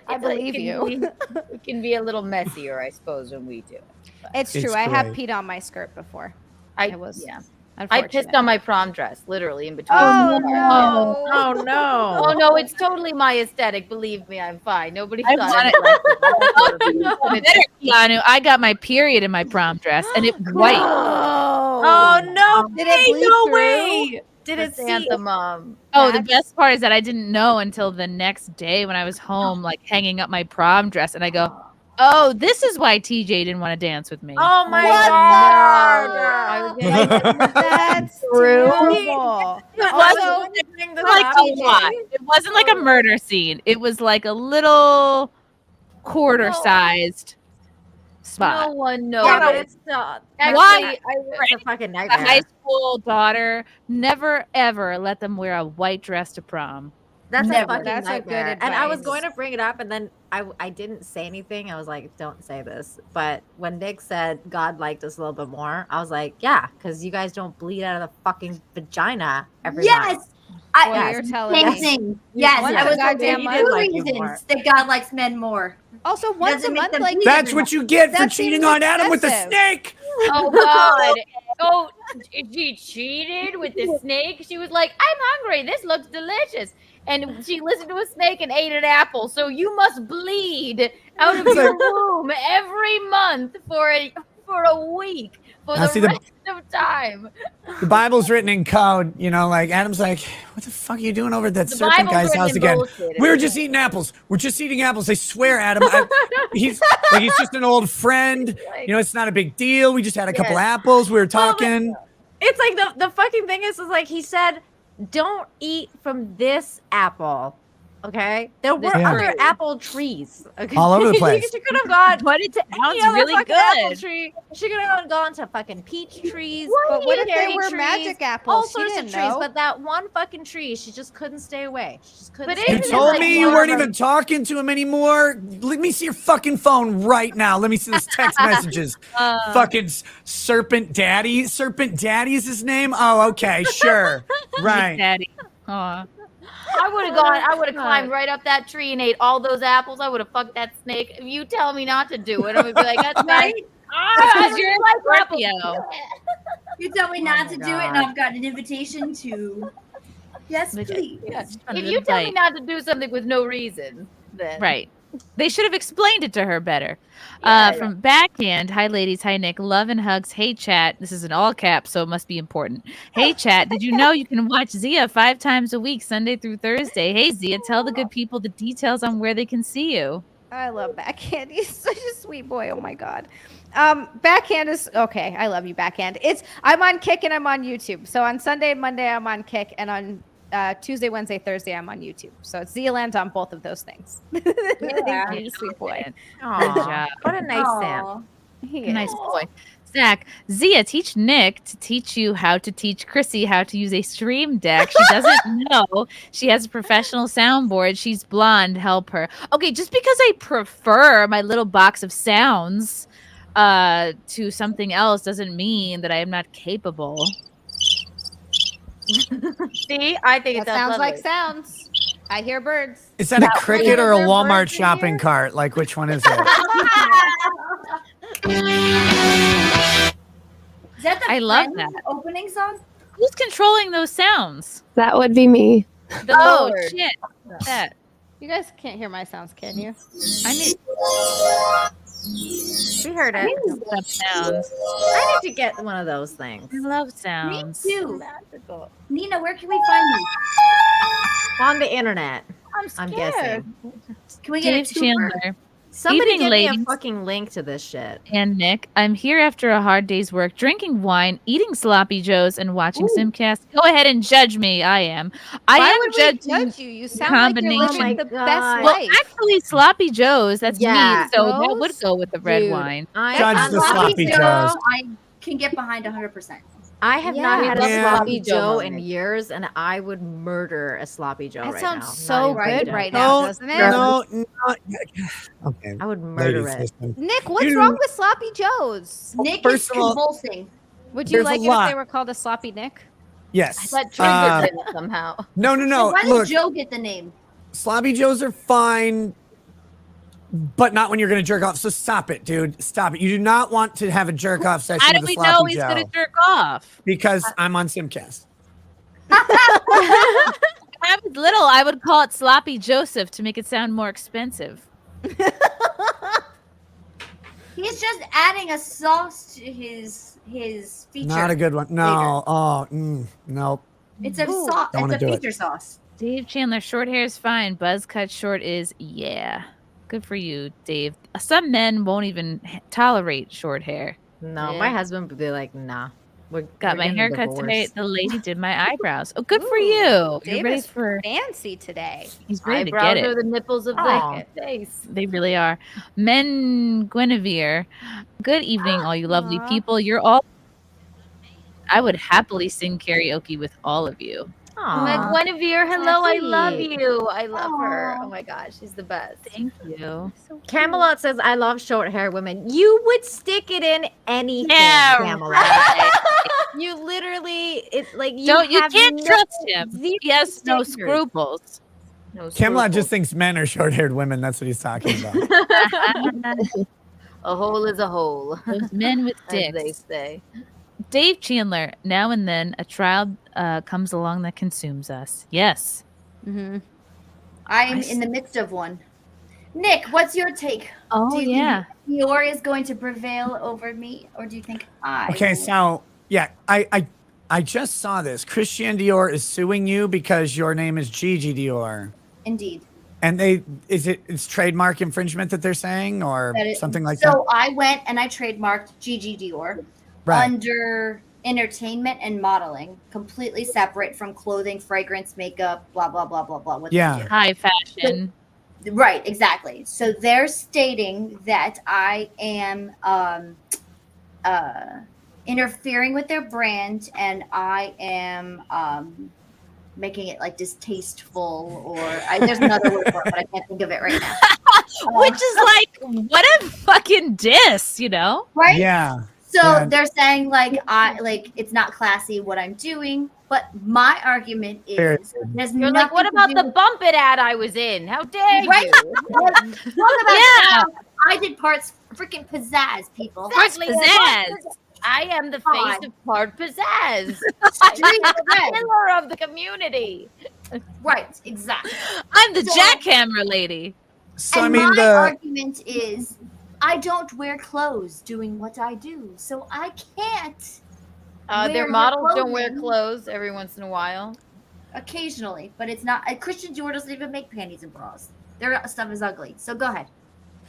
I believe you. It can be a little messier, I suppose, when we do it. It's It's true. I have great. peed on my skirt before. I was. Yeah. I pissed on my prom dress, literally in between. Oh no! Oh no! Oh no, it's totally my aesthetic. Believe me, I'm fine. Nobody I thought want it. Better, Keanu. I got my period in my prom dress, and it was white. Oh no! Did it bleed no through? way! Did it see? Santa mom? Oh, the best part is that I didn't know until the next day when I was home, like hanging up my prom dress, and I go, "Oh, this is why TJ didn't want to dance with me." Oh my god! That's terrible. It Also, it wasn't like a murder scene. It was like a little quarter-sized spot. No one knows. Yeah, but it's not. Why? It's a fucking The nightmare. high school daughter, never ever let them wear a white dress to prom. That's Never. a fucking That's a nightmare. good And I was advice. going to bring it up, and then I didn't say anything. I was like, don't say this. But when Nick said God liked us a little bit more, I was like, yeah, because you guys don't bleed out of the fucking vagina every month. Yes. I, Well, you're telling me. Same. Yes, One I was goddamn two month. like you reasons more. that God likes men more. Also, once a Doesn't make month, them like bleed That's every what you get for That cheating seems on Adam with the excessive. snake. Oh God! Oh, she cheated with the snake. She was like, "I'm hungry. This looks delicious," and she listened to a snake and ate an apple. So you must bleed out of your womb every month for a week for Now, the see, the- rest of time. The Bible's written in code, you know, like Adam's like, what the fuck are you doing over at that The serpent Bible's guy's written house in again? bullshit. We're just eating apples. We're just eating apples. I swear, Adam. He's just an old friend. You know, it's not a big deal. We just had a couple apples. We were talking. It's like the fucking thing is like he said, don't eat from this apple. Okay, there were Yeah. other apple trees. Okay? All over the place. She could have gone. But it sounds really fucking apple good. tree. She could have gone to fucking peach trees. But what if they cherry were trees, magic apples? All She sorts of didn't trees, know. but that one fucking tree, she just couldn't stay away. She just couldn't. But stay You isn't it away. told like me you more weren't of a- even talking to him anymore. Let me see your fucking phone right now. Let me see those text messages. Fucking serpent daddy. Serpent daddy is his name? Oh, okay, sure. Right. Daddy. Aw. I would have gone. I would have climbed right up that tree and ate all those apples. I would have fucked that snake. If you tell me not to do it, I would be like, "That's right." Because you're a Scorpio. You tell me not to do it, and God. I've got an invitation to. Yes, please. If you tell me not to do something with no reason, then Right. They should have explained it to her better. Yeah, From Backhand, hi ladies, hi Nick, love and hugs, hey chat. This is in all caps, so it must be important. Hey chat, did you know you can watch Zia 5 times a week, Sunday through Thursday? Hey Zia, tell the good people the details on where they can see you. I love Backhand. He's such a sweet boy. Oh my god. Backhand is okay. I love you, Backhand. I'm on Kick and I'm on YouTube. So on Sunday and Monday I'm on Kick, and on Tuesday, Wednesday, Thursday I'm on YouTube. So it's Zealand on both of those things. Yeah. He's a sweet boy. Aw, job. what a nice Sam. He Nice is. boy. Zach, Zia, teach Nick to teach you how to teach Chrissy how to use a stream deck. She doesn't know. She has a professional soundboard. She's blonde. Help her. Okay, just because I prefer my little box of sounds to something else doesn't mean that I am not capable. see, I think it That sounds like lovely. sounds. I hear birds. Is that a cricket or a Walmart shopping cart? Like, which one is it? Is that the I love Friends that. opening song? Who's controlling those sounds? That would be me. Oh Lord. shit! That You guys can't hear my sounds, can you? I need We heard it. set up sounds. I need to get one of those things. I love Me sounds. too. Nina, where can we find you? On the internet, I'm scared. guessing. Can we get Dave a tuber? Chandler. Somebody Evening, give me ladies. a fucking link to this shit. And Nick, I'm here after a hard day's work, drinking wine, eating sloppy joes, and watching SimpCast. Go ahead and judge me. I am. I Why am would we judging judge you? You sound like you're combination. living the God. best Well, life. actually, sloppy joes. That's Yeah. me. So that would Joes? go with the red Dude, wine. Judge the Sloppy sloppy Joe, joes. I can get behind 100%. I have not Yeah. had a Yeah. sloppy Joe Sloppy in moment. years, and I would murder a sloppy Joe That right sounds now. so Not even good joking. right now, No, doesn't it? no. Okay. I would murder Ladies, it. listen. Nick, what's You- wrong with sloppy joes? Nick First is of all- convulsing. Would you There's like a it if lot. they were called a sloppy Nick? Yes. That triggered it somehow. No. So why Look, did Joe get the name? sloppy joes are fine. but not when you're going to jerk off. So stop it, dude. Stop it. You do not want to have a jerk off session How do with a we sloppy know he's Joe. going to jerk off? Because I'm on SimpCast. If I was little, I would call it Sloppy Joseph to make it sound more expensive. He's just adding a sauce to his feature. Not a good one. No. Oh, nope. It's a sauce. Don't It's wanna a do it. feature sauce. Dave Chandler, short hair is fine. Buzz cut short is, yeah. Good for you, Dave. Some men won't even tolerate short hair. No, Yeah. my husband would be like, nah. Got my hair cut today. The lady did my eyebrows. Oh, good for you. Dave You're ready is for. fancy today. He's ready to Eyebrows get are it. the nipples of Aw. the face. They really are. Men Guinevere. Good evening, all you lovely people. You're all. I would happily sing karaoke with all of you. My Guinevere, hello, I love sweet. you. I love her. Oh my gosh, she's the best. Thank you. Camelot says, I love short hair women. You would stick it in anything, Yeah, Camelot. You literally, it's like, you have can't no trust him. zero He has no standards. scruples. No Camelot just thinks men are short-haired women. That's what he's talking about. A hole is a hole. Those men with as they dicks. say. Dave Chandler, now and then a trial comes along that consumes us. Yes. Mm-hmm. I am in the midst of one. Nick, what's your take? Oh, do you yeah. think Dior is going to prevail over me, or do you think I? Okay, will? so yeah, I just saw this. Christian Dior is suing you because your name is Gigi Dior. Indeed. And it's trademark infringement that they're saying, or That is- something like that? So I went and I trademarked Gigi Dior under entertainment and modeling, completely separate from clothing, fragrance, makeup, blah blah blah blah blah. What they Yeah. do. High fashion. Right, exactly. So they're stating that I am interfering with their brand, and I am making it like distasteful, or there's another word for it, but I can't think of it right now. Which is like, what a fucking diss, you know? Right? Yeah. So Yeah. they're saying it's not classy what I'm doing, but my argument is Fair. there's You're like, what nothing about to the do with- Bump It ad I was in? How dare Right? you? Talk about I did parts freaking pizzazz, people. Parts Exactly. pizzazz. I am the face God. of part pizzazz. Street I'm the cred. pillar of the community. Right, exactly. I'm the So- jackhammer lady. So and I mean my argument is I don't wear clothes doing what I do, so I can't. Their wear models don't wear clothing clothes every once in a while. occasionally, but it's not. Christian Dior doesn't even make panties and bras. Their stuff is ugly. So go ahead.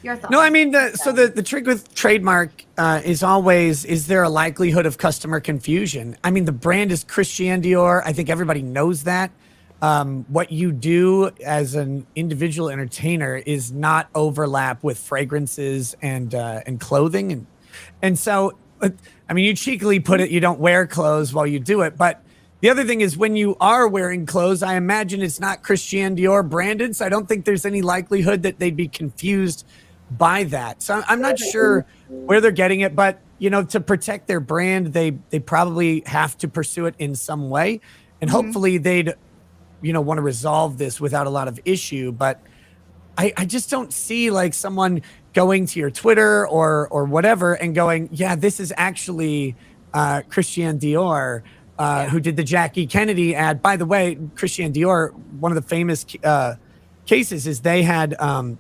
Your thoughts. No, I mean, the trick with trademark is always, is there a likelihood of customer confusion? I mean, the brand is Christian Dior. I think everybody knows that. What you do as an individual entertainer is not overlap with fragrances and clothing. And so, I mean, you cheekily put it, you don't wear clothes while you do it. But the other thing is, when you are wearing clothes, I imagine it's not Christian Dior branded. So I don't think there's any likelihood that they'd be confused by that. So I'm not sure where they're getting it, but you know, to protect their brand, they probably have to pursue it in some way. And hopefully they'd, you know, want to resolve this without a lot of issue. But I just don't see like someone going to your Twitter or whatever and going, yeah, this is actually Christian Dior, who did the Jackie Kennedy ad. By the way, Christian Dior, one of the famous cases is they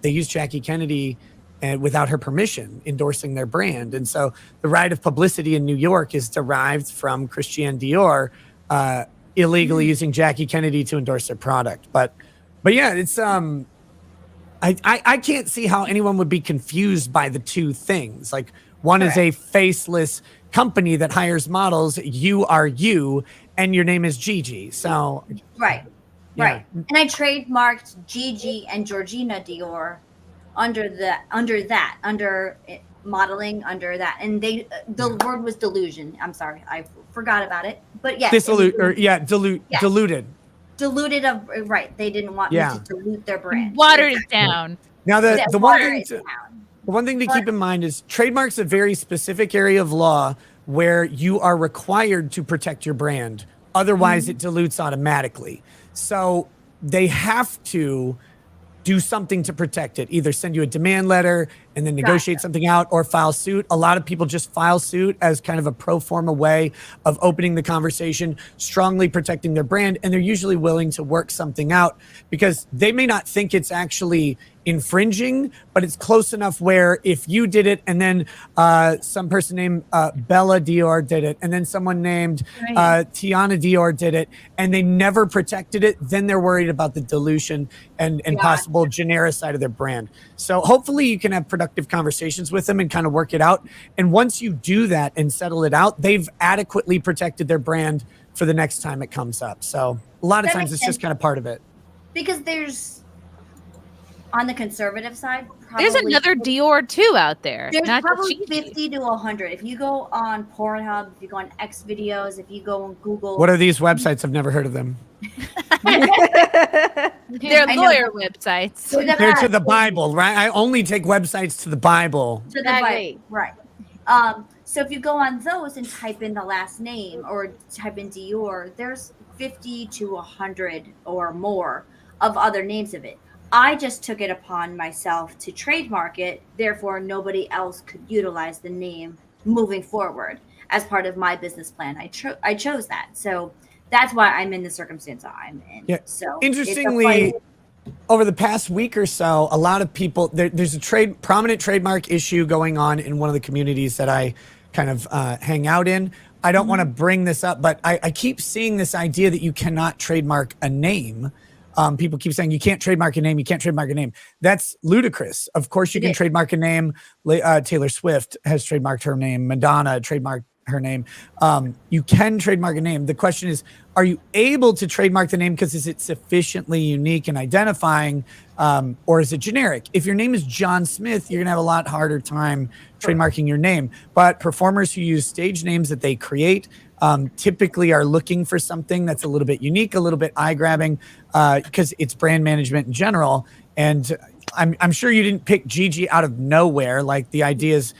used Jackie Kennedy and without her permission, endorsing their brand. And so the right of publicity in New York is derived from Christian Dior illegally using Jackie Kennedy to endorse their product. But yeah, it's I can't see how anyone would be confused by the two things. Like, one is a faceless company that hires models. You are you, and your name is Gigi. So Right. Yeah. Right. And I trademarked Gigi and Georgina Dior under modeling under that. And the word was delusion. I'm sorry. I forgot about it. But yes. diluted. Diluted of right. They didn't want me to dilute their brand. Watered it down. Now the one water thing it to, down. the one thing to keep in mind is trademark's a very specific area of law where you are required to protect your brand. Otherwise, it dilutes automatically. So they have to do something to protect it. Either send you a demand letter and then negotiate something out, or file suit. A lot of people just file suit as kind of a pro forma way of opening the conversation, strongly protecting their brand. And they're usually willing to work something out because they may not think it's actually infringing, but it's close enough where if you did it and then some person named Bella Dior did it, and then someone named Tiana Dior did it, and they never protected it, then they're worried about the dilution and possible genericide of their brand. So hopefully you can have productive conversations with them and kind of work it out. And once you do that and settle it out, they've adequately protected their brand for the next time it comes up. So a lot of times it's just kind of part of it. Because there's, on the conservative side, There's another Dior too out there. There's not probably just 50 to 100. If you go on Pornhub, if you go on X videos, if you go on Google. What are these websites? I've never heard of them. They're lawyer websites. They're to the Bible, right? I only take websites to the Bible. To the Bible, right. So if you go on those and type in the last name or type in Dior, there's 50 to 100 or more of other names of it. I just took it upon myself to trademark it. Therefore, nobody else could utilize the name moving forward as part of my business plan. I chose that. So that's why I'm in the circumstance I'm in. Yeah. So interestingly, over the past week or so, a lot of people, there's a prominent trademark issue going on in one of the communities that I kind of hang out in. I don't want to bring this up, but I keep seeing this idea that you cannot trademark a name. People keep saying you can't trademark a name. You can't trademark a name. That's ludicrous. Of course, you can trademark a name. Taylor Swift has trademarked her name. Madonna trademarked her name. You can trademark a name. The question is, are you able to trademark the name because is it sufficiently unique and identifying, or is it generic? If your name is John Smith, you're gonna have a lot harder time trademarking your name. But performers who use stage names that they create typically are looking for something that's a little bit unique, a little bit eye-grabbing, because it's brand management in general. And I'm sure you didn't pick Gigi out of nowhere. Like, the idea is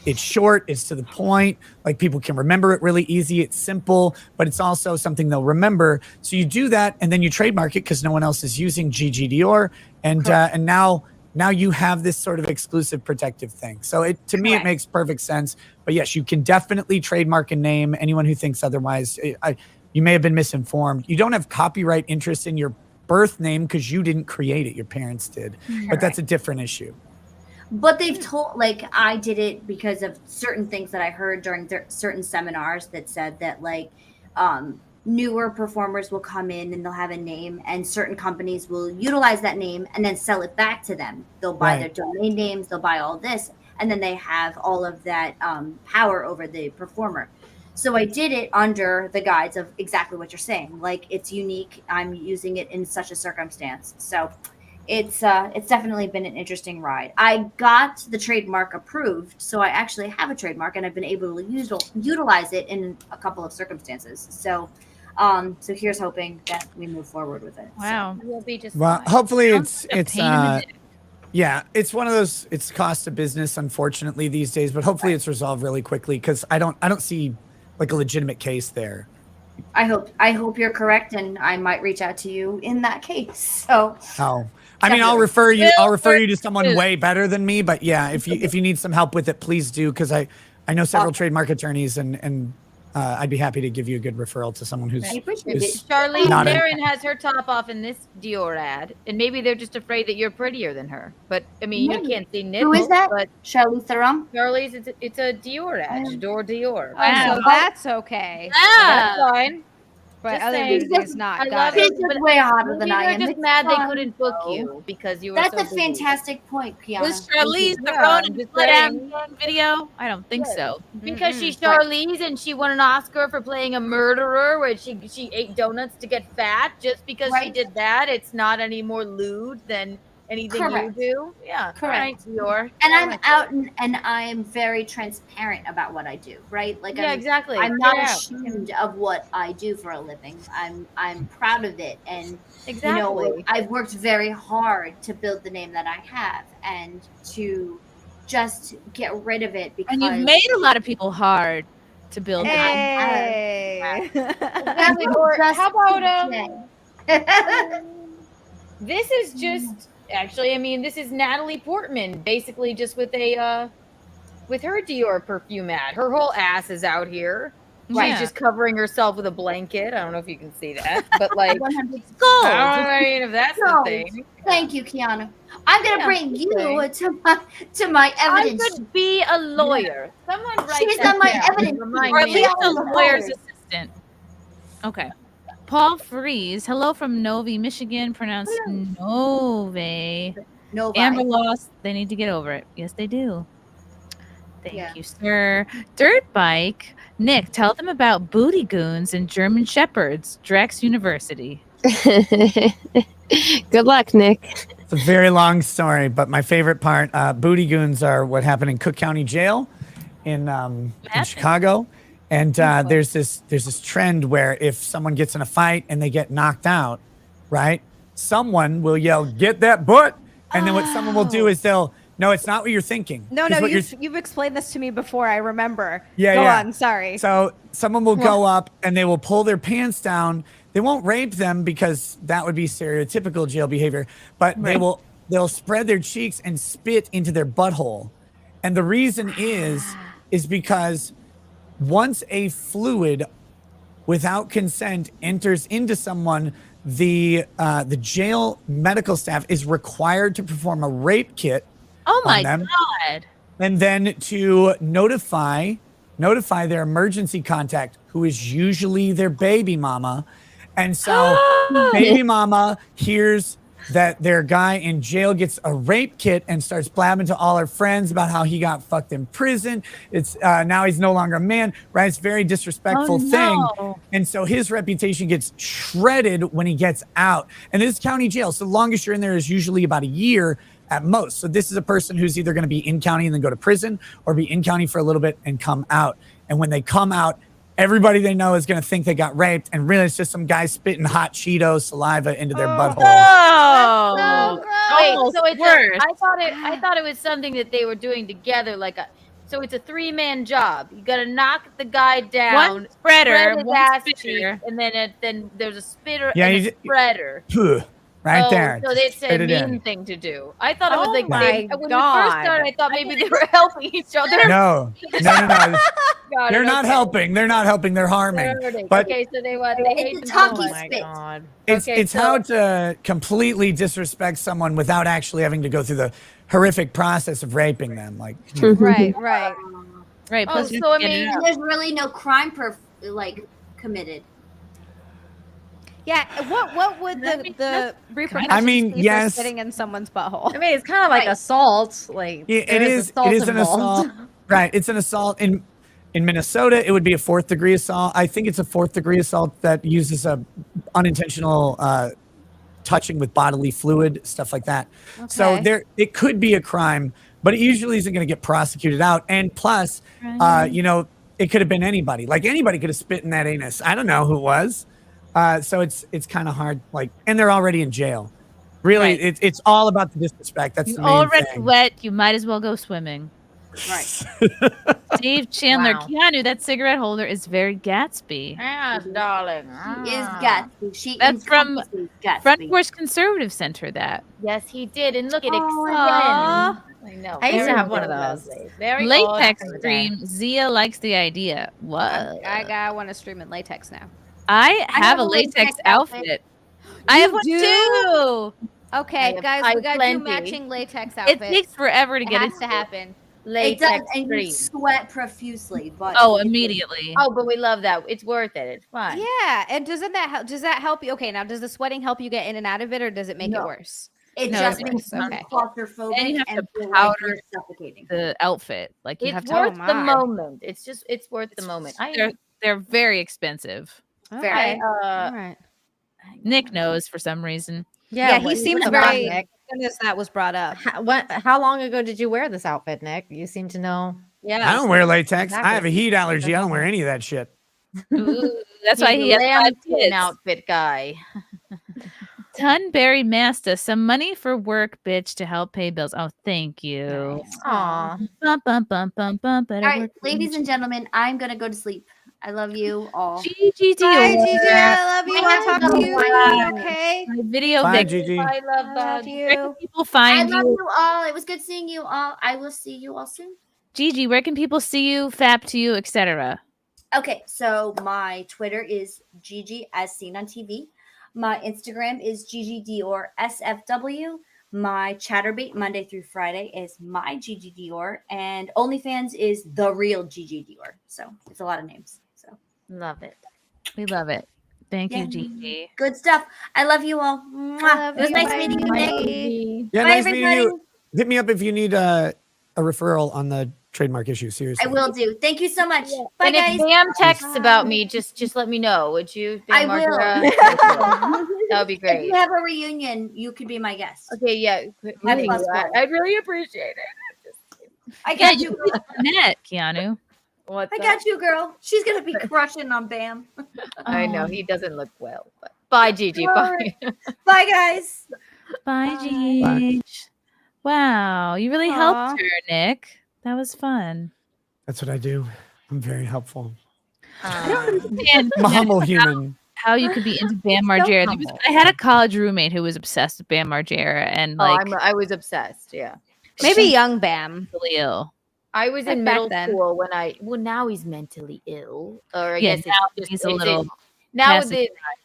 it's short, it's to the point, like people can remember it really easy, it's simple, but it's also something they'll remember. So you do that, and then you trademark it because no one else is using Gigi Dior, and now you have this sort of exclusive protective thing. So to me, it makes perfect sense. But yes, you can definitely trademark a name. Anyone who thinks otherwise, you may have been misinformed. You don't have copyright interest in your birth name because you didn't create it. Your parents did. But that's a different issue. But they've told, like, I did it because of certain things that I heard during certain seminars that said that, like, newer performers will come in and they'll have a name, and certain companies will utilize that name and then sell it back to them. They'll buy their domain names, they'll buy all this, and then they have all of that power over the performer. So I did it under the guise of exactly what you're saying. Like, it's unique. I'm using it in such a circumstance. So it's definitely been an interesting ride. I got the trademark approved, so I actually have a trademark, and I've been able to utilize it in a couple of circumstances. So so here's hoping that we move forward with it. Wow. So we'll be just well, fine. hopefully it's yeah, it's one of those, it's cost of business, unfortunately, these days, but hopefully it's resolved really quickly, because I don't see like a legitimate case there. I hope you're correct, and I might reach out to you in that case. So I mean, I'll refer you to someone way better than me, but yeah, if you need some help with it, please do, because I know several trademark attorneys, and I'd be happy to give you a good referral to someone who's Charlize not Theron has her top off in this Dior ad, and maybe they're just afraid that you're prettier than her. But I mean, you can't see nipples. Who is that? But Charlize Theron. Charlize, it's a Dior ad. Dior. Oh, so that's okay. That's fine. But Just other saying. than it's not. I Got love it. it. She's just way hotter than I am. They're just It's mad they fine, couldn't book though. you because you were That's so a busy. fantastic point, Kiana. Was Charlize Thank you. Theron in I'm the just Blood saying. Amazon video? I don't think so. Because she's Charlize and she won an Oscar for playing a murderer where she ate donuts to get fat. Just because she did that, it's not any more lewd than anything Correct. you do. Yeah, Correct. Right, Dior. And I'm out and I'm very transparent about what I do, right? Like, Yeah, exactly. I'm not Yeah. ashamed of what I do for a living. I'm proud of it, and Exactly. I've worked very hard to build the name that I have, and to just get rid of it because And you've made a lot of people hard to build. Hey. Exactly. Or how about this is just Actually, I mean, this is Natalie Portman, basically just with a with her Dior perfume ad. Her whole ass is out here. Yeah. She's just covering herself with a blanket. I don't know if you can see that, but like, 100 gold. I mean, if that's the Gold. thing. Thank you, Keanu. I'm gonna Yeah, bring you okay. to my I evidence. could be a lawyer. Someone write She's that on my down. evidence. Remind Or at me. least a Yeah. lawyer's assistant. Okay. Paul Freeze, hello from Novi, Michigan, pronounced Nove. Novi. Amber lost. They need to get over it. Yes, they do. Thank Yeah. you, sir. Dirt Bike. Nick, tell them about booty goons and German shepherds. Drex University. Good luck, Nick. It's a very long story, but my favorite part, booty goons are what happened in Cook County Jail in Chicago. And there's this trend where if someone gets in a fight and they get knocked out, right? Someone will yell, "Get that butt!" And then what someone will do is no, it's not what you're thinking. No, 'Cause no, what you've explained this to me before. I remember. Yeah, Go yeah. on. Sorry. So someone will go up and they will pull their pants down. They won't rape them because that would be stereotypical jail behavior, but they'll spread their cheeks and spit into their butthole. And the reason is because once a fluid without consent enters into someone, the jail medical staff is required to perform a rape kit. Oh my on them, God. and then to notify their emergency contact, who is usually their baby mama. And so baby mama hears that their guy in jail gets a rape kit and starts blabbing to all her friends about how he got fucked in prison. It's now he's no longer a man, right? It's a very disrespectful thing. And so his reputation gets shredded when he gets out. And this is county jail. So the longest you're in there is usually about a year at most. So this is a person who's either going to be in county and then go to prison, or be in county for a little bit and come out. And when they come out, everybody they know is going to think they got raped, and really it's just some guy spitting hot Cheetos saliva into their butthole. Oh, Wait, so it's I thought it was something that they were doing together, so it's a 3-man job. You got to knock the guy down, One spreader, spread his one ass spitter. cheek, and then there's a spitter Yeah, and a spreader. Right there. So it's Spit a it in. mean thing to do. I thought it was Oh like my when we first God. started, I thought maybe they were helping each other. No. Got They're it, not okay. helping. They're not helping. They're harming. But okay, so they hate It's a them so talkie much. spit. It's how to completely disrespect someone without actually having to go through the horrific process of raping them. Like, right. Right. Oh, Plus so I mean, there's really no crime committed. Yeah. What would the repercussions I mean, be for yes. spitting in someone's butthole? I mean, it's kind of like assault. Like Yeah, it there's is. It is an involved. assault. Right. It's an assault. In Minnesota, it would be a 4th degree assault. I think it's a 4th degree assault that uses a unintentional touching with bodily fluid, stuff like that. So Okay. it could be a crime, but it usually isn't going to get prosecuted out. And plus, it could have been anybody. Like anybody could have spit in that anus. I don't know who it was. So it's kind of hard. Like, and they're already in jail. Really, Right. it's all about the disrespect. That's You're the main already thing. wet. You might as well go swimming. Right. Dave Chandler, Wow. Keanu, that cigarette holder is very Gatsby. Yes, darling. She is Gatsby. She That's from encompasses Gatsby. Front Porch Conservative Center. That Yes, he did. And look at it Aw. again. I know. I used to very have one of old, those. lovely. Very latex old. stream. Zia likes the idea. What? I want to stream in latex now. I have a latex outfit. I have one do? too. Okay, have- guys, I we have got to plenty. do matching latex It outfits. takes forever to It get has it. to happen. It Latex does, and you stream. sweat profusely. But Oh, immediately. Oh, but we love that. It's worth it. It's fine. Yeah, and does that help you? Okay, now does the sweating help you get in and out of it, or does it make it No. worse? it No, just it's makes you okay. claustrophobic And you have to feel powder like you're suffocating. The outfit, like you It's have to. worth Oh the my. moment. It's worth the moment. They're very expensive. Okay. uh, All right. Nick knows for some reason. Yeah, he seems very. Nick. As soon as that was brought up. How long ago did you wear this outfit, Nick? You seem to know. Yeah. I don't wear latex. Exactly. I have a heat allergy. I don't wear any of that shit. Ooh, that's why he has 5 lambskin kids. outfit guy. Tunberry Masta, some money for work, bitch, to help pay bills. Oh, thank you. Aw. Bum, bum, bum, bum, bum, All right, ladies and gentlemen, I'm gonna go to sleep. I love you all. Gigi, Bye, Gigi. I love you. I I'll have talk to to go. you Bye. soon, okay? My video Bye, vixen. Gigi. I love Love Where can you. people I find love you? you all. It was good seeing you all. I will see you all soon. Gigi, where can people see you, fap to you, etc.? Okay, so my Twitter is Gigi as seen on TV. My Instagram is Gigi Dior SFW. My Chatterbait Monday through Friday is my Gigi Dior, and OnlyFans is the real Gigi Dior. So it's a lot of names. So Love it. We love it. Thank Yeah. you, Gigi. good stuff. I love you all. Mwah. Love It was you, nice bye. meeting you, Nick. Yeah, Bye, nice meeting everybody. you. Hit me up if you need a referral on the trademark issue. Seriously. I will do. Thank you so much. Bye, And guys. if Bam texts about me, just let me know, would you? I Bam will. Margera? That would be If great. you have a reunion, you could be my guest. Okay, yeah. My plus one. I'd really appreciate it. I got you. You Girl. net, Keanu. What's I got you, girl. She's gonna be crushing on Bam. I know he doesn't look well. But bye, Gigi. Bye. Bye, guys. Bye, Gigi. Wow, you really Aw. helped her, Nick. That was fun. That's what I do. I'm very helpful. I don't understand I'm a humble human. how you could be into Bam Margera. I had a college roommate who was obsessed with Bam Margera, and like I was obsessed. Yeah. Maybe young Bam. mentally ill. I was Like in back middle then. school when now he's mentally ill, or I Yeah, guess now it's he's just, a little now past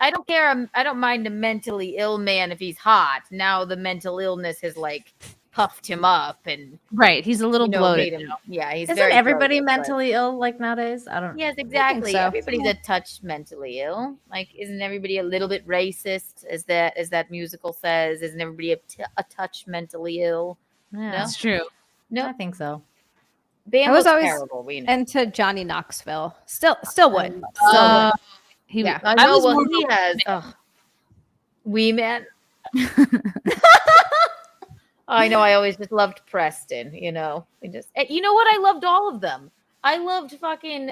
I don't care. I don't mind a mentally ill man if he's hot. Now the mental illness has like puffed him up and Right, he's a little bloated. made him, yeah, he's Isn't very everybody bloated, but- mentally ill like nowadays? I don't. Yes, exactly. so. Everybody's a touch mentally ill. Like, isn't everybody a little bit racist, as that musical says? Isn't everybody a touch mentally ill? Yeah, That's true. No, I think so. Bam I was was always terrible. We know. into Johnny Knoxville. Still would. He, Yeah. I I know was what more he has. Oh. Wee man. I know. I always just loved Preston. You know, you know what? I loved all of them. I loved fucking.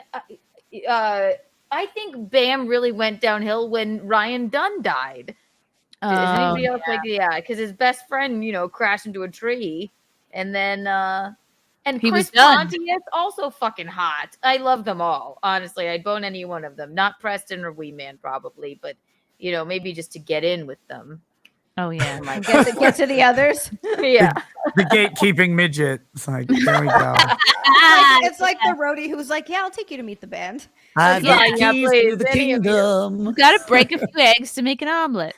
I think Bam really went downhill when Ryan Dunn died. Does anybody else like? Yeah, because his best friend, crashed into a tree, and then and He Chris was done. Pontius also fucking hot. I love them all. Honestly, I'd bone any one of them. Not Preston or Wee Man probably, but maybe just to get in with them. Oh yeah. Get to the others. Yeah. The gatekeeping midget. It's like, there we go. It's like the roadie who's like, "Yeah, I'll take you to meet the band." I got Yeah, keys please, to the any of you. kingdom. You gotta break a few eggs to make an omelet.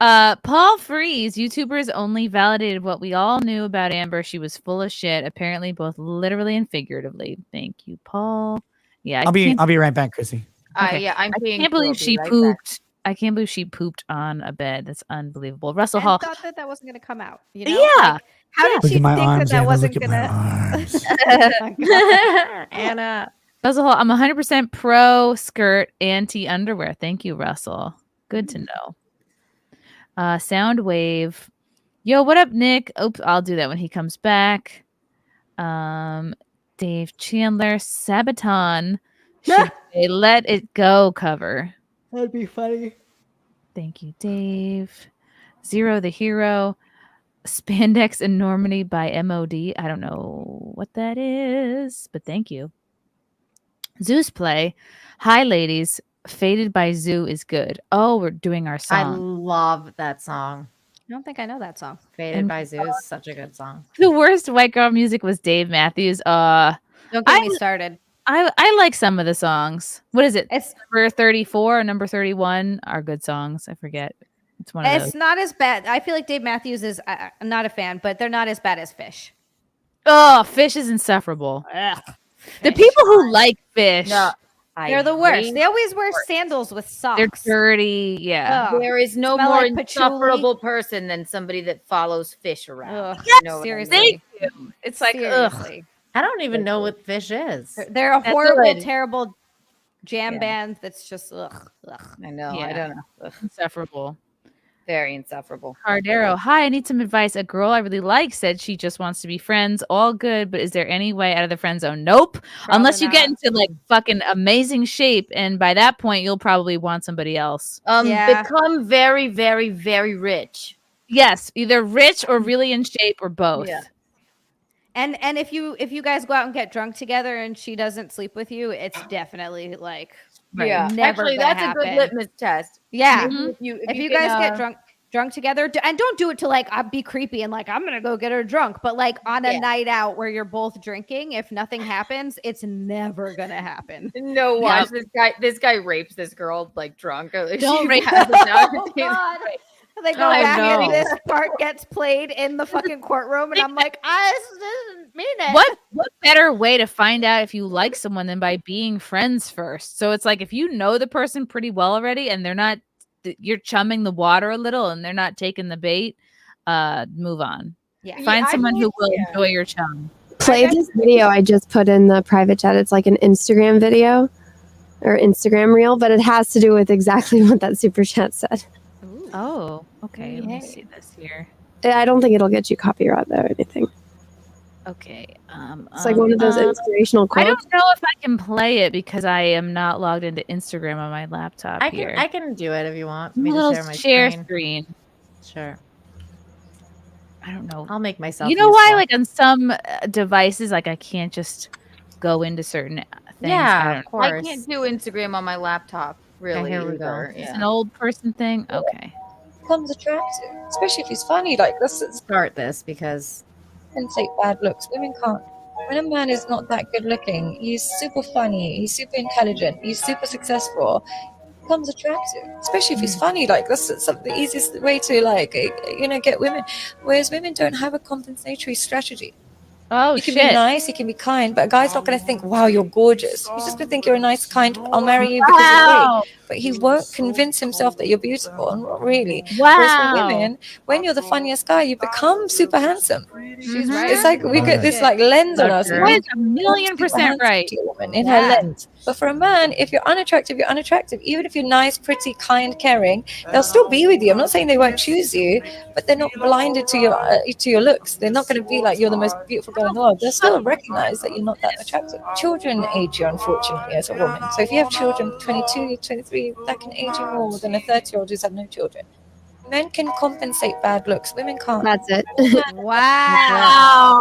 Paul Freeze, YouTubers only validated what we all knew about Amber. She was full of shit, apparently both literally and figuratively. Thank you, Paul. Yeah, I'll be right back, Chrissy. Yeah, I'm I being. can't believe will she be right back. pooped. I can't believe she pooped on a bed. That's unbelievable. Russell And Hall. thought that wasn't going to come out. Yeah. Like, how did Look she at my think arms, that Anna. wasn't Look at going my to? arms. Anna. Russell Hall. I'm 100% pro skirt, anti underwear. Thank you, Russell. Good to know. Soundwave. Yo, what up, Nick? Oops, I'll do that when he comes back. Dave Chandler, Sabaton. Should they let it go cover? That'd be funny. Thank you, Dave. Zero the Hero. Spandex in Normandy by MOD. I don't know what that is, but thank you. Zeus Play. Hi, ladies. Faded by Zoo is good. Oh, we're doing our I song. love that song. I don't think I know that song. Faded And- by Zoo is such a good song. The worst white girl music was Dave Matthews. Don't get me started. I like some of the songs. What is it? It's Number 34 or number 31 are good songs. I forget. It's one of It's those. not as bad. I feel like Dave Matthews is I'm not a fan, but they're not as bad as Fish. Oh, Fish is insufferable. Ugh, The people who like Fish, No, they're the worst. They always wear sandals with socks. they're dirty. Yeah. Ugh. There is no Smell more like patchouli. insufferable person than somebody that follows Fish around. Ugh, You know what I seriously. mean? Thank you. It's like, ugh. Seriously. I don't even know what Fish is. They're a That's horrible, good. terrible jam Yeah. band that's just ugh. I know. I Yeah. don't know. Ugh, Insufferable. very insufferable. Cardero, hi, I need some advice. A girl I really like said she just wants to be friends. All good, but is there any way out of the friend zone? Nope. Unless you get into like fucking amazing shape, and by that point you'll probably want somebody else. Yeah. Become very, very, very rich. Yes, either rich or really in shape or both. Yeah. And if you guys go out and get drunk together and she doesn't sleep with you, it's definitely like Yeah, never actually, gonna that's a happen. good litmus test. Yeah. Maybe If you can, guys get drunk together, and don't do it to like be creepy and like I'm gonna go get her drunk, but like on a night out where you're both drinking, if nothing happens, it's never gonna happen. No, watch this guy rapes this girl like drunk. Don't rape her. Oh, God. They go Oh, back no. and this part gets played in the fucking courtroom, and I'm like, I didn't mean it. What better way to find out if you like someone than by being friends first? So it's like if you know the person pretty well already and they're not, you're chumming the water a little and they're not taking the bait, move on. Yeah. Find someone who will enjoy your chum. Play this video I just put in the private chat. It's like an Instagram video or Instagram reel, but it has to do with exactly what that super chat said. Oh, okay. Let me see this here. I don't think it'll get you copyright though or anything. Okay. It's like one of those inspirational I quotes. don't know if I can play it because I am not logged into Instagram on my laptop here. I can do it if you want me to Little share my share screen. Sure. I don't know. I'll make myself. You know why, useful. like on some devices, like I can't just go into certain things. I don't know. I can't do Instagram on my laptop. Really, here we go. either. It's an old person thing. Okay. Becomes attractive, especially if he's funny. Like let's start this because men take bad looks. Women can't. When a man is not that good looking, he's super funny, he's super intelligent, he's super successful. Becomes attractive, especially if he's funny. Like that's the easiest way to get women. Whereas women don't have a compensatory strategy. Oh, you can be nice, you can be kind, but a guy's not going to think, wow, you're gorgeous. He's just going to think you're a nice, kind, I'll marry you because you're great. But he won't convince himself that you're beautiful, and not really. Whereas for women, when you're the funniest guy, you become super handsome. She's right. It's like we get this like lens on us. That is 1,000,000% right. Woman in her lens. But for a man, if you're unattractive, you're unattractive. Even if you're nice, pretty, kind, caring, they'll still be with you. I'm not saying they won't choose you, but they're not blinded to your looks. They're not going to be like you're the most beautiful girl in the world. They'll still recognize that you're not that attractive. Children age you, unfortunately, as a woman. So if you have children, 22, 23, that can age you more than a 30-year-old who's had no children. Men can compensate bad looks. Women can't. That's it. Wow.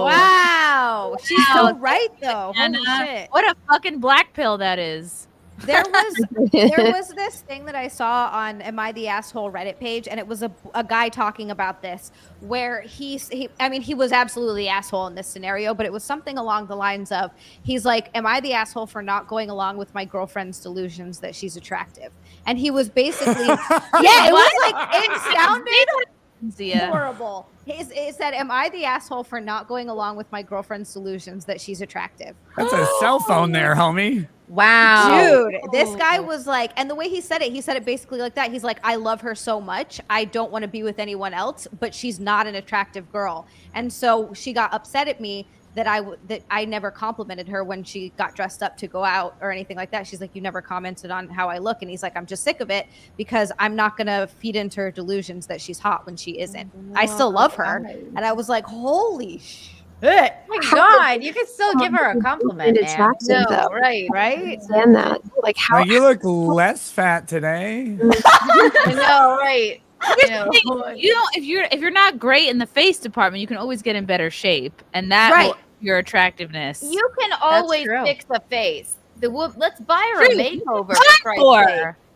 Wow. She's so right though. Holy shit. What a fucking black pill that is. There was this thing that I saw on Am I the Asshole Reddit page, and it was a guy talking about this where he was absolutely the asshole in this scenario, but it was something along the lines of he's like, am I the asshole for not going along with my girlfriend's delusions that she's attractive? And he was basically it was like it sounded horrible. He said, am I the asshole for not going along with my girlfriend's delusions that she's attractive? That's a cell phone there, homie. Wow. Dude, this guy was like, and the way he said it basically like that. He's like, I love her so much. I don't want to be with anyone else, but she's not an attractive girl. And so she got upset at me that I never complimented her when she got dressed up to go out or anything like that. She's like, you never commented on how I look. And he's like, I'm just sick of it because I'm not going to feed into her delusions that she's hot when she isn't. I still love her. And I was like, holy shit. Oh my God, you could still give her a compliment, man. Attractive, though. Right. Understand that. Like how Like, you look less fat today. I know, right? If you're not great in the face department, you can always get in better shape, and that will your attractiveness. You can always fix a face. Let's buy her a makeover.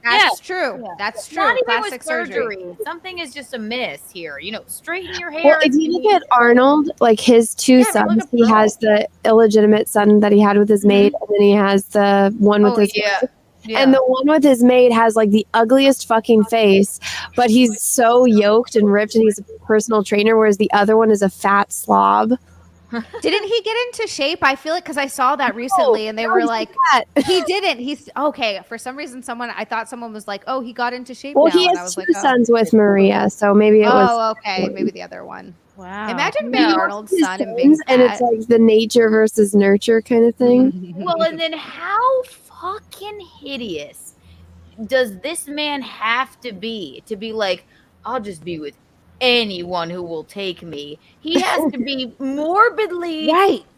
That's true. Yeah. That's true. Not even Plastic with surgery. Something is just amiss here. Straighten your hair. Well, if you look at Arnold, like his two sons, he has the illegitimate son that he had with his maid, and then he has the one with his maid. And the one with his maid has like the ugliest fucking face, but he's so yoked and ripped, and he's a personal trainer, whereas the other one is a fat slob. Didn't he get into shape? I feel like because I saw that recently, and they were like, he didn't. He's okay. For some reason, I thought someone was like, oh, he got into shape. Well, now. he And I has was two like, sons with Maria, so maybe it was. Oh, okay. Maybe the other one. Wow. Imagine being Arnold's His son and being sons, and it's like the nature versus nurture kind of thing. Well, and then how fucking hideous does this man have to be like, I'll just be with anyone who will take me? He has to be morbidly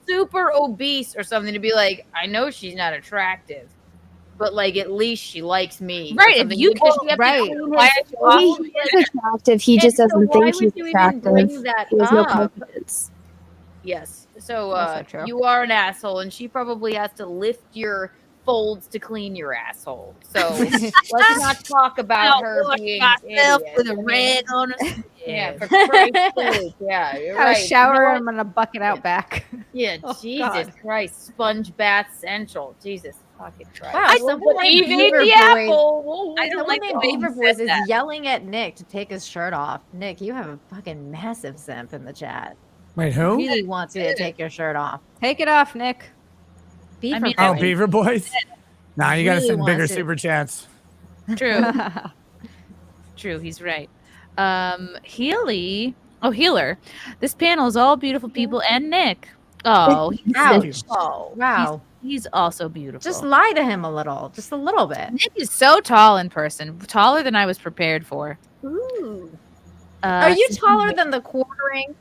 super obese or something to be like, I know she's not attractive, but like at least she likes me. Right. If you He's attractive. He just doesn't think she's attractive. He has no confidence. Yes. So Also true. you are an asshole, and she probably has to lift your folds to clean your asshole. So let's not talk about her being an idiot. with a rag on her. Yeah, for Christ's sake. Yeah, you're Gotta right. shower You know him in a bucket out back. Yeah, Oh, Jesus God. Christ. Sponge bath central. Jesus fucking Christ. Wow, I someone named ate Beaver the Boy. apple. Whoa, I don't like whoa. Beaver Boys is yelling at Nick to take his shirt off. Nick, you have a fucking massive simp in the chat. Wait, who? He really wants you to take your shirt off. Take it off, Nick. Beaver Oh, Boy. Beaver Boys? Nah, you gotta Really send bigger wants it. super chats. True. True, he's right. Healer. This panel is all beautiful people and Nick. Oh, Ouch. oh, Wow. He's also beautiful. Just lie to him a little. Just a little bit. Nick is so tall in person, taller than I was prepared for. Ooh. Are you taller than the quartering?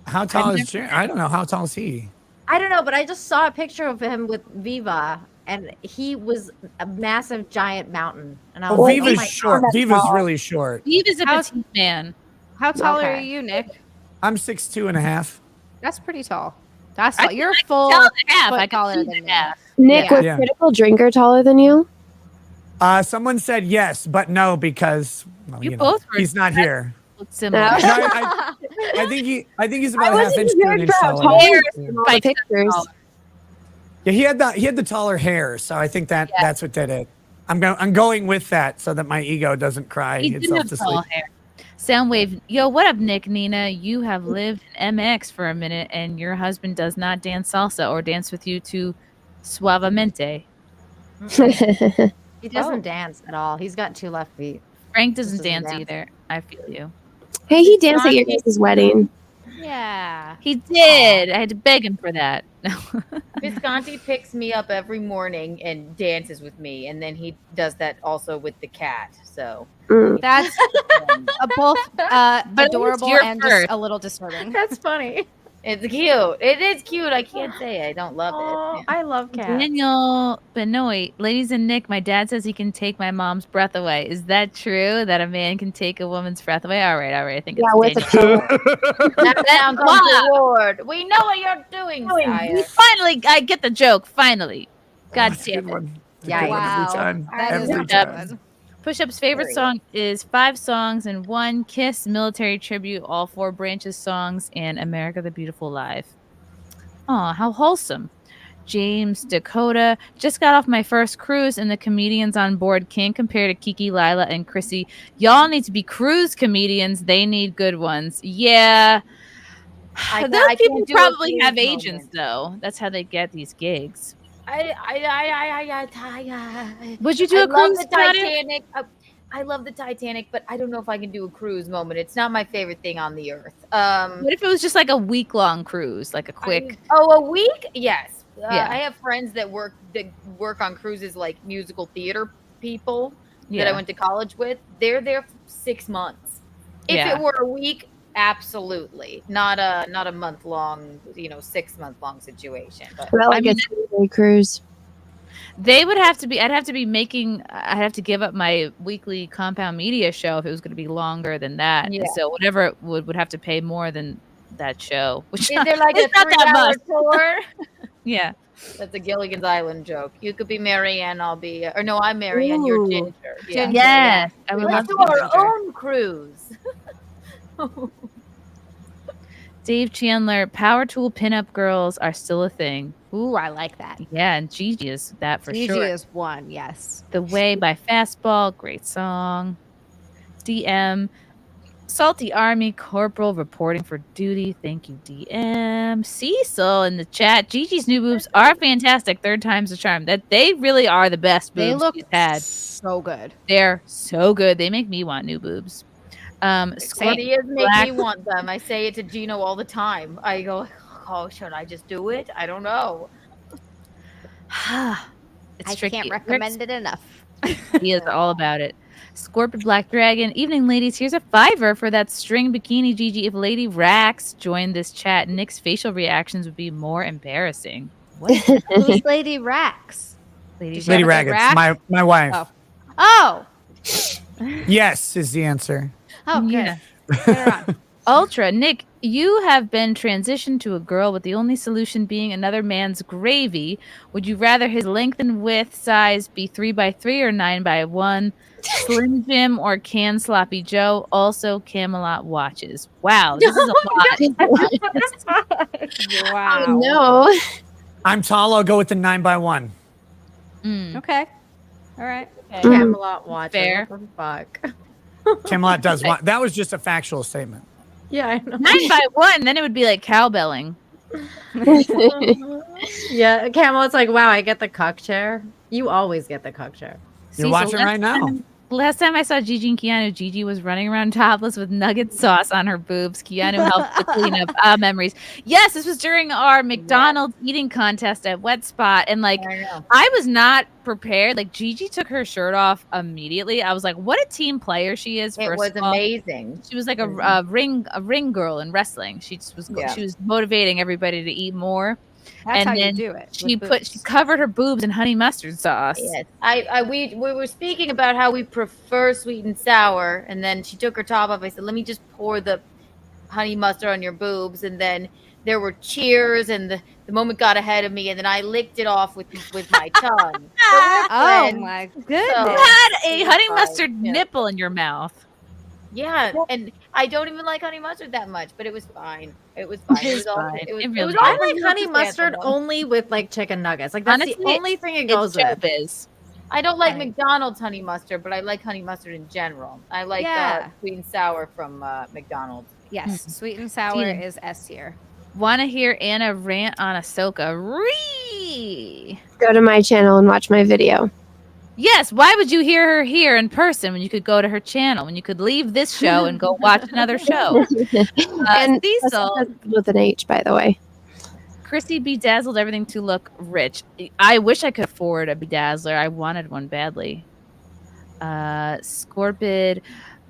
How tall is Jer- I don't know. How tall is he? I don't know, but I just saw a picture of him with Viva, and he was a massive, giant mountain. And I was Oh, like, Viva's my short. God. Viva's really short. Viva's a petite man. How tall are Okay. you, Nick? I'm 6'2.5". That's pretty tall. That's I tall. You're can full tell the half. foot I can taller see than the me. half. Nick, was Yeah. Critical Drinker taller than you? Someone said yes, but no because well, You you know, both were he's not here. similar. No, I think he's about a half inch to an inch taller. The pictures. Yeah, he had the taller hair, so I think that's what did it. I'm going with that so that my ego doesn't cry He didn't itself have to tall sleep. hair. Soundwave, yo, what up, Nick, Nina? You have lived in MX for a minute, and your husband does not dance salsa or dance with you to suavemente. He doesn't dance at all. He's got 2 left feet. Frank doesn't dance either. I feel you. Hey, he danced at your guys' wedding. Yeah, he did. I had to beg him for that. Visconti picks me up every morning and dances with me, and then he does that also with the cat. So That's both But it's adorable your and first. just a little disturbing. That's funny. it's cute. It is cute. I can't say I don't love it. I love cats. Daniel Benoit, ladies and Nick, my dad says he can take my mom's breath away. Is that true that a man can take a woman's breath away? All right. I think Yeah, with it's a Daniel. That sounds Wow. untoward. We know what you're doing, sire. Finally, I get the joke. Finally. God That's a damn good it. one. Yeah, Wow. Every time. That is Every a time. good. Push-Up's favorite song is 5 songs and 1 Kiss military tribute, all 4 branches songs, and America the Beautiful live. Aw, how wholesome. James Dakota, just got off my first cruise, and the comedians on board can't compare to Kiki, Lila, and Chrissy. Y'all need to be cruise comedians. They need good ones. Yeah. Those I people can't do a probably cruise have moment. agents, though. That's how they get these gigs. Would you do I a cruise, love the Tanya? Titanic. I love the Titanic, but I don't know if I can do a cruise moment. It's not my favorite thing on the earth. What if it was just like a week-long cruise, like a quick? A week? Yes. Yeah. I have friends that work on cruises, like musical theater people that Yeah. I went to college with. They're there for 6 months. If Yeah. it were a week, absolutely. Not a month long, 6 month long situation. But Well, like a 3-day cruise. They would have to be. I'd have to be making. I'd have to give up my weekly compound media show if it was going to be longer than that. Yeah. So whatever it would have to pay more than that show. Which is there like a it's not that 3-hour much. tour? Yeah. That's a Gilligan's Island joke. You could be Marianne, I'll be, or no, I'm Marianne, you're Ooh. Ginger. Ginger, yes, I would Let's love do to be our Ginger. own cruise. Dave Chandler, power tool pinup girls are still a thing. Ooh, I like that. Yeah, and Gigi is that for Gigi sure. is one, yes. The Way by Fastball, great song. DM, Salty Army Corporal reporting for duty. Thank you, DM. Cecil in the chat. Gigi's new boobs are fantastic. 3rd time's the charm. That they really are the best boobs They look she's had. so good. They're so good. They make me want new boobs. Ideas make Black- me want them. I say it to Gino all the time. I go, oh, should I just do it? I don't know. It's I tricky. can't recommend it enough. He is all about it. Scorpion Black Dragon. Evening, ladies. Here's a $5 for that string bikini, Gigi. If Lady Rax joined this chat, Nick's facial reactions would be more embarrassing. What? Who's Lady Rax? Lady Raggets, my wife. Oh. Yes is the answer. Oh, good. Yeah. Ultra, Nick, You have been transitioned to a girl with the only solution being another man's gravy. Would you rather his length and width size be 3x3 or 9x1? Slim Jim or Can Sloppy Joe? Also Camelot watches. Wow, this is a lot. Wow. Oh, no. I'm tall. I'll go with the 9x1. Okay. All right. Camelot watch. Fair. What the fuck? Camelot does want. That was just a factual statement. Yeah, I know. 9x1, then it would be like cowbelling. Yeah, Camelot's like, wow, I get the cuck chair. You always get the cuck chair. You're watching right now. Last time I saw Gigi and Keanu, Gigi was running around topless with nugget sauce on her boobs. Keanu helped to clean up memories. Yes, this was during our McDonald's eating contest at Wet Spot. And like, I was not prepared. Like, Gigi took her shirt off immediately. I was like, what a team player she is. It was amazing. She was like a ring girl in wrestling. She just was she was motivating everybody to eat more. That's how then you do it. She covered her boobs in honey mustard sauce. Yes, we were speaking about how we prefer sweet and sour, and then she took her top off. I said, "Let me just pour the honey mustard on your boobs," and then there were cheers, and the moment got ahead of me, and then I licked it off with my tongue. Oh my goodness! You had a honey mustard nipple in your mouth. Yeah, and I don't even like honey mustard that much, but it was fine. It was fine. It was all. It was I like honey mustard only with like chicken nuggets. Like that's Honestly, the only thing it goes with. Showbiz. I don't like McDonald's honey mustard, but I like honey mustard in general. I like sweet and sour from McDonald's. Yes, sweet and sour is S tier. Want to hear Anna rant on Ahsoka? Go to my channel and watch my video. Yes, why would you hear her here in person when you could go to her channel, when you could leave this show and go watch another show? And Cecil, with an H, by the way. Chrissy bedazzled everything to look rich. I wish I could afford a bedazzler. I wanted one badly. Scorpid,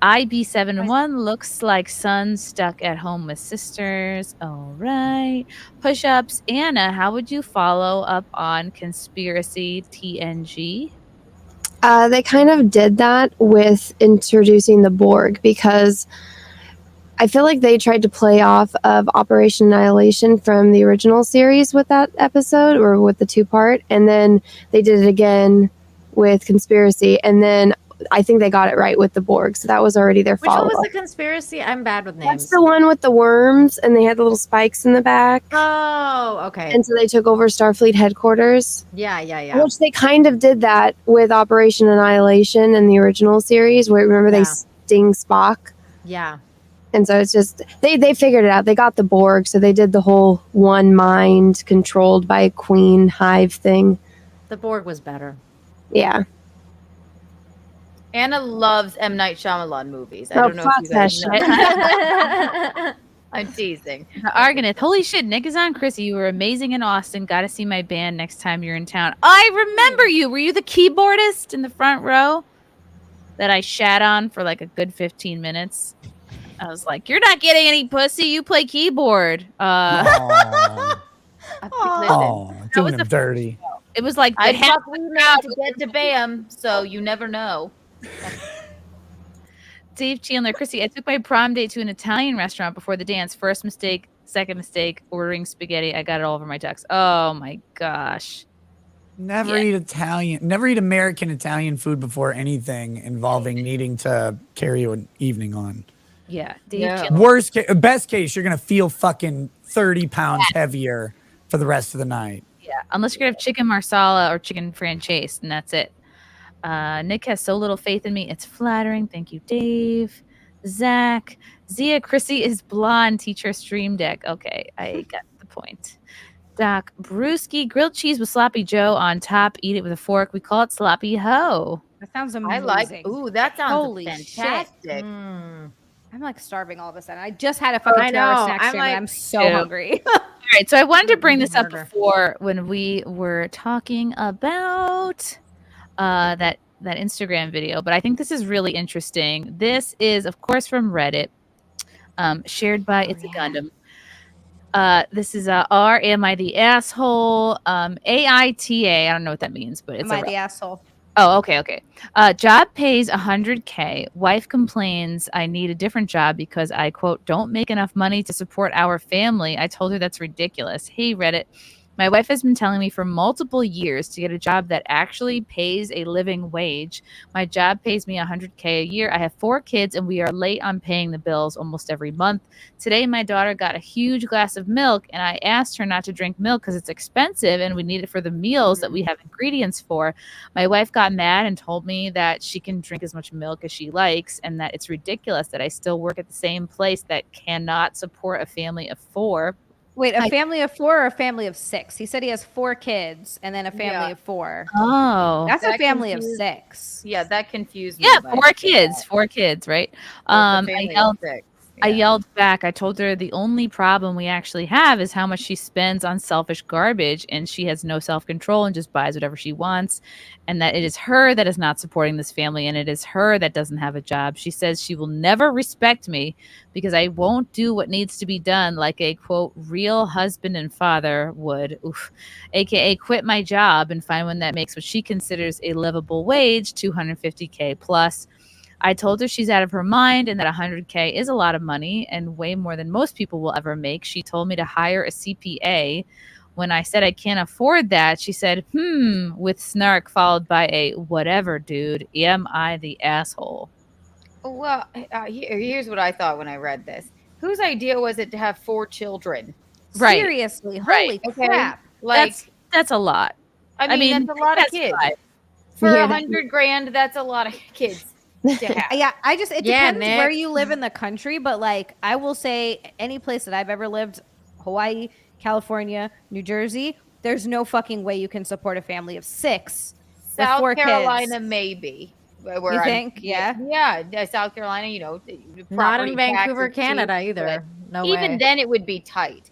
IB71 looks like son stuck at home with sisters. All right. Push-ups. Anna, how would you follow up on conspiracy TNG? They kind of did that with introducing the Borg, because I feel like they tried to play off of Operation Annihilation from the original series with that episode, or with the 2-part, and then they did it again with Conspiracy, and then I think they got it right with the Borg, so that was already their Which one follow-up. was the conspiracy? I'm bad with names. That's the one with the worms, and they had the little spikes in the back. Oh, okay. And so they took over Starfleet headquarters. Yeah. Which they kind of did that with Operation Annihilation in the original series, where remember they sting Spock. Yeah. And so it's just they figured it out. They got the Borg, so they did the whole one mind controlled by a queen hive thing. The Borg was better. Yeah. Anna loves M. Night Shyamalan movies. I don't know if you guys know. I'm teasing. Argonith, holy shit, Nick is on. Chrissy, you were amazing in Austin. Got to see my band next time you're in town. I remember you. Were you the keyboardist in the front row that I shat on for like a good 15 minutes? I was like, you're not getting any pussy. You play keyboard. Doing him dirty. It was like I thought we meant to get to BAM, so you never know. Dave Chandler, Chrissy, I took my prom date to an Italian restaurant before the dance. First mistake, second mistake, ordering spaghetti. I got it all over my tux. Oh my gosh. Never eat American Italian food before anything involving needing to carry an evening on. Yeah. Best case, you're going to feel fucking 30 pounds heavier for the rest of the night. Yeah. Unless you're going to have chicken marsala or chicken franchise, and that's it. Nick has so little faith in me. It's flattering. Thank you, Dave. Zach. Zia, Chrissy is blonde. Teach her stream deck. Okay, I got the point. Doc. Brewski, grilled cheese with sloppy Joe on top. Eat it with a fork. We call it sloppy ho. That sounds amazing. I like. Ooh, that sounds Holy fantastic. Shit. I'm like starving all of a sudden. I just had a fucking 2-hour snack stream, and I'm so hungry. All right, so I wanted to bring this up before when we were talking about that Instagram video, but I think this is really interesting. This is, of course, from Reddit, shared by It's a Gundam. This is R. Am I the asshole? AITA. I don't know what that means, but it's Am I the asshole? Oh, okay. Job pays $100K. Wife complains I need a different job because I, quote, don't make enough money to support our family. I told her that's ridiculous. Hey, Reddit. My wife has been telling me for multiple years to get a job that actually pays a living wage. My job pays me $100K a year. I have 4 kids and we are late on paying the bills almost every month. Today, my daughter got a huge glass of milk and I asked her not to drink milk because it's expensive and we need it for the meals that we have ingredients for. My wife got mad and told me that she can drink as much milk as she likes and that it's ridiculous that I still work at the same place that cannot support a family of 4. Wait, a family of 4 or a family of 6? He said he has 4 kids and then a family of 4. Oh, that's a family of 6. Yeah, that confused me. Yeah, 4 kids, 4 kids, right? I yelled back. I told her the only problem we actually have is how much she spends on selfish garbage and she has no self-control and just buys whatever she wants, and that it is her that is not supporting this family and it is her that doesn't have a job. She says she will never respect me because I won't do what needs to be done like a, quote, real husband and father would, aka quit my job and find one that makes what she considers a livable wage, $250K plus. I told her she's out of her mind and that $100K is a lot of money and way more than most people will ever make. She told me to hire a CPA. When I said I can't afford that, she said, with snark followed by a whatever, dude. Am I the asshole? Well, here's what I thought when I read this. Whose idea was it to have 4 children? Right. Seriously, holy crap. Like that's a lot. I mean that's a lot of kids. For $100,000, that's a lot of kids. Yeah, it depends where you live in the country, but like I will say any place that I've ever lived, Hawaii, California, New Jersey, there's no fucking way you can support a family of 6 with 4 South Carolina kids. maybe. You think? Yeah, South Carolina, Not in property Vancouver, taxes, Canada too, either. No even way. then it would be tight.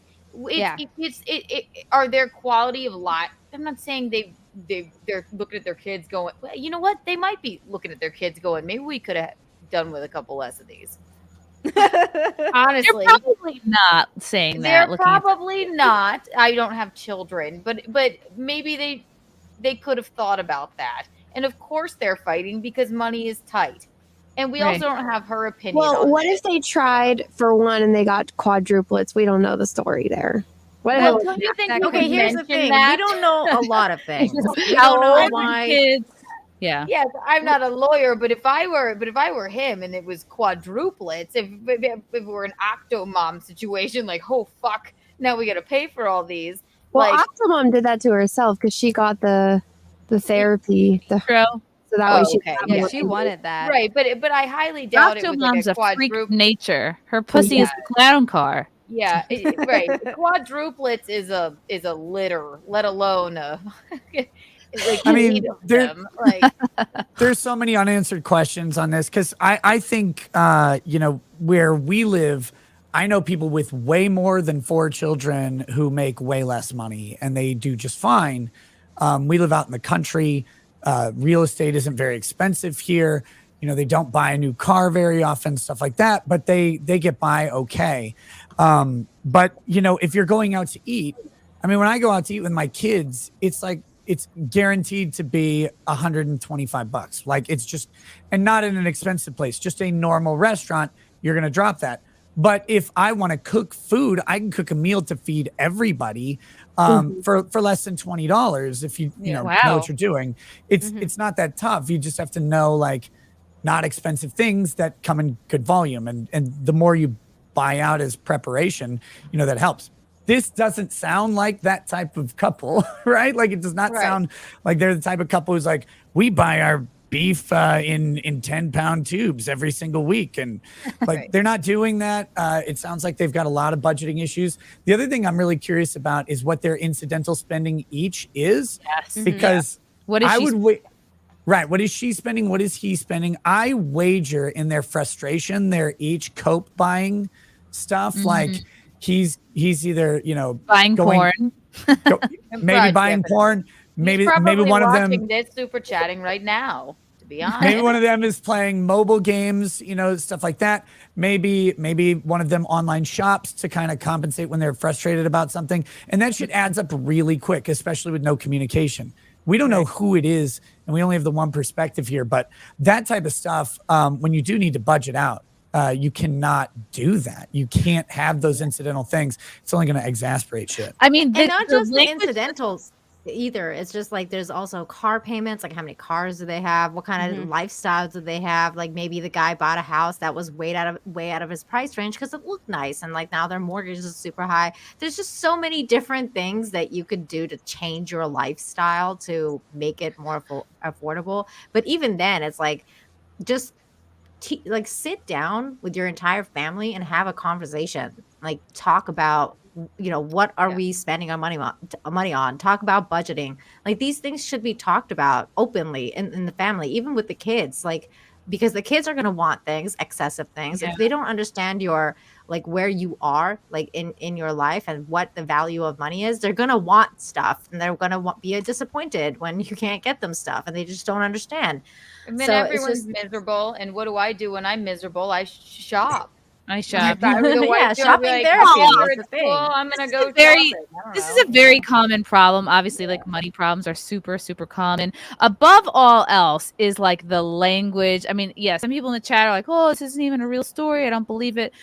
Are there quality of life? I'm not saying they're looking at their kids going, well, you know what? They might be looking at their kids going, maybe we could have done with a couple less of these. Honestly, they're probably not saying that. They're probably not. I don't have children, but maybe they could have thought about that. And of course they're fighting because money is tight. And we also don't have her opinion. Well, on what this. if they tried for one and they got quadruplets? We don't know the story there. Well, don't you think Okay, here's the thing. that? We don't know a lot of things. We How don't know old why. Kids. Yeah. Yes, I'm not a lawyer, but if I were him and it was quadruplets, if it were an octomom situation, like, oh fuck, now we got to pay for all these. Well, Like, Octomom did that to herself because she got the therapy. So that way she Yeah, she wanted that. right, but I highly doubt it was like Octomom's a a freak of quadruple. nature. Her pussy is a clown car. Yeah, right. Quadruplets is a litter, let alone a. Like, I mean, eight of them. Like, there's so many unanswered questions on this because I think where we live, I know people with way more than 4 children who make way less money and they do just fine. We live out in the country. Real estate isn't very expensive here. They don't buy a new car very often, stuff like that, but they get by okay. But if you're going out to eat, I mean, when I go out to eat with my kids, it's like, it's guaranteed to be $125. Like it's just, and not in an expensive place, just a normal restaurant, you're going to drop that. But if I want to cook food, I can cook a meal to feed everybody for less than $20. If you know what you're doing, it's not that tough. You just have to know like not expensive things that come in good volume. And the more you buy out as preparation, that helps. This doesn't sound like that type of couple, right? Like it does not sound like they're the type of couple who's like, we buy our beef in 10-pound tubes every single week. And like, they're not doing that. It sounds like they've got a lot of budgeting issues. The other thing I'm really curious about is what their incidental spending each is. Yes. Because What is she right. What is she spending? What is he spending? I wager in their frustration, they're each cope buying stuff. Like he's either, buying porn. Maybe buying porn. Maybe one of them this super chatting right now, to be honest. Maybe one of them is playing mobile games, stuff like that. Maybe one of them online shops to kind of compensate when they're frustrated about something. And that shit adds up really quick, especially with no communication. We don't know who it is, and we only have the one perspective here. But that type of stuff, when you do need to budget out, you cannot do that. You can't have those incidental things. It's only going to exasperate shit. I mean, And not just the incidentals either. It's just like there's also car payments, like how many cars do they have, what kind of lifestyles do they have, like maybe the guy bought a house that was way out of his price range because it looked nice, and like now their mortgage is super high. There's just so many different things that you could do to change your lifestyle to make it more affordable. But even then, it's like just like sit down with your entire family and have a conversation, like talk about, you know, what are we spending our money on, talk about budgeting. Like these things should be talked about openly in the family, even with the kids, like, because the kids are going to want things, excessive things. If they don't understand your, like where you are, like in your life and what the value of money is, they're going to want stuff, and they're going to be disappointed when you can't get them stuff, and they just don't understand. I mean, So it's everyone's just- miserable, and what do I do when I'm miserable? I shop. I shop. Yeah, shopping therapy is the thing. I'm gonna go Very. shopping. I don't This know. is a very common problem. Obviously, like money problems are super, super common. Above all else is like the language. I mean, yeah, some people in the chat are like, "Oh, this isn't even a real story. I don't believe it."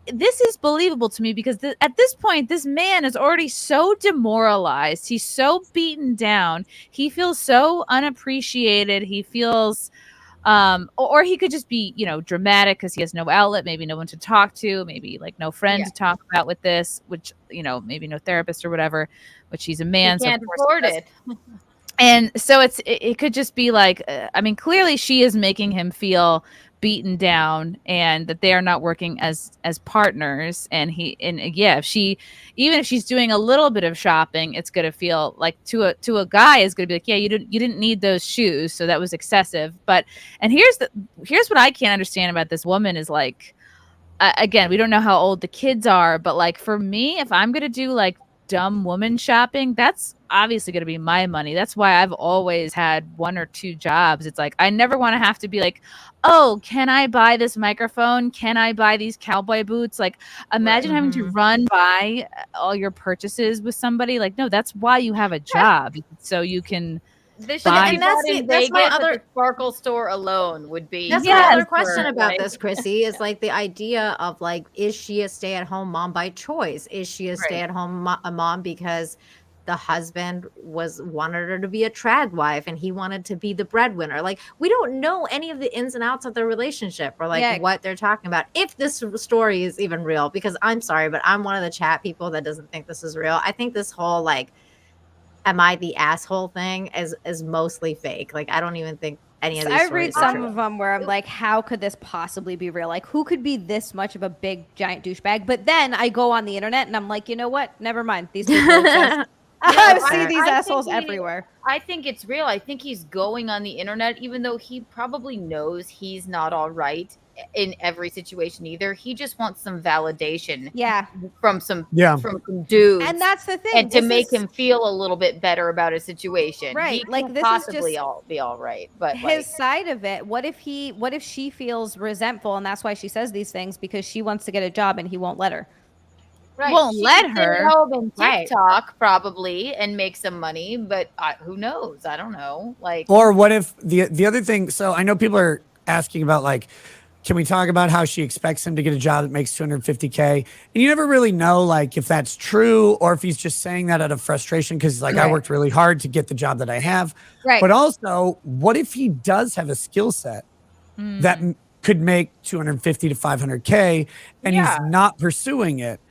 This is believable to me because at this point, this man is already so demoralized. He's so beaten down. He feels so unappreciated. He feels. Or he could just be, you know, dramatic because he has no outlet, maybe no one to talk to, maybe like no friend to talk about with this, which, you know, maybe no therapist or whatever, which he's a man. He can't so of course afford he it. And so it could just be like, I mean, clearly she is making him feel beaten down, and that they are not working as partners. And if she's doing a little bit of shopping, it's going to feel like to a guy is going to be like, yeah, you didn't need those shoes, so that was excessive. But and here's what I can't understand about this woman is like, again, we don't know how old the kids are, but like for me, if I'm going to do like dumb woman shopping, that's obviously going to be my money. That's why I've always had one or two jobs. It's like I never want to have to be like, oh, can I buy this microphone? Can I buy these cowboy boots? Like imagine having to run by all your purchases with somebody. Like, no, that's why you have a job, so you can This buy. should be that's my other the Sparkle store alone would be. That's my other question about this, Chrissy, is like the idea of like, is she a stay-at-home mom by choice? Is she a stay-at-home mom because the husband wanted her to be a trad wife and he wanted to be the breadwinner? Like, we don't know any of the ins and outs of their relationship or like what they're talking about, if this story is even real. Because I'm sorry, but I'm one of the chat people that doesn't think this is real. I think this whole like, am I the asshole thing is mostly fake. Like, I don't even think any of these I stories read are some true. of them where I'm like, how could this possibly be real? Like, who could be this much of a big giant douchebag? But then I go on the internet and I'm like, you know what? Never mind. These people exist. I see these assholes everywhere. I think it's real. I think he's going on the internet, even though he probably knows he's not all right in every situation either. He just wants some validation from some dudes. And that's the thing. And to This make is- him feel a little bit better about his situation. Right. He Like, can't this is possibly just be all right. But his side of it. What if she feels resentful and that's why she says these things, because she wants to get a job and he won't let her? Right. Won't She let could stay her. at home and Right. TikTok probably and make some money, but who knows? I don't know. Like, Or what if the other thing? So I know people are asking about like, can we talk about how she expects him to get a job that makes 250K? And you never really know like if that's true or if he's just saying that out of frustration because like I Right. worked really hard to get the job that I have. Right. But also, what if he does have a skill set that could make 250 to 500K and he's not pursuing it?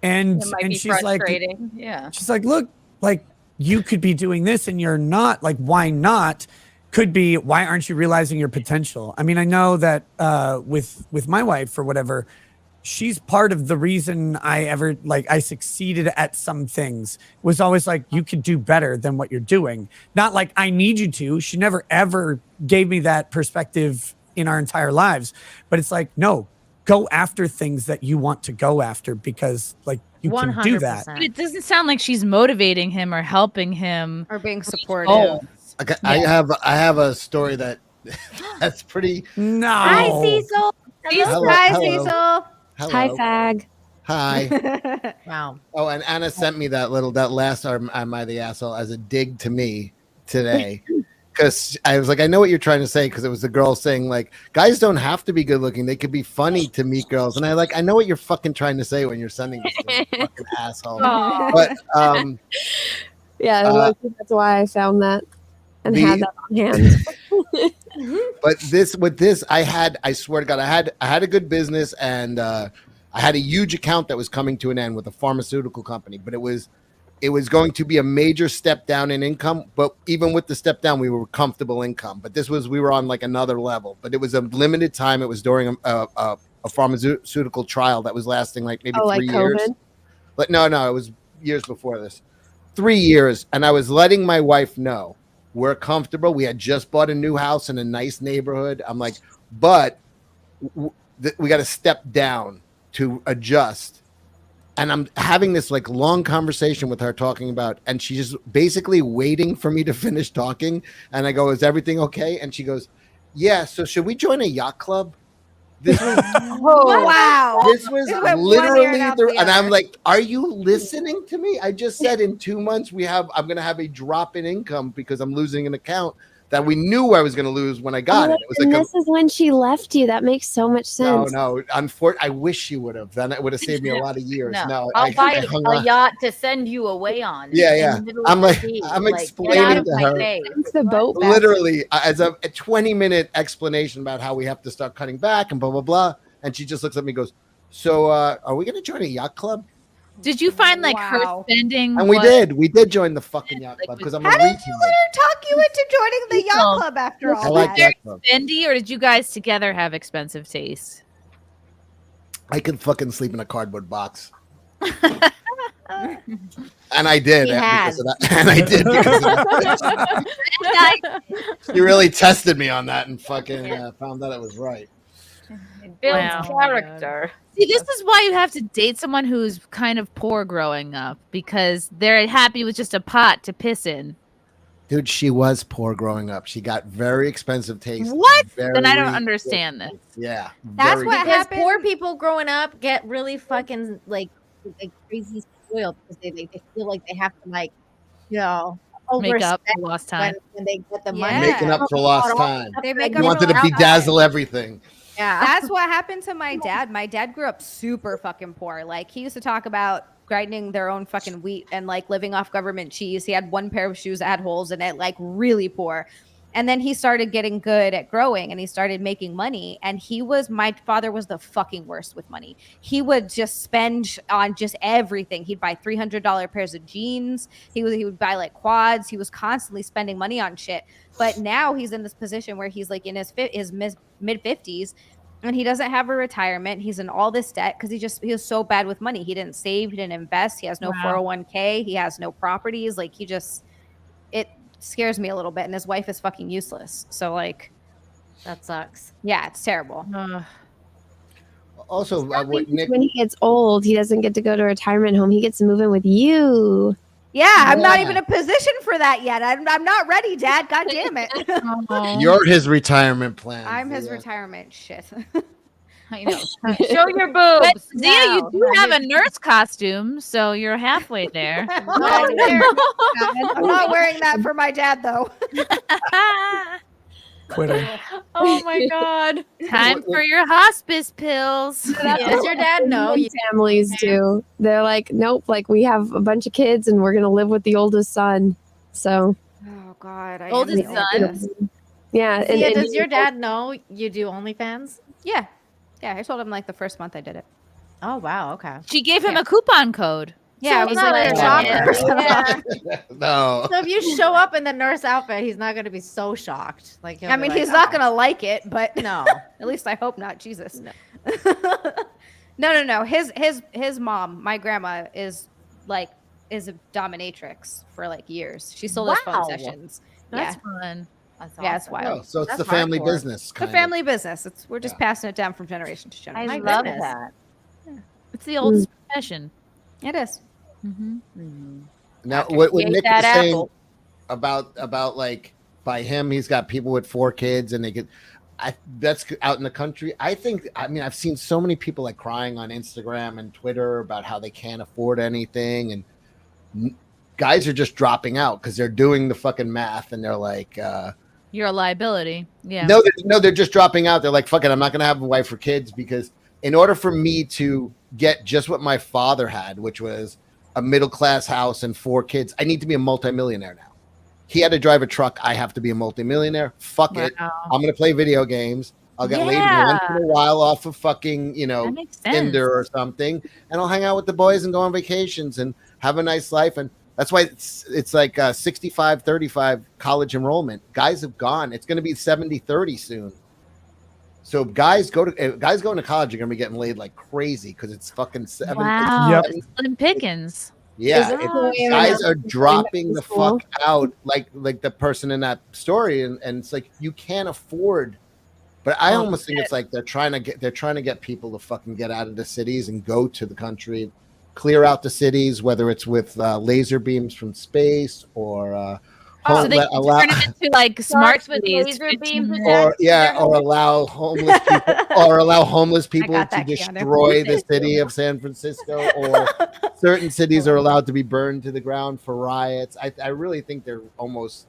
And it might and be she's like, frustrating. Yeah. she's like, look, like you could be doing this and you're not. Like, why not? Could be, why aren't you realizing your potential? I mean, I know that with my wife or whatever, she's part of the reason I succeeded at some things was always like, you could do better than what you're doing. Not like I need you to. She never ever gave me that perspective in our entire lives. But it's like, no, go after things that you want to go after because like you can do that. But it doesn't sound like she's motivating him or helping him or being supportive. Oh, Okay, I have a story that's pretty. No. Hi, Cecil. Hello. Hi, Hello. Cecil. Hello. Hi, fag. Hi. Wow. Oh, and Anna sent me that last "Am I the asshole?" as a dig to me today. Because I was like, I know what you're trying to say, because it was the girl saying, like, guys don't have to be good looking. They could be funny to meet girls. And I know what you're fucking trying to say when you're sending this to me, fucking asshole. But yeah, that's why I found that and had that on hand. But with this, I swear to God, I had a good business, and I had a huge account that was coming to an end with a pharmaceutical company, but it was going to be a major step down in income. But even with the step down, we were comfortable income. But we were on like another level. But it was a limited time. It was during a pharmaceutical trial that was lasting like maybe 3 years. COVID? But no, it was years before this. 3 years, and I was letting my wife know we're comfortable. We had just bought a new house in a nice neighborhood. I'm like, but we got to step down to adjust. And I'm having this like long conversation with her talking about, and she's just basically waiting for me to finish talking. And I go, is everything okay? And she goes, yeah. So should we join a yacht club? This was, wow. This was literally, and I'm like, are you listening to me? I just said in 2 months I'm going to have a drop in income because I'm losing an account that we knew I was going to lose when I got it. It was and like this is when she left you. That makes so much sense. No. Unfortunately, I wish she would have. Then it would have saved me a lot of years. No, I'll buy a yacht to send you away on. Yeah. I'm explaining to her. The boat. Literally, as a 20-minute explanation about how we have to start cutting back and blah, blah, blah. And she just looks at me and goes, so are we going to join a yacht club? Did you find like her spending? And we did join the fucking yacht club because I'm a How did retard. you let her talk you into joining the yacht club after all like that? yacht club. Spendy, or did you guys together have expensive taste? I could fucking sleep in a cardboard box. And I did. Because of that. And I did because of that. She really tested me on that and fucking found out it was right. It builds character. See, this is why you have to date someone who's kind of poor growing up, because they're happy with just a pot to piss in. Dude, she was poor growing up. She got very expensive taste. What? Then I don't understand this. Yeah. That's what happens. happens. Poor people growing up get really fucking like crazy spoiled because they feel like they have to make up for lost time when they get the money. Making up for lost time. They make You wanted to bedazzle everything. Yeah, that's what happened to my dad. My dad grew up super fucking poor. Like, he used to talk about grinding their own fucking wheat and like living off government cheese. He had one pair of shoes that had holes in it, like really poor. And then he started getting good at growing and he started making money. And my father was the fucking worst with money. He would just spend on just everything. He'd buy $300 pairs of jeans. He would buy like quads. He was constantly spending money on shit. But now he's in this position where he's like in his mid 50s and he doesn't have a retirement. He's in all this debt because he was so bad with money. He didn't save, he didn't invest. He has no 401k. He has no properties. Like it scares me a little bit. And his wife is fucking useless. So like, that sucks. Yeah, it's terrible. Also, when he gets old, he doesn't get to go to a retirement home. He gets to move in with you. Yeah, I'm not even in a position for that yet. I'm not ready, Dad. God damn it. You're his retirement plan. I'm his retirement shit. I know. Show your boobs. But Zia, you do have a nurse costume, so you're halfway there. I'm not wearing that for my dad, though. Quitting. Oh my God. Time for your hospice pills. Does your dad know? Families do. They're like, nope, like we have a bunch of kids and we're going to live with the oldest son. So. Oh God. Oldest son? Yeah. And does your dad know you do OnlyFans? Yeah. Yeah, I told him like the first month I did it. Oh, wow. Okay. She gave him a coupon code. Yeah, so he's not a shocker. No. So if you show up in the nurse outfit, he's not going to be so shocked. Like, I mean, he's not going to like it, but no. At least I hope not. Jesus. No. His mom, my grandma, is a dominatrix for like years. She still does phone sessions. That's fun. That's awesome. Yeah, it's wild. Oh, so it's the family business. The family business. We're just passing it down from generation to generation. I love that. Yeah. It's the oldest profession. It is. Now, what Nick was saying about like by him, he's got people with 4 kids, and that's out in the country. I've seen so many people like crying on Instagram and Twitter about how they can't afford anything, and guys are just dropping out because they're doing the fucking math and they're like, You're a liability. Yeah. no, they're just dropping out. They're like, fuck it, I'm not gonna have a wife or kids, because in order for me to get just what my father had, which was a middle class house and 4 kids, I need to be a multimillionaire now. He had to drive a truck. I have to be a multimillionaire. Fuck it. I'm gonna play video games. I'll get laid once in a while off of fucking, Tinder or something, and I'll hang out with the boys and go on vacations and have a nice life. And that's why it's like 65-35 college enrollment. Guys have gone. It's going to be 70-30 soon. So guys going to college are going to be getting laid like crazy because it's fucking 7. Wow. Slim pickens. Yeah, guys are dropping the fuck out like the person in that story, and it's like you can't afford. But I almost think it's like they're trying to get people to fucking get out of the cities and go to the country, clear out the cities, whether it's with laser beams from space or so they turn it into like smart cities, or allow homeless people to destroy the city of San Francisco, or certain cities are allowed to be burned to the ground for riots. I really think they're almost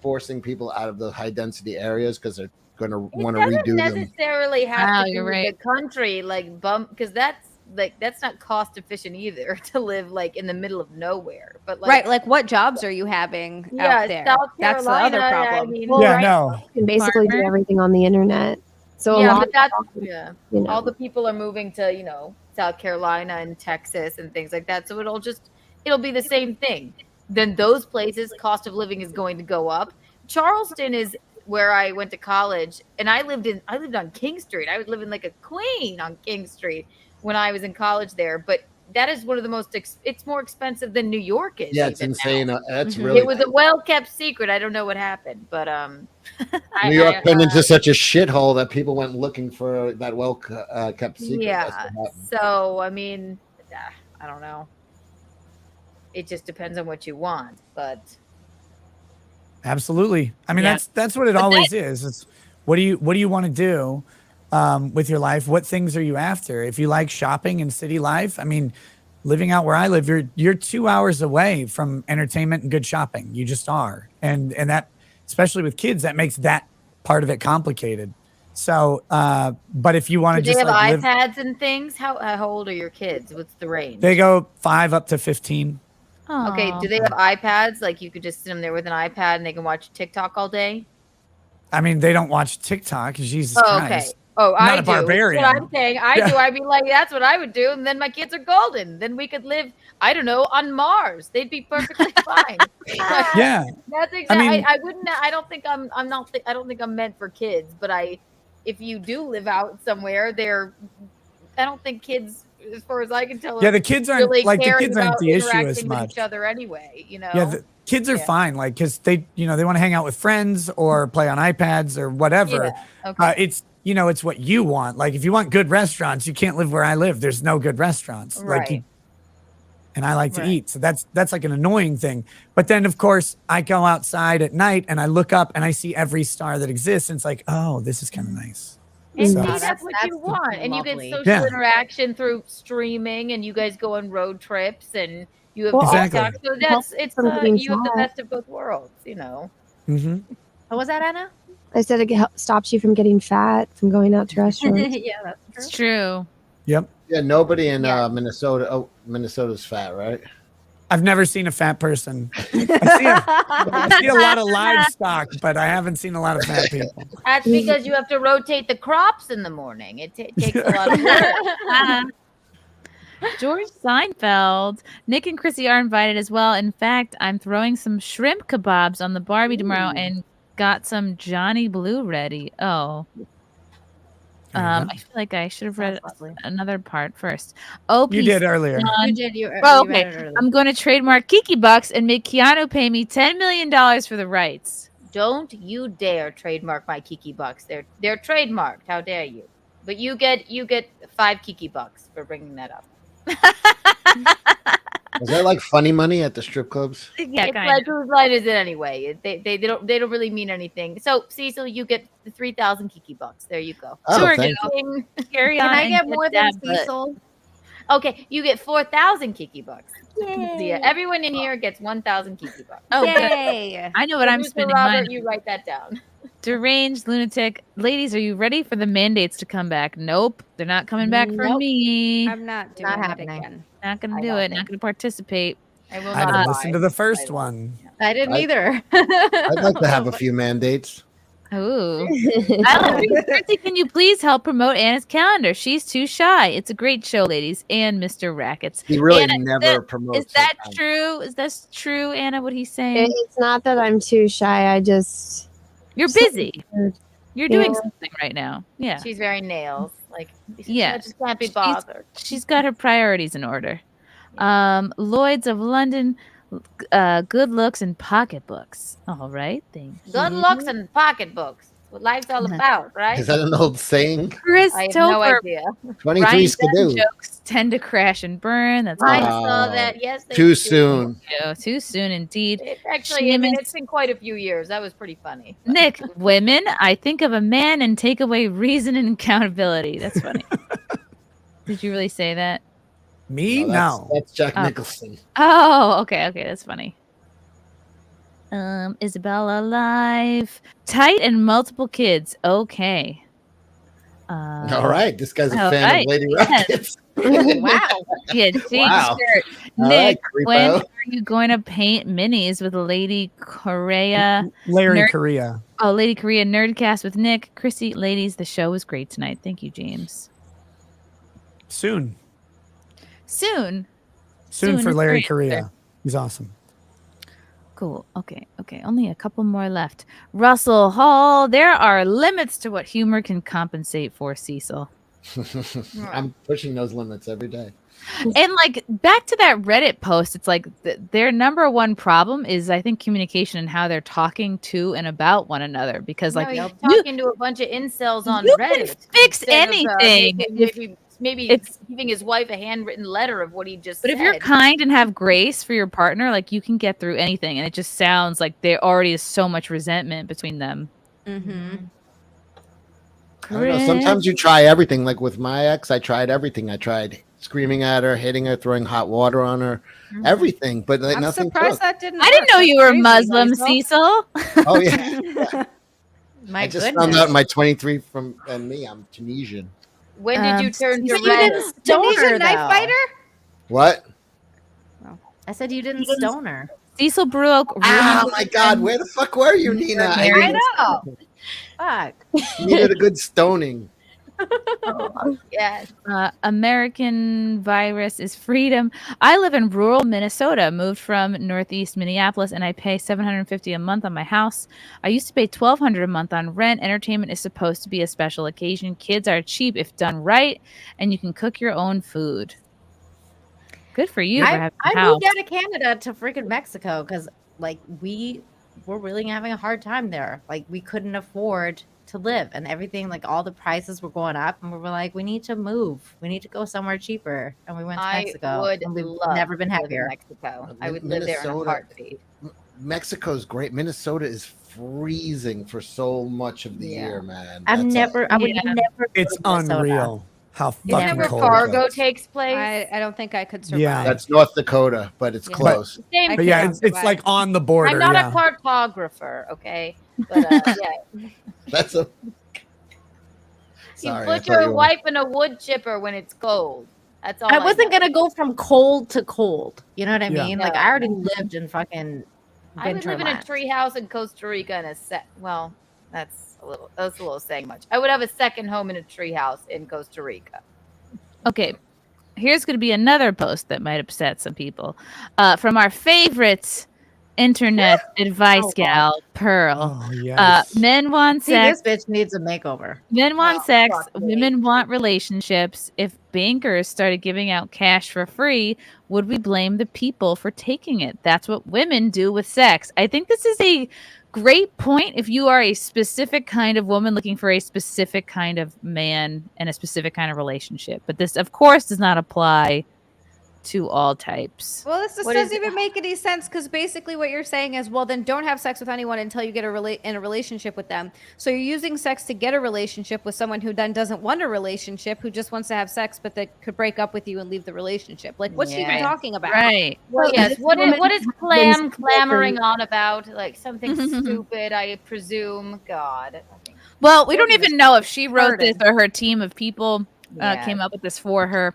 forcing people out of the high density areas because they're going to want to redo them. Necessarily have to do with the country, like because that's not cost efficient either to live like in the middle of nowhere. But right, like what jobs are you having out there? South That's the other Carolina, problem. I mean, You can basically do everything on the internet. So all the people are moving to South Carolina and Texas and things like that. So it'll be the same thing. Then those places, cost of living is going to go up. Charleston is where I went to college, and I lived on King Street. I was living like a queen on King Street when I was in college there. But that is one of the most it's more expensive than New York is. Yeah, it's insane. That's It really was a well-kept secret. I don't know what happened, but New York turned into such a shithole that people went looking for that kept secret. Yeah. So I mean, I don't know. It just depends on what you want, but Absolutely. I mean, that's what it always is. It's what do you want to do with your life? What things are you after? If you like shopping and city life, I mean, living out where I live, you're 2 hours away from entertainment and good shopping. You just are, and that, especially with kids, that makes that part of it complicated. So, but if you want to do they just have like iPads and things, how old are your kids? What's the range? they go 5 up to 15. Okay, do they have iPads? Like you could just sit them there with an iPad and they can watch TikTok all day? I mean, they don't watch TikTok. Jesus Okay. Christ. Oh, I'm I not a do. barbarian. That's what I'm saying. I do. I'd be like, that's what I would do. And then my kids are golden. Then we could live, I don't know, on Mars. They'd be perfectly fine. Yeah. That's exactly. I wouldn't. I don't think I'm not. I don't think I'm meant for kids. But if you do live out somewhere, I don't think kids, as far as I can tell, Yeah, the kids aren't really like the caring kids aren't about the issue interacting as with much. each other anyway. Yeah, the kids are fine, like because they want to hang out with friends or play on iPads or whatever. Yeah, okay. It's it's what you want. Like if you want good restaurants, you can't live where I live. There's no good restaurants. Right. And I like to eat, so that's like an annoying thing. But then of course I go outside at night and I look up and I see every star that exists, and it's like, oh, this is kind of nice. And So- see, that's what you want. And you get social Yeah. interaction through streaming, and you guys go on road trips, and you have Exactly. TikTok. So it's you have the best of both worlds, Mm-hmm. What was that, Anna? I said it stops you from getting fat from going out to restaurants. Yeah, that's true. It's true. Yep. Yeah, nobody in Minnesota. Oh, Minnesota's fat, right? I've never seen a fat person. I see a lot of livestock, but I haven't seen a lot of fat people. That's because you have to rotate the crops in the morning. It takes a lot of work. George Seinfeld. Nick and Chrissy are invited as well. In fact, I'm throwing some shrimp kebabs on the Barbie tomorrow and got some Johnny Blue ready. Oh. I feel like I should have read another part first. You did earlier. You did. You Oh, read okay. it earlier. I'm going to trademark Kiki Bucks and make Keanu pay me $10 million for the rights. Don't you dare trademark my Kiki Bucks. They're trademarked. How dare you? But you get 5 Kiki Bucks for bringing that up. Is that like funny money at the strip clubs? Yeah, it's like whose line is it anyway? They don't really mean anything. So Cecil, you get the 3,000 Kiki Bucks. There you go. Oh, Sure, thank Carry Can on. I and get more than that, but- Cecil? Okay, you get 4,000 Kiki bucks. Yeah, everyone in here gets 1,000 Kiki bucks. Oh, Yay! I know what I'm Producer spending Robert, mine on. you write that down. Deranged lunatic. Ladies, are you ready for the mandates to come back? Nope. They're not coming back for Nope. me. I'm not doing it again. Not gonna I do don't it. think- Not gonna participate. I will I not didn't listen to the advise. first one. I didn't either. I'd like to have a few mandates. Ooh. Chrissy, can you please help promote Anna's calendar? She's too shy. It's a great show, ladies. And Mr. Rackets. He really Anna, never promotes. Is that true? Is that true, Anna, what he's saying? It's not that I'm too shy. I just You're busy. You're doing Yeah. something right now. Yeah. She's very nails. Like, Yeah. I just can't be bothered. She's got her priorities in order. Lloyd's of London, good looks and pocketbooks. All right, thank you. Good looks and pocketbooks. What life's all about, right? Is that an old saying? Chris I have no Topher. idea. 23 Ryan skidoo. Dunn jokes tend to crash and burn. That's I all. saw that. Yes, they Too do. soon. Too soon indeed. Actually, I mean, Seamus- it's been quite a few years. That was pretty funny. Nick, women, I think of a man and take away reason and accountability. That's funny. Did you really say that? Me? No. That's Jack Oh. Nicholson. Oh, okay, that's funny. Isabella alive. Tight and multiple kids. Okay. All right. This guy's a all fan right, of Lady yes. Rockets. Wow. Yeah, jeans Wow. shirt. All Nick, right, when creepo. are you going to paint minis with Lady Korea? Larry Korea. Oh, Lady Korea Nerdcast with Nick. Chrissy, ladies, the show was great tonight. Thank you, James. Soon. Soon. Soon for is Larry great. Korea. He's awesome. Cool. Okay. Only a couple more left. Russell Hall. There are limits to what humor can compensate for, Cecil. I'm pushing those limits every day. And like back to that Reddit post, it's like their number one problem is I think communication and how they're talking to and about one another. Because like he's you talking to a bunch of incels on you can Reddit. fix instead of, anything maybe giving his wife a handwritten letter of what he just But said. if you're kind and have grace for your partner, like you can get through anything. And it just sounds like there already is so much resentment between them. Mm-hmm. I don't know. Sometimes you try everything. Like with my ex, I tried everything. I tried screaming at her, hitting her, throwing hot water on her, everything. But like, I'm nothing. surprised took. that didn't. I didn't know work. you were That's Muslim, crazy, Cecil. Oh yeah. My I just goodness. found out in my 23 from and me. I'm Tunisian. When did you turn to You red? didn't stone her, Tunisian knife though. fighter? What? I said you didn't stone her. Cecil Bruock. Oh my God! Where the fuck were you, Nina? I know. Fuck. needed a good stoning. Yes. American virus is freedom. I live in rural Minnesota, moved from Northeast Minneapolis, and I pay $750 a month on my house. I used to pay $1,200 a month on rent. Entertainment is supposed to be a special occasion. Kids are cheap if done right, and you can cook your own food. Good for you. for I having a moved house. out of Canada to freaking Mexico because like we were really having a hard time there. Like we couldn't afford to live and everything, like all the prices were going up, and we were like, we need to move. We need to go somewhere cheaper. And we went to Mexico. I would and we've love never been to live in happier. Mexico. I would live there in a Minnesota- heartbeat. Mexico's great. Minnesota is freezing for so much of the year, man. I would That's never It's go to Minnesota. unreal how Is that fucking where cold. Fargo it gets. takes place? I don't think I could survive. Yeah. That's North Dakota, but it's Yeah. close. Same But yeah, thing. it's like on the border. I'm not yeah. a cartographer, okay? But yeah. That's a. You Sorry, I put thought your you were- wife in a wood chipper when it's cold. That's all. I wasn't know. gonna go from cold to cold. You know what I Yeah. mean? Like I already lived in fucking I would live in a winterland. tree house in Costa Rica in a set. Well, that's a little saying much. I would have a second home in a tree house in Costa Rica. Okay, here's going to be another post that might upset some people from our favorite internet advice gal, Pearl. Oh, yes. Men want See, sex. this bitch needs a makeover. Men want sex. fuck me. Women want relationships. If bankers started giving out cash for free, would we blame the people for taking it? That's what women do with sex. I think this is a great point if you are a specific kind of woman looking for a specific kind of man and a specific kind of relationship. But this, of course, does not apply to all types. Well, this doesn't even make any sense because basically what you're saying is, well, then don't have sex with anyone until you get in a relationship with them. So you're using sex to get a relationship with someone who then doesn't want a relationship, who just wants to have sex, but that could break up with you and leave the relationship. Like, what's she even talking about? Right. Well, yes. What is Clam clamoring on about? Like something stupid, I presume. God. Well, we don't even know if she wrote this or her team of people came up with this for her,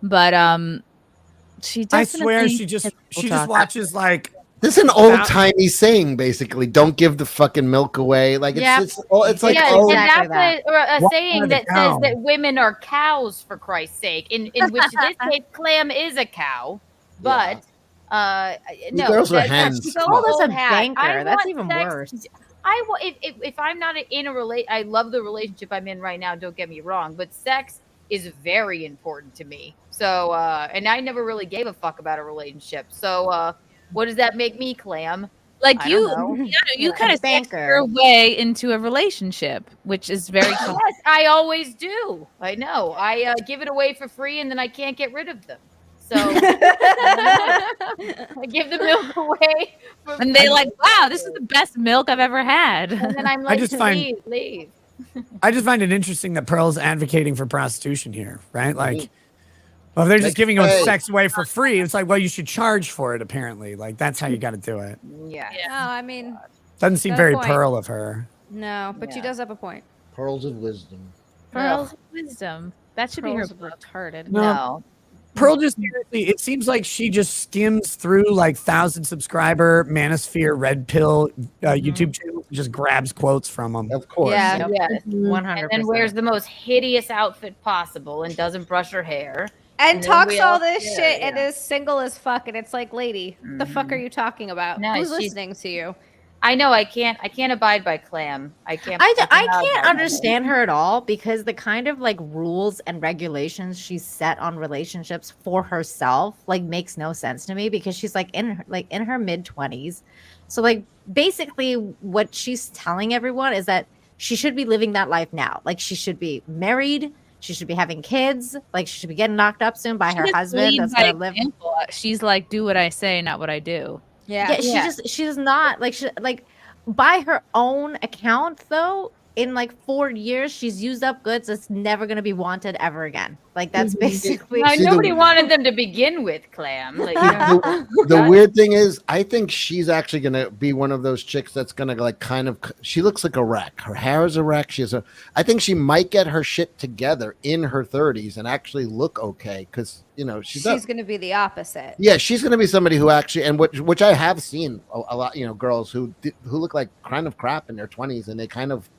but she definitely. I swear she just watches like. This is an old timey saying, basically. Don't give the fucking milk away. Like it's like and that's a saying that says that women are cows, for Christ's sake. In which this case, Clam is a cow, but no, girls are hens. She called us a banker. That's even worse. If I'm not in a I love the relationship I'm in right now. Don't get me wrong, but sex is very important to me. So, and I never really gave a fuck about a relationship. So, what does that make me, Clam? Like you kind of bank your way into a relationship, which is very cool. Yes, I always do. I know. I give it away for free, and then I can't get rid of them. So I give the milk away, and they like, wow, this is the best milk I've ever had. And then I'm like, leave. I just find it interesting that Pearl's advocating for prostitution here, right? Like, well, if they're just giving us sex away for free, it's like, well, you should charge for it. Apparently, like that's how you got to do it. Yeah. No, I mean, doesn't seem very Pearl of her. No, but she does have a point. Pearls of wisdom. Pearls of wisdom. That should be her book. Retarded. No. Pearl just seriously, it seems like she just skims through like 1,000 subscriber Manosphere Red Pill YouTube channels and just grabs quotes from them. Of course. Yeah, yes. 100%. And then wears the most hideous outfit possible and doesn't brush her hair. And talks all this shit and is single as fuck. And it's like, lady, the fuck are you talking about? No, Who's listening to you? I know I can't abide by Clam. I can't understand her at all because the kind of like rules and regulations she's set on relationships for herself like makes no sense to me because she's like in her mid-20s. So like basically what she's telling everyone is that she should be living that life now. Like she should be married, she should be having kids, like she should be getting knocked up soon by her husband that's gonna live. She's like, do what I say, not what I do. Yeah, she's not like by her own account though. In like 4 years, she's used up goods that's never going to be wanted ever again. Like that's basically. Nobody wanted them to begin with, Clam. Like, the weird thing is, I think she's actually going to be one of those chicks that's going to like kind of. She looks like a wreck. Her hair is a wreck. I think she might get her shit together in her 30s and actually look okay because she's going to be the opposite. Yeah, she's going to be somebody who actually, and which I have seen a lot. Girls who look like kind of crap in their 20s and they kind of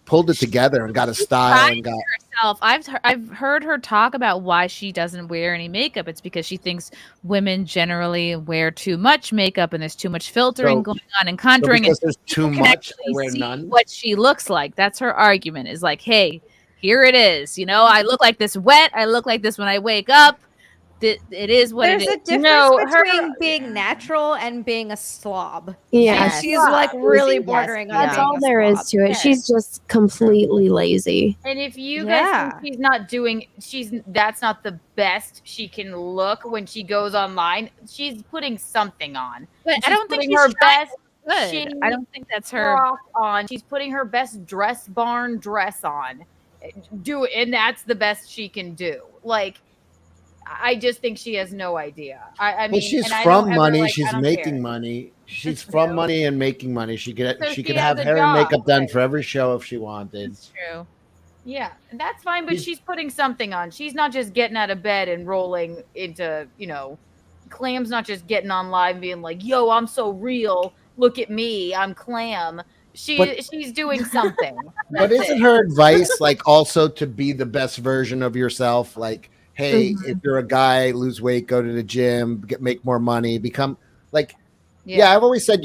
pulled it together and got a style and got herself. I've heard her talk about why she doesn't wear any makeup. It's because she thinks women generally wear too much makeup and there's too much filtering going on and contouring. Because there's too much, I wear none. What she looks like. That's her argument. Is like, hey, here it is. I look like this wet. I look like this when I wake up. It is what it is. There's a difference between being natural and being a slob. Yeah, and she's like really bordering on. That's all there is to it. Yes. She's just completely lazy. And if you guys think that's not the best she can look when she goes online. She's putting something on. But I don't think she's her best. I don't think that's her on. She's putting her best dress on. And that's the best she can do. Like. I just think she has no idea. I mean, she's from money. She's making money. She's from money and making money. She could have hair and makeup done for every show if she wanted. That's true. Yeah, that's fine. But she's putting something on. She's not just getting out of bed and rolling into, Clam's not just getting on live and being like, "Yo, I'm so real. Look at me. I'm Clam." She's doing something. But isn't her advice like also to be the best version of yourself? Like. Hey, if you're a guy, lose weight, go to the gym, make more money, become like. Yeah, I've always said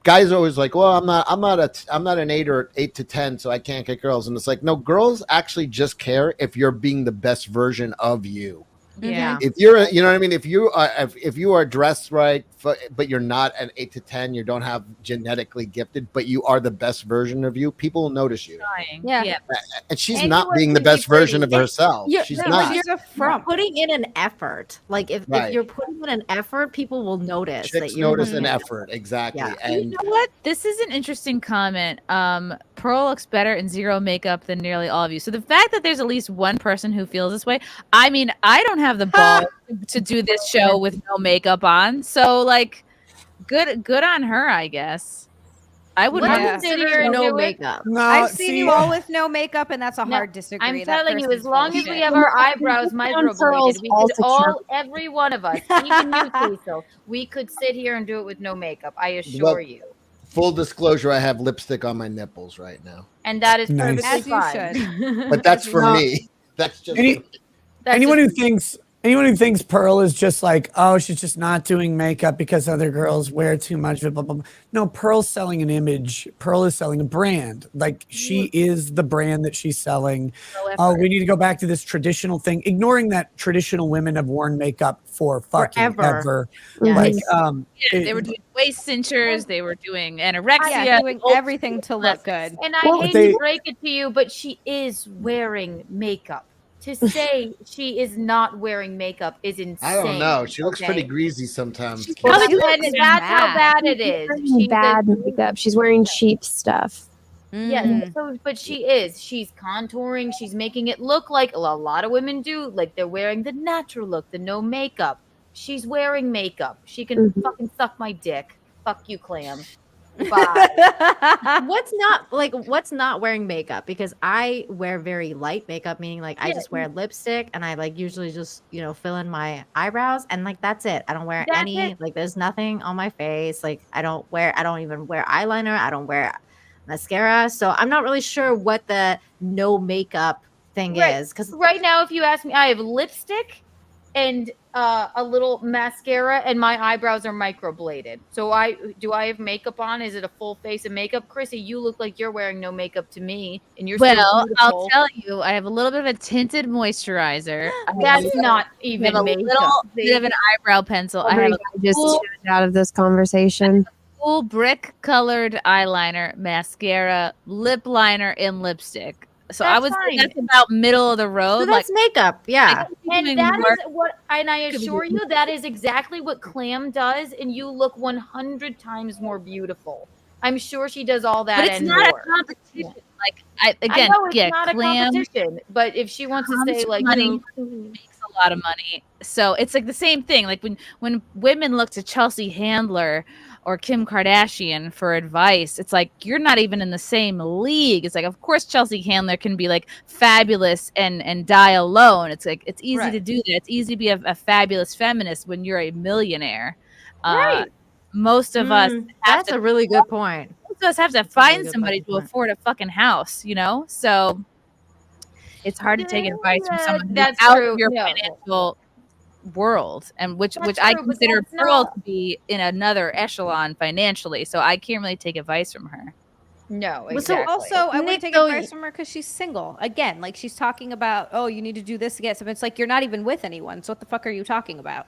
guys are always like, well, I'm not an 8 to 10, so I can't get girls. And it's like, no, girls actually just care if you're being the best version of you. Yeah. If you're, you know what I mean? If you are dressed right, but you're not an 8 to 10, you don't have genetically gifted, but you are the best version of you, people will notice you. Yeah. And she's not being the best version of herself. She's not. You're putting in an effort. Like if you're putting in an effort, people will notice Chicks that you're notice an effort. Exactly. Yeah. And you know what? This is an interesting comment. Pearl looks better in zero makeup than nearly all of you. So the fact that there's at least one person who feels this way, I mean, I don't have the balls to do this show with no makeup on. So like, good on her, I guess. I wouldn't consider no makeup. No, I've seen you all with no makeup, and that's a hard disagree. I'm That telling you, as person's long full as of we shit. have our eyebrows microbladed, we could also every one of us, even you, Cecil, we could sit here and do it with no makeup. I assure you. full disclosure, I have lipstick on my nipples right now. And that is Nice. perfectly fine. But that's for me. That's just anyone who thinks Pearl is just like, oh, she's just not doing makeup because other girls wear too much. Blah, blah, blah. No, Pearl's selling an image. Pearl is selling a brand. Like she is the brand that she's selling. Oh, we need to go back to this traditional thing, ignoring that traditional women have worn makeup for fucking ever. Like, they were doing waist cinchers. They were doing anorexia. Yeah, doing everything to look good. And I hate to break it to you, but she is wearing makeup. To say she is not wearing makeup is insane. I don't know. She looks pretty greasy sometimes. And that's how bad it is. She's bad makeup. She's wearing cheap stuff. Yeah, but she is. She's contouring. She's making it look like a lot of women do. Like they're wearing the natural look, the no makeup. She's wearing makeup. She can fucking suck my dick. Fuck you, Clam. Bye. What's not wearing makeup? Because I wear very light makeup, meaning like I just wear lipstick and I like usually just fill in my eyebrows and like that's it. I don't wear like there's nothing on my face. Like I don't even wear eyeliner. I don't wear mascara. So I'm not really sure what the no makeup thing is. Because right now, if you ask me, I have lipstick and a little mascara, and my eyebrows are microbladed. So do I have makeup on? Is it a full face of makeup? Chrissy, you look like you're wearing no makeup to me, and you're I'll tell you, I have a little bit of a tinted moisturizer. That's not even a makeup. little bit of an eyebrow pencil. I have just tuned out of this conversation. Full brick colored eyeliner, mascara, lip liner, and lipstick. So I would say that's about middle of the road. So that's makeup, yeah. And that is what, and I assure you, that is exactly what Clam does, and you look 100 times more beautiful. I'm sure she does all that. But it's and not more. a competition. Like I know it's not Clam, a competition, but if she wants to say like money makes a lot of money, so it's like the same thing. Like when women look to Chelsea Handler or Kim Kardashian for advice, it's like you're not even in the same league. It's like, of course, Chelsea Handler can be like fabulous and die alone. It's like it's easy to do that. It's easy to be a fabulous feminist when you're a millionaire. Right. Most of us. That's a really good point. Most of us have to find somebody to afford a fucking house, So it's hard to take advice from someone who's out of your financial world, and which I consider Pearl to be in another echelon financially, so I can't really take advice from her. No, exactly. So also, I wouldn't take advice from her because she's single. Again, like she's talking about, oh, you need to do this to get something. It's like you're not even with anyone. So what the fuck are you talking about?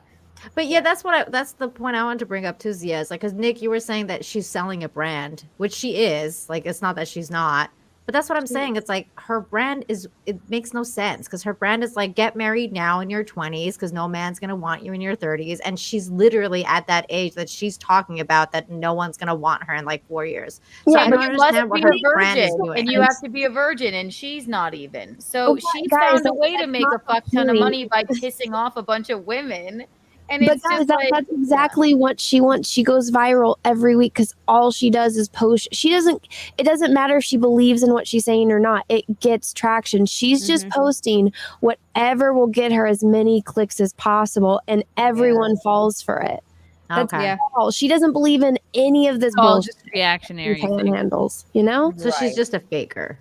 But yeah, that's the point I wanted to bring up too, Zia. Is like, because Nick, you were saying that she's selling a brand, which she is. Like, it's not that she's not. But that's what I'm saying. It's like her brand it makes no sense because her brand is like, get married now in your 20s because no man's going to want you in your 30s. And she's literally at that age that she's talking about that no one's going to want her in like 4 years. So I don't understand what her brand is doing. And you have to be a virgin, and she's not even. So she found a way to make a fuck ton of money by pissing off a bunch of women. And But it's guys, just like, that's exactly what she wants. She goes viral every week because all she does is post. It doesn't matter if she believes in what she's saying or not. It gets traction. She's just posting whatever will get her as many clicks as possible, and everyone falls for it. That's all. She doesn't believe in any of this bullshit. Just reactionary handles, So she's just a faker.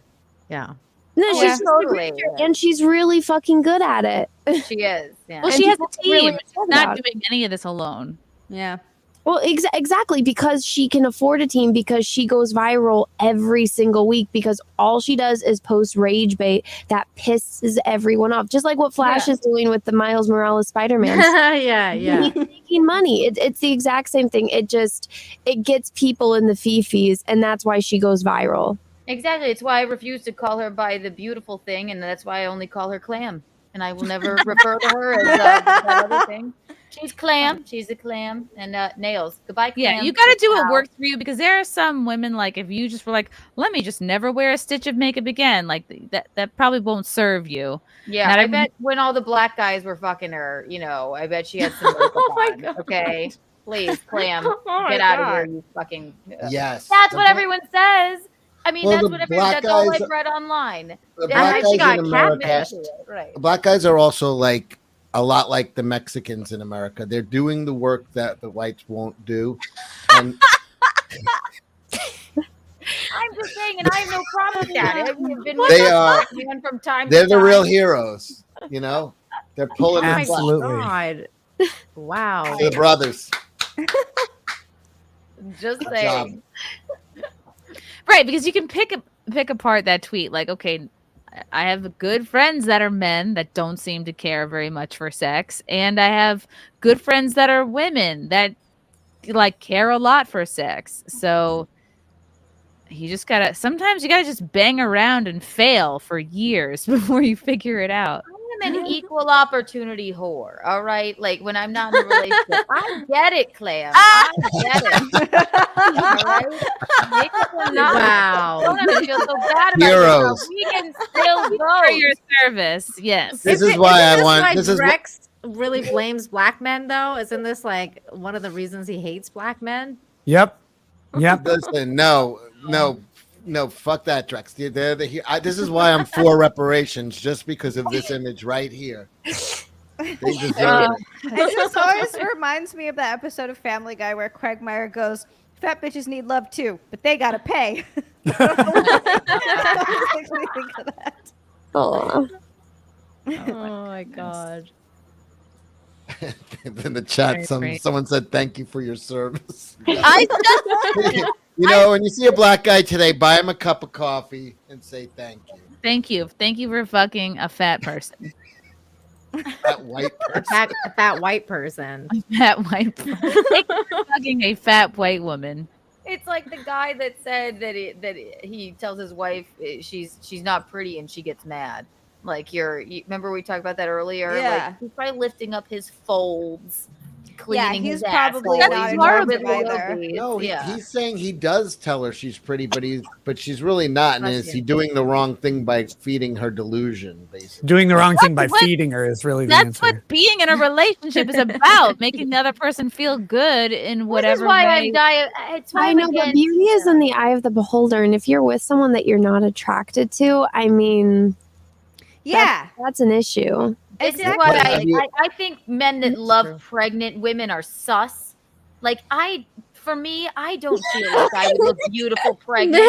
Yeah. No, she's totally, and she's really fucking good at it. She is. Yeah. Well, she has a team. She's not doing any of this alone. Yeah. Well, exactly, because she can afford a team, because she goes viral every single week, because all she does is post rage bait that pisses everyone off. Just like what Flash is doing with the Miles Morales Spider-Man. Yeah. He's making money. It's the exact same thing. It gets people in the fifis, and that's why she goes viral. Exactly. It's why I refuse to call her by the beautiful thing, and that's why I only call her Clam. And I will never refer to her as that other thing. She's Clam. She's a Clam. And Nails. Goodbye, Clam. Yeah, you got to do what works for you, because there are some women, like, if you just were like, let me just never wear a stitch of makeup again, like, that probably won't serve you. Yeah, I bet when all the black guys were fucking her, I bet she had some makeup on. Okay? Please, Clam, get out of here, you fucking... Yes. That's what everyone says. I mean, Well, that's what everyone... That's all I've read online. The black guys in America, right. black guys are also like a lot like the Mexicans in America. They're doing the work that the whites won't do. And I'm just saying, and I have no problem with that. I've been from time they're to the time. real heroes, They're pulling the God. Wow. The brothers. Just Good saying. Right, because you can pick apart that tweet. Like, okay, I have good friends that are men that don't seem to care very much for sex, and I have good friends that are women that like care a lot for sex. So sometimes you gotta just bang around and fail for years before you figure it out. I'm an equal opportunity whore, all right? Like, when I'm not in a relationship, I get it, Clam. I get it. All right? Niggas are not. Wow. Don't have to feel so bad about Heroes. it. We can still go. For your service, yes. This is why I want. This is Rex really blames black men, though. Isn't this like one of the reasons he hates black men? Yep. Listen, no. Fuck that, Drex. This is why I'm for reparations, just because of this image right here. They deserve it. It just always reminds me of that episode of Family Guy where Craig Meyer goes, "Fat bitches need love too, but they gotta pay." Makes me think of that. Oh my God. In the chat, someone said, "Thank you for your service." I when you see a black guy today, buy him a cup of coffee and say thank you. Thank you for fucking a fat person. That white person. A fat white person. A fat white person. Thank you for fucking a fat white woman. It's like the guy that said that he tells his wife she's not pretty and she gets mad. Like, you remember we talked about that earlier? Yeah. Like, he's probably lifting up his folds, cleaning he's his probably asshole. not He's attractive horrible. either. No, he's saying he does tell her she's pretty, but she's really not. And is he doing the wrong thing by feeding her delusion, basically? Doing the wrong thing by feeding her is really the That's answer. what being in a relationship is about, making the other person feel good in whatever why way. It's why I know, but beauty is in the eye of the beholder, and if you're with someone that you're not attracted to, I mean, that's an issue. This is why I think men that love pregnant women are sus. Like, for me, I don't feel like I would look beautiful pregnant.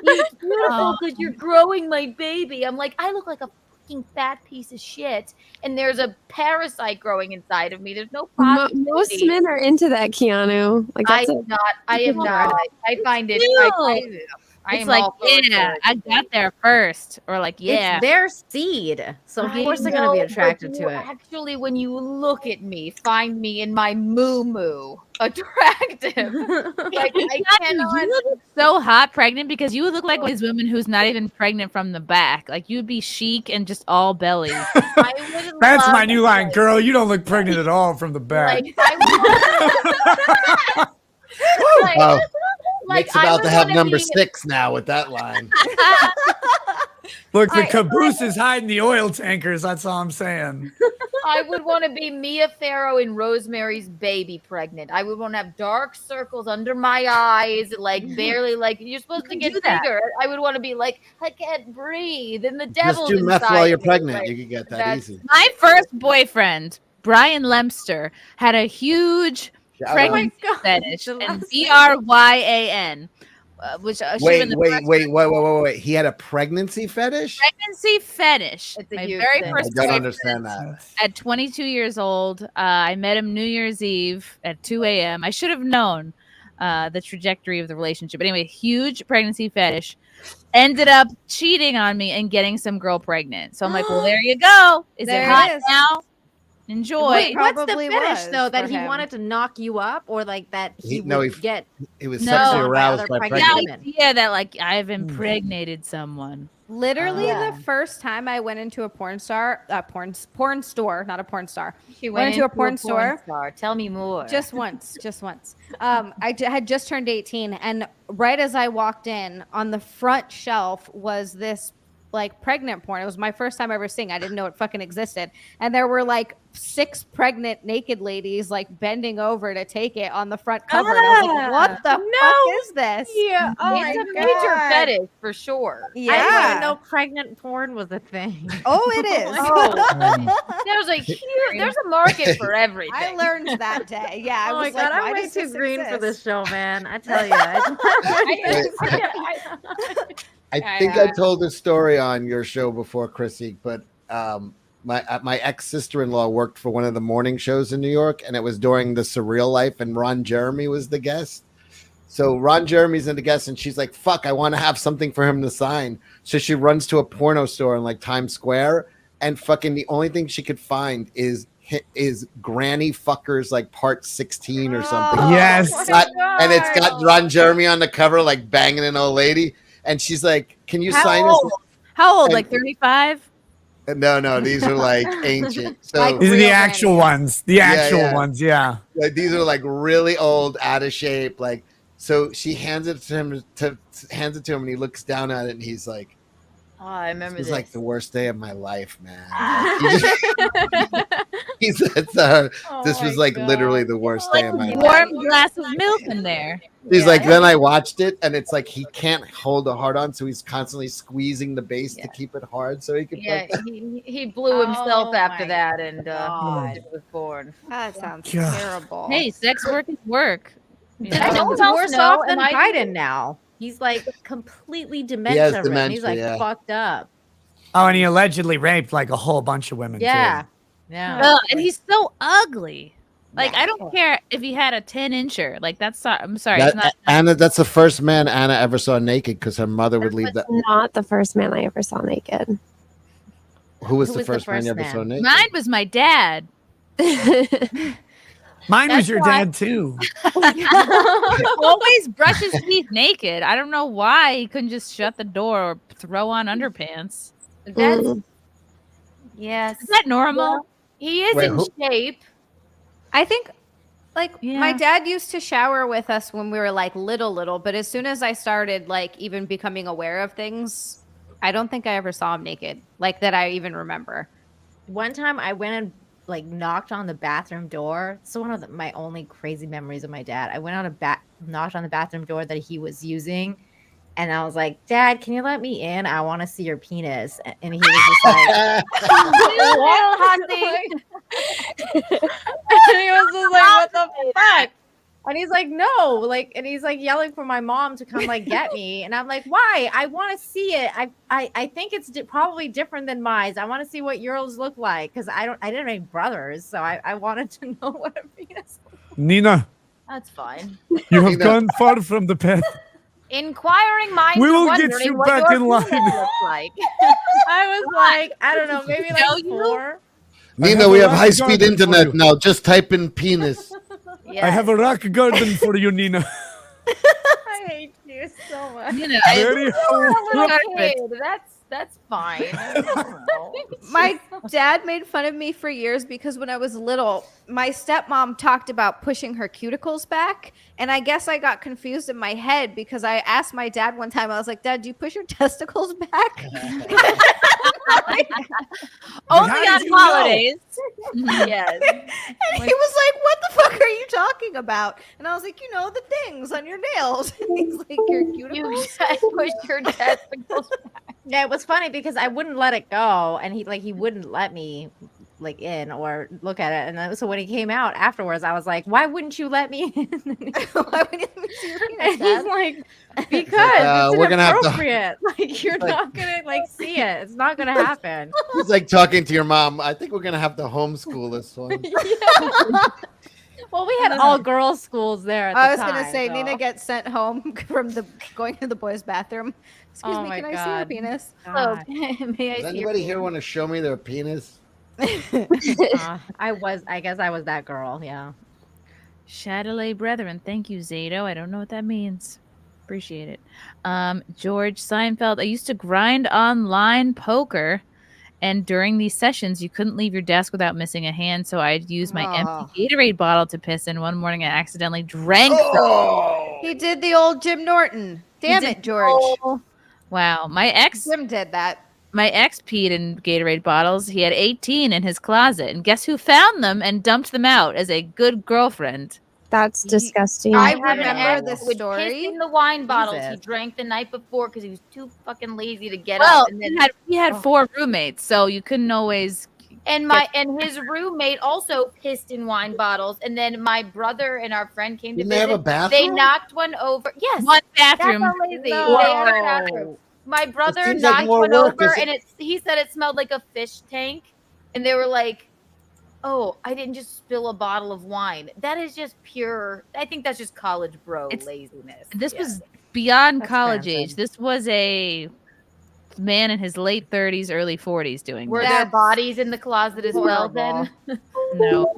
You're beautiful because you're growing my baby. I'm like, I look like a fucking fat piece of shit, and there's a parasite growing inside of me. There's no possibility. Most men are into that, Keanu. Like, I am not. I find it. It's like, yeah, I got there first, or like, yeah, it's their seed, so of course they're gonna be attracted to it. Actually, when you look at me, find me in my moo attractive. Like, I cannot. You look so hot pregnant, because you would look like one of these women who's not even pregnant from the back. Like, you'd be chic and just all belly. That's my new line, girl. You don't look pregnant at all from the back. Nick's about to have number 6 now with that line. Look, the caboose is hiding the oil tankers. That's all I'm saying. I would want to be Mia Farrow in Rosemary's Baby pregnant. I would want to have dark circles under my eyes, like barely, like you're supposed to get bigger. I would want to be like, I can't breathe, and the devil's Just do meth inside while you're me. pregnant. Like, You could get that easy. My first boyfriend, Brian Lemster, had a huge pregnancy fetish, and BRYAN. which should have Wait. been the first He had a pregnancy fetish? pregnancy fetish. It's a My huge very thing. first I don't boyfriend understand that. at 22 years old. I met him New Year's Eve at 2 a.m. I should have known the trajectory of the relationship. But anyway, huge pregnancy fetish. Ended up cheating on me and getting some girl pregnant. So I'm like, well, there you go. Is There it it hot is. now? Enjoy. Wait, what's the Probably finish was though? That for he him. wanted to knock you up, or like that he No, would he- get He was No. sexually by aroused other by pregnant the pregnancy. women. idea that like I've impregnated someone. Literally, Yeah. the first time I went into a porn store, not a porn star. She Went into a porn star. store. Tell me more. Just once. Had just turned 18, and right as I walked in, on the front shelf was this like pregnant porn. It was my first time ever seeing. I didn't know it fucking existed, and there were like 6 pregnant naked ladies like bending over to take it on the front cover. And I was like, "What the fuck is this?" Yeah. Oh it's my a major God. fetish for sure. I didn't Yeah. even know pregnant porn was a thing. Oh, it is. There's a market for everything. I learned that day. Yeah. I Oh my was God, like, I'm why way does too this green for exist? this show, man. I tell you. I think I told this story on your show before, Chrissy, but my ex sister-in-law worked for one of the morning shows in New York, and it was during the Surreal Life, and Ron Jeremy was the guest. So Ron Jeremy's in the guest, and she's like, "Fuck, I want to have something for him to sign." So she runs to a porno store in like Times Square, and fucking the only thing she could find is Granny Fuckers like part 16 or something. Yes. And it's got Ron Jeremy on the cover, like banging an old lady. And she's like, "Can you sign old? this?" How old? And- Like 35? No, these are like ancient. So Like These are the real actual ones. The Yeah, actual yeah. ones, yeah. like, these are like really old, out of shape. Like, so she hands it to him, and he looks down at it, and he's like, Oh, I remember "It's this. like the worst day of my life, man." He said to her, "This was like literally the worst day of my life." Warm glass of milk in there. He's like, then I watched it, and it's like he can't hold a hard on, so he's constantly squeezing the base to keep it hard, so he can. Yeah, fuck- he blew himself Oh after my that, and God. it was born. That sounds God. terrible. Hey, sex work is work. You Did know? I know he's else worse know? off than Am I- Biden now? He's like completely has dementia-ridden. He's dementia, like yeah. fucked up. Oh, and he allegedly raped like a whole bunch of women. Yeah. Too. Yeah. Ugh, and he's so ugly. Like, I don't care if he had a 10-incher. Like, that's not, I'm sorry. It's not, Anna, that's the first man Anna ever saw naked because her mother would leave that. Not the first man I ever saw naked. Who was Who the was the first man first you ever man? saw naked? mine was my dad. Mine was That's your why- dad too. He always brushes teeth naked. I don't know why he couldn't just shut the door or throw on underpants. That's Mm. yes. Is that normal? Well, he is Wait, in who- shape. I think like Yeah. my dad used to shower with us when we were like little, but as soon as I started like even becoming aware of things, I don't think I ever saw him naked, like that I even remember. One time I went and like knocked on the bathroom door. It's one of my only crazy memories of my dad. I went on knocked on the bathroom door that he was using, and I was like, "Dad, can you let me in? I want to see your penis." And he was just like, Well, Hunty. and he was just like, "What the fuck?" And he's like, "No," like, and he's like yelling for my mom to come like get me, and I'm like, "Why? I want to see it. I think it's probably different than mine. I want to see what yours look like because I didn't have any brothers, so I wanted to know what a penis." Nina, That's fine. you have gone far from the path. Inquiring minds We are will get wondering you what back your in line. penis looks like. I was like, I don't know, maybe Know like you? 4. Nina, we have high-speed internet now. Just type in penis. I have a rock garden for you, Nina. I hate you so much. You know, Very Kid, that's fine. My dad made fun of me for years because when I was little, my stepmom talked about pushing her cuticles back. And I guess I got confused in my head because I asked my dad one time, I was like, "Dad, do you push your testicles back?" only how did on you know? holidays. Yes. And he was like, "What the fuck are you talking about?" And I was like, the things on your nails. And he's like, "Your You cuticles?" just push your testicles. Yeah, it was funny because I wouldn't let it go, and he wouldn't let me like in or look at it. And then, so when he came out afterwards, I was like, why wouldn't you let me in? Why wouldn't you see your penis, And he's Dad? like, because we're it's gonna have to- inappropriate. Like you're not gonna like see it. It's not gonna happen. It's like talking to your mom. I think we're gonna have to homeschool this one. Well, we had all girls schools there. At I the was gonna time, say so. Nina gets sent home from the going to the boys' bathroom. Excuse Oh me, my can I see your God. penis? God. May I Does see your anybody here want to show me their penis? I guess I was that girl. Yeah. Chatelet brethren, thank you, Zato. I don't know what that means. Appreciate it. George Seinfeld. I used to grind online poker, and during these sessions, you couldn't leave your desk without missing a hand. So I'd use my empty Gatorade bottle to piss in. One morning, I accidentally drank. He did the old Jim Norton. Damn it, George. Wow, my ex Jim did that. My ex peed in Gatorade bottles. He had 18 in his closet, and guess who found them and dumped them out as a good girlfriend? That's disgusting. I I had an remember ex this who would story. piss in the wine bottles he Jesus. drank the night before because he was too fucking lazy to get Well, up. And then he had 4 roommates, so you couldn't always. and his roommate also pissed in wine bottles. And then my brother and our friend came to Didn't they have visit. a bathroom? They knocked one over. Yes, One bathroom. That's how lazy. No. They had a bathroom. My brother seems like knocked more one work, over, isn't and he said it smelled like a fish tank. And they were like, "Oh, I didn't just spill a bottle of wine." That is just pure. I think that's just college bro laziness. This Yeah. was beyond That's college rancid. age. This was a man in his late 30s, early 40s doing Were this. there bodies in the closet as well? Then No.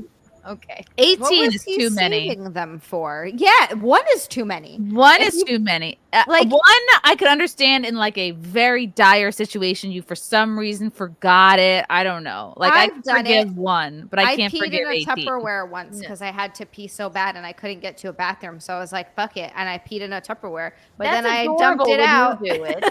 okay. 18 What was is he too many. saving them for? Yeah, one is too many. One If is you- too many. like- One I could understand in like a very dire situation. You for some reason forgot it. I don't know. Like I I've can done forgive it. one, but I can't peed forgive in a 18. Tupperware once because I had to pee so bad and I couldn't get to a bathroom. So I was like, "Fuck it," and I peed in a Tupperware. But That's then I adorable dumped it when out. You do it.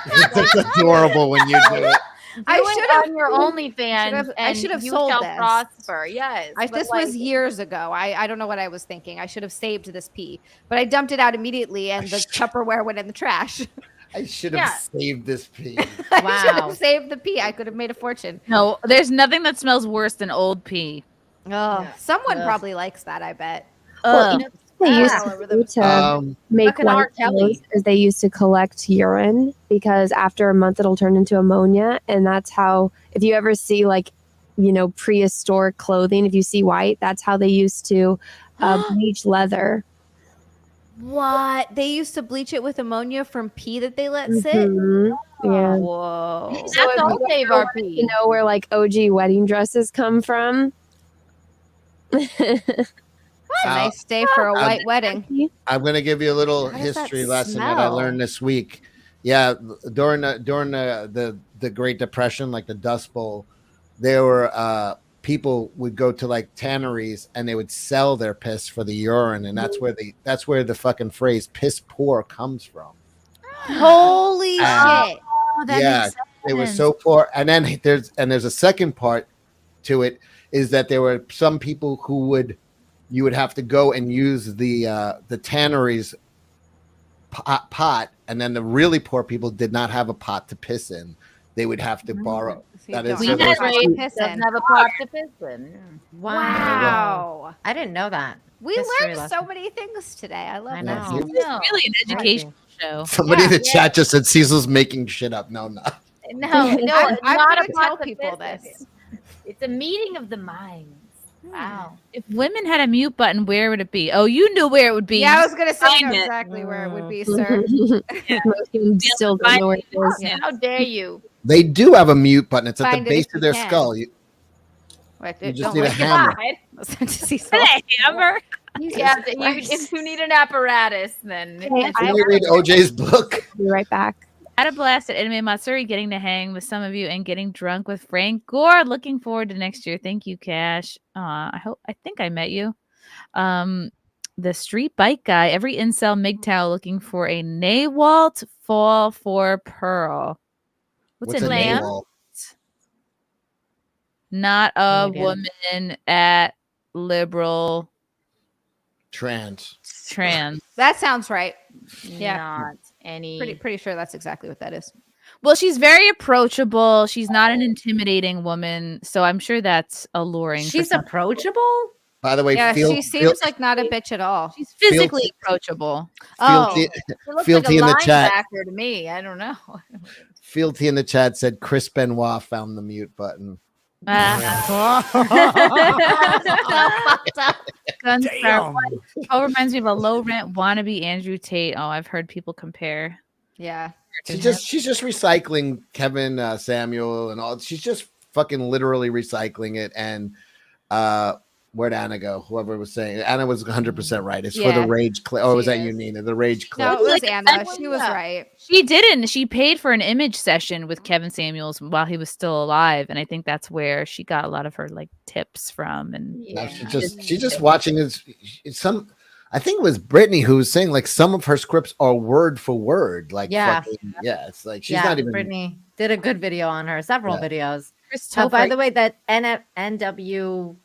It's adorable when you do it. I Do it should have on your OnlyFans. I should have you sold shall this. prosper. Yes, but This like, was years ago. I don't know what I was thinking. I should have saved this pee, but I dumped it out immediately, and the Tupperware went in the trash. I should have saved this pee. I should Wow. have saved the pee. I could have made a fortune. No, there's nothing that smells worse than old pee. Oh, someone probably likes that. I bet. Well, they used Wow. to make Fucking white R. Kelly. clothes is they used to collect urine because after a month it'll turn into ammonia, and that's how if you ever see like prehistoric clothing, if you see white, that's how they used to bleach leather. What? They used to bleach it with ammonia from pee that they let sit? Mhm. Yeah. Whoa. That's So if all you save ever our wanted pee. to know where like OG wedding dresses come from? Nice day for a white wedding. I'm going to give you a little How does that history lesson that I smell? learned this week. Yeah, during the Great Depression, like the Dust Bowl, there were people would go to like tanneries and they would sell their piss for the urine, and that's where the fucking phrase "piss poor" comes from. Holy shit. Oh, that Yeah, makes they were sense. so poor. And then there's a second part to it, is that there were some people who you would have to go and use the tannery's pot, and then the really poor people did not have a pot to piss in. They would have to borrow. That is, We so had there's Ray two- doesn't have a pot to piss in. Wow. I didn't know that. We History learned lesson. so many things today. I love I it. know. Yeah. This is really an educational show. Somebody in the chat just said Cecil's making shit up. No, no. No, I'm not gonna a tell pot to people piss this. in. It's a meeting of the minds. Wow. If women had a mute button, where would it be? Oh, you knew where it would be. Yeah, I You was gonna say find you know it. exactly where it would be, sir. Most people still don't know where it is. How dare you? They do have a mute button. It's at Find the it base if of you their can. skull. You just need a hammer. Listen to Cecil. A hammer. Yeah, if you need an apparatus, then Okay, Somebody read OJ's book. Be right back. Had a blast at Anime Matsuri, getting to hang with some of you and getting drunk with Frank Gore. Looking forward to next year. Thank you, Cash. I think I met you. The street bike guy. Every incel MGTOW looking for a Nawalt fall for Pearl. What's a lamb? Nawalt? Not a Again. woman at liberal Trans. trans. That sounds right. Yeah. not any. Pretty sure that's exactly what that is. Well, she's very approachable. She's not an intimidating woman, so I'm sure that's alluring. She's approachable. By the way, Yeah, feel, she seems like not a bitch at all. She's physically approachable. She looks Fealty in like the a chat. linebacker to me. I don't know. Fealty in the chat said Chris Benoit found the mute button. Gunstar. Oh, reminds me of a low rent wannabe Andrew Tate. Oh, I've heard people compare. Yeah. She's just recycling Kevin Samuel and all. She's just fucking literally recycling it. And where'd Anna go? Whoever was saying, Anna was 100% right. It's for the rage clip. Oh, was that you, Nina? The rage clip. No, it was Anna. She was right. She didn't. She paid for an image session with Kevin Samuels while he was still alive, and I think that's where she got a lot of her like tips from. And She's just watching this. I think it was Brittany who was saying like some of her scripts are word for word. Like it's like she's not even. Brittany did a good video on her. Several videos. Oh, by the way, that NAWALT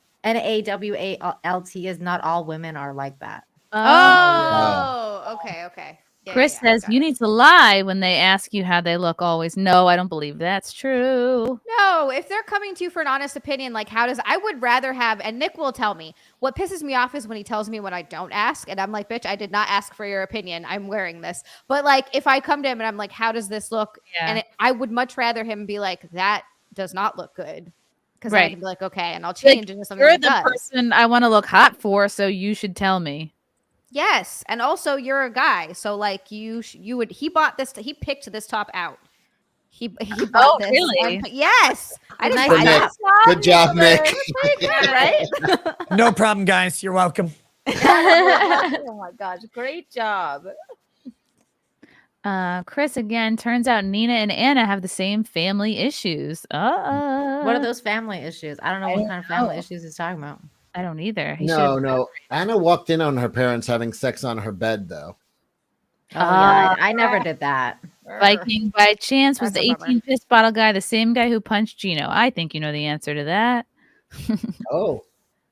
is not all women are like that. Oh, okay. Yeah, Chris says you need to lie when they ask you how they look always. No, I don't believe that's true. No, if they're coming to you for an honest opinion, like I would rather have, and Nick will tell me, what pisses me off is when he tells me when I don't ask, and I'm like, bitch, I did not ask for your opinion. I'm wearing this. But like, if I come to him and I'm like, how does this look? Yeah. And I would much rather him be like, that does not look good. Because I can be like, okay, and I'll change into something You're that the does. person I want to look hot for, so you should tell me. Yes, and also you're a guy, so like you would. He bought this. He picked this top out. He bought this. Really? Yes, I didn't Good buy Nick. this. Good job, Nick. Right? No problem, guys. You're welcome. Oh my gosh, great job. Chris again. Turns out Nina and Anna have the same family issues. What are those family issues? I don't know what kind of family issues he's talking about. I don't either. No. Anna walked in on her parents having sex on her bed, though. Oh, yeah, I never did that. Viking by chance was That's the a bummer. 18 piss bottle guy the same guy who punched Gino? I think you know the answer to that. Oh.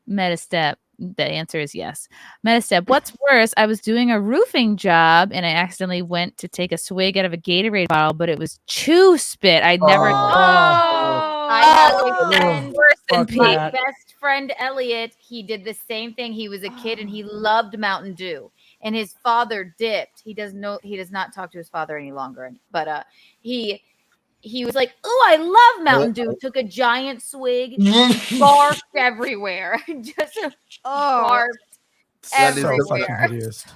Metastep. The answer is yes. Metastep. What's worse? I was doing a roofing job and I accidentally went to take a swig out of a Gatorade bottle, but it was chew spit. I'd never. I have a friend, worse than my pee. best friend Elliot. He did the same thing. He was a kid and he loved Mountain Dew. And his father dipped. He does not talk to his father any longer. But he was like, "Oh, I love Mountain Dew." Took a giant swig, barfed everywhere. Just barfed That is the everywhere. fucking videos.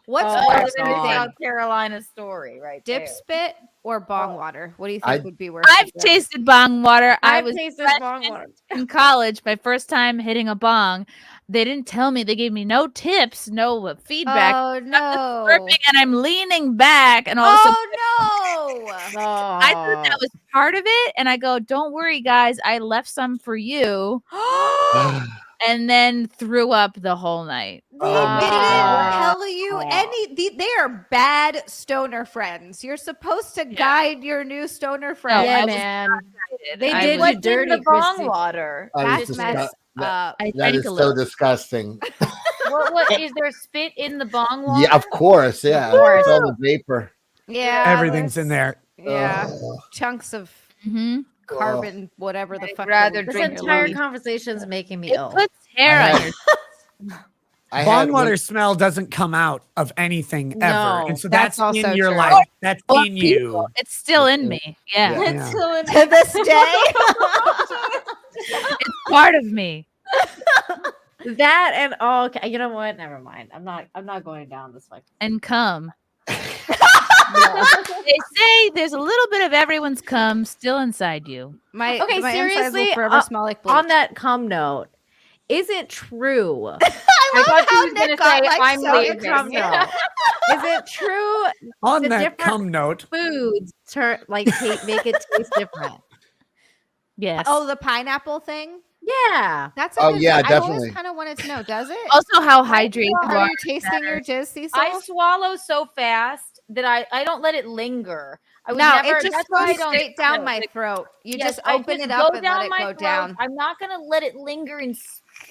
What's That worse was in the than South Carolina story, right? dip there. spit or bong water? What do you think I- would be worse? I've tasted bong water. I I've was tasted bong water. in college, my first time hitting a bong. They didn't tell me. They gave me no tips, no feedback. Oh no! Burping, and I'm leaning back, and all of a sudden, Oh no! I thought that was part of it. And I go, "Don't worry, guys. I left some for you." And then threw up the whole night. They didn't tell you any. They are bad stoner friends. You're supposed to guide your new stoner friend. Yeah, I was man. excited. They I did was- you dirty, the bong Chrissy. water. That is That's messed up. I that drank is a so little. disgusting. What is there spit in the bong water? Yeah, of course. Yeah. course. It's all the vapor. Yeah, Everything's in there. Yeah, Oh. chunks of Mhm. carbon, whatever the fuck. rather they This drink drink. entire conversation is making me It ill. puts hair I on had- your. I Bong had water one- smell doesn't come out of anything ever. No, And so that's that's also in your true. life. That's Or in you. people. It's still in me. Yeah. Yeah. To this day. It's part of me. That and okay, you know what? Never mind. I'm not going down this way. And cum. They say there's a little bit of everyone's cum still inside you. My Okay, my insides will seriously, forever smell like bleach. On that cum note, is it true? I love thought how you was going to Nick got, say, like, I'm so leaving. cum note. Is it true On the that different cum note, foods make it taste different? Yes. Oh, the pineapple thing. Yeah. That's Oh, yeah, I definitely. always kind of wanted to know. Does it? Also, how hydrated you Are are. you tasting your jizz, Cecil? I swallow so fast that I don't let it linger. I would No, never, it just that's why I goes don't straight down my like, throat. You yes, just I open just it up go and down let it my go throat. down. I'm not gonna let it linger and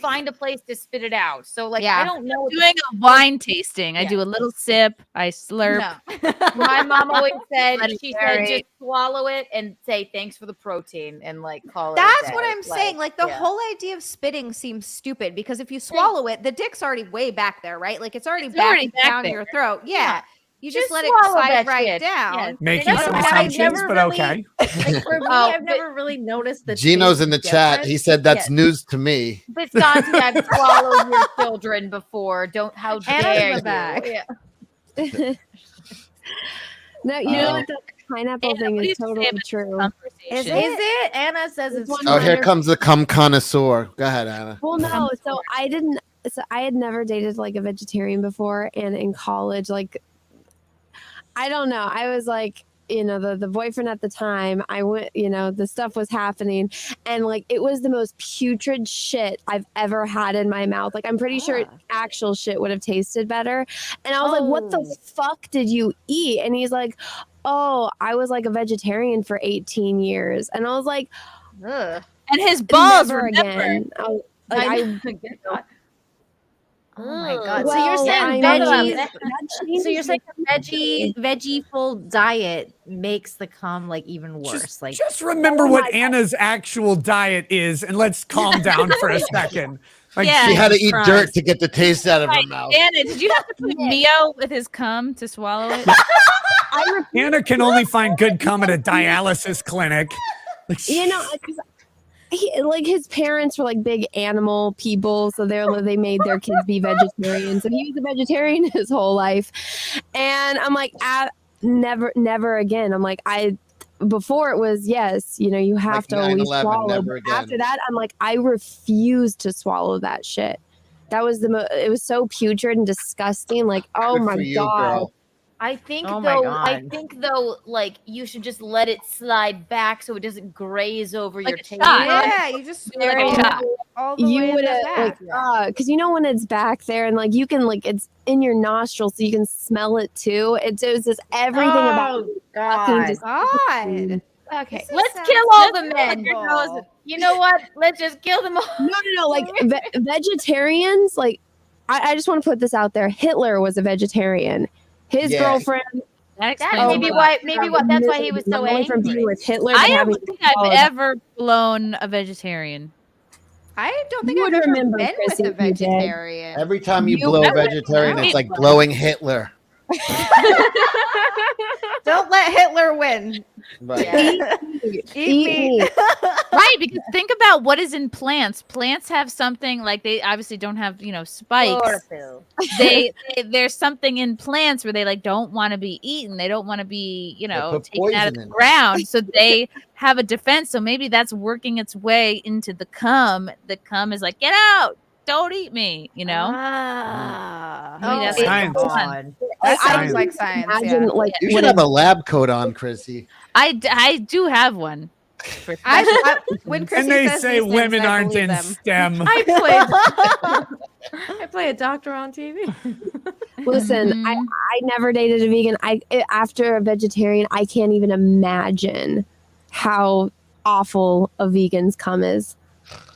find a place to spit it out. So like Yeah. I don't know. Doing a wine tasting. I do a little sip. I slurp. No. My mom always said, Let it she said, marinate. just swallow it and say thanks for the protein and like call it. That's a day. what I'm saying. Like the yeah. whole idea of spitting seems stupid because if you swallow it, the dick's already way back there, right? Like it's already already back back down there. your throat. Yeah. You just let it swallow slide that right shit. down. Yes. Making That's some why I've assumptions, never but really- okay. Like for me, Oh, I've never really noticed the Gino's in the taste chat. He difference. said that's Yeah. news to me. Visconti, I've swallowed your children before. Don't, how Anna's dare the you? back. Yeah. No, you know what? The pineapple thing is totally true. Is it? Anna says it's Oh, here comes the cum connoisseur. Go ahead, Anna. Well, no. So I had never dated like a vegetarian before, and in college, like, I don't know. I was like, the boyfriend at the time, I went, the stuff was happening, and like it was the most putrid shit I've ever had in my mouth. Like I'm pretty sure actual shit would have tasted better. And I was like, what the fuck did you eat? And he's like, oh, I was like a vegetarian for 18 years. And I was like, ugh. And his balls never remember. again. Oh my god! Well, so you're saying that veggies? So you're saying a veggie full diet makes the cum like even worse? Just remember what Anna's actual diet is, and let's calm down for a second. Like, Yeah. She had to eat Christ. dirt to get the taste out of her mouth. Anna, did you have to put Mio with his cum to swallow it? Anna can only find good cum at a dialysis clinic. Because his parents were like big animal people, so they made their kids be vegetarians, and he was a vegetarian his whole life. And I'm like, never again. I'm like, before it was yes, you have Like to always 9/11, swallow. never But again. after that, I'm like, I refuse to swallow that shit. That was it was so putrid and disgusting. Like, oh Good my for you, god. girl. I think Oh my though, like you should just let it slide back so it doesn't graze over your taste. Yeah, you just Like a shot. all the way You in would the back. because when it's back there and like you can like it's in your nostrils, so you can smell it too. It was just everything about it was fucking disgusting. Okay, This let's sounds kill all the men. terrible. You know what? Let's just kill them all. No. Like vegetarians, like I just want to put this out there. Hitler was a vegetarian. His Yeah. girlfriend. That may be why. That's why he was so not only from being angry. with Hitler. I but having don't think I've followed- ever blown a vegetarian. I don't think You I've would ever remember, been Chrissy, with a if you did. vegetarian. Every time you You- blow I a would vegetarian, know. it's like blowing Hitler. Don't let Hitler win. Right. Eat me. Right, because think about what is in plants. Plants have something like they obviously don't have, spikes. Chlorophyll. There's something in plants where they like don't want to be eaten. They don't want to be, put taken out poison of the in it. ground. So they have a defense. So maybe that's working its way into the cum. The cum is like, get out. Don't eat me, Ah. Maybe that's Science. fun. That Science. sounds like science. Imagine Yeah. like You should have a lab coat on, Chrissy. I do have one. When Chrissy And they says say these things, women I aren't believe in them. STEM. I play a doctor on TV. Listen, I never dated a vegan. After a vegetarian, I can't even imagine how awful a vegan's cum is.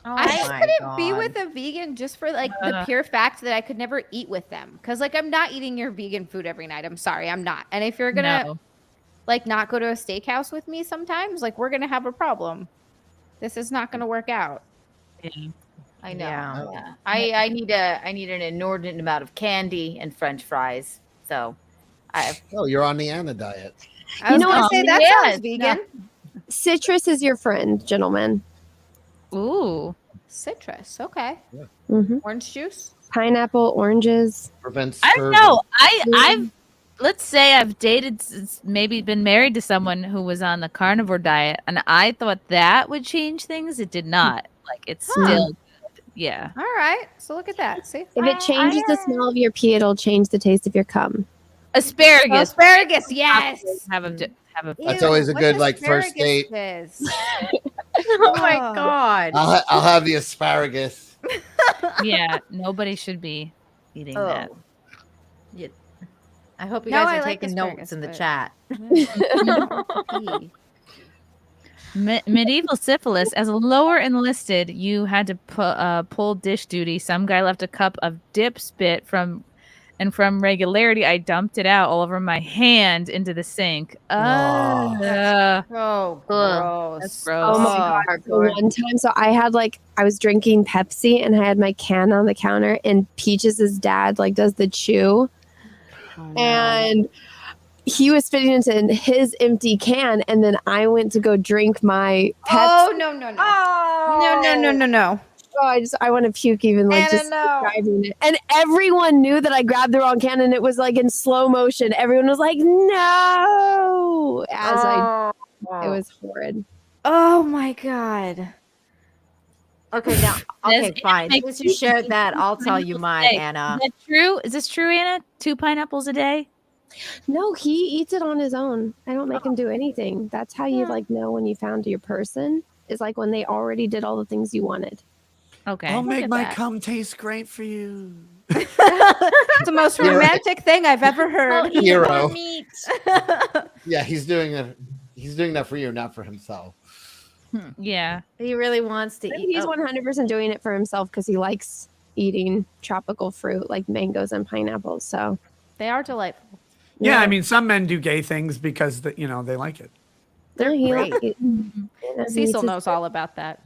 I just couldn't be with a vegan just for like the pure fact that I could never eat with them. Cause like I'm not eating your vegan food every night. I'm sorry, I'm not. And if you're gonna like not go to a steakhouse with me sometimes, like we're gonna have a problem. This is not gonna work out. I know. Yeah. I need an inordinate amount of candy and French fries. So, Oh, you're on the Anna diet. I was gonna say that yes, sounds vegan. Citrus is your friend, gentlemen. Ooh. Citrus, okay. Mm-hmm. Orange juice, pineapple, oranges. Prevents. I don't know. I've let's say I've dated, maybe been married to someone who was on the carnivore diet, and I thought that would change things. It did not. Like it's still, yeah. All right. So look at that. See, If it changes the smell of your pee, it'll change the taste of your cum. Asparagus. Asparagus, yes. Have a. That's always a good like first date. Oh my god. I'll have the asparagus. Yeah, nobody should be eating that. Yeah. I hope you No, guys I are like taking notes asparagus, in the but- chat. Medieval syphilis. As a lower enlisted, you had to pull dish duty. Some guy left a cup of dip spit from regularity, I dumped it out all over my hand into the sink. Oh, That's gross. gross. Oh my god! So one time, so I was drinking Pepsi and I had my can on the counter, and Peaches' dad like does the chew, and he was spitting into his empty can, and then I went to go drink my Pepsi. Oh no. No. Oh, I want to puke even like Anna, just describing it. And everyone knew that I grabbed the wrong can, and it was like in slow motion. Everyone was like, "No!" It was horrid. Oh my god. Okay, now, okay, Does fine. it make Since you shared that, I'll tell you mine, Hey, Anna. Is that true? Is this true, Anna? 2 pineapples a day? No, he eats it on his own. I don't make him do anything. That's how you like know when you found your person. Is like when they already did all the things you wanted. Okay. I'll make my cum taste great for you. It's the most romantic thing I've ever heard. Hero. Yeah, he's doing it. He's doing that for you, not for himself. Yeah. He really wants to eat. He's 100% doing it for himself because he likes eating tropical fruit like mangoes and pineapples. So They are delightful. Yeah, I mean, some men do gay things because they like it. They're he great. likes it. Cecil knows all about that.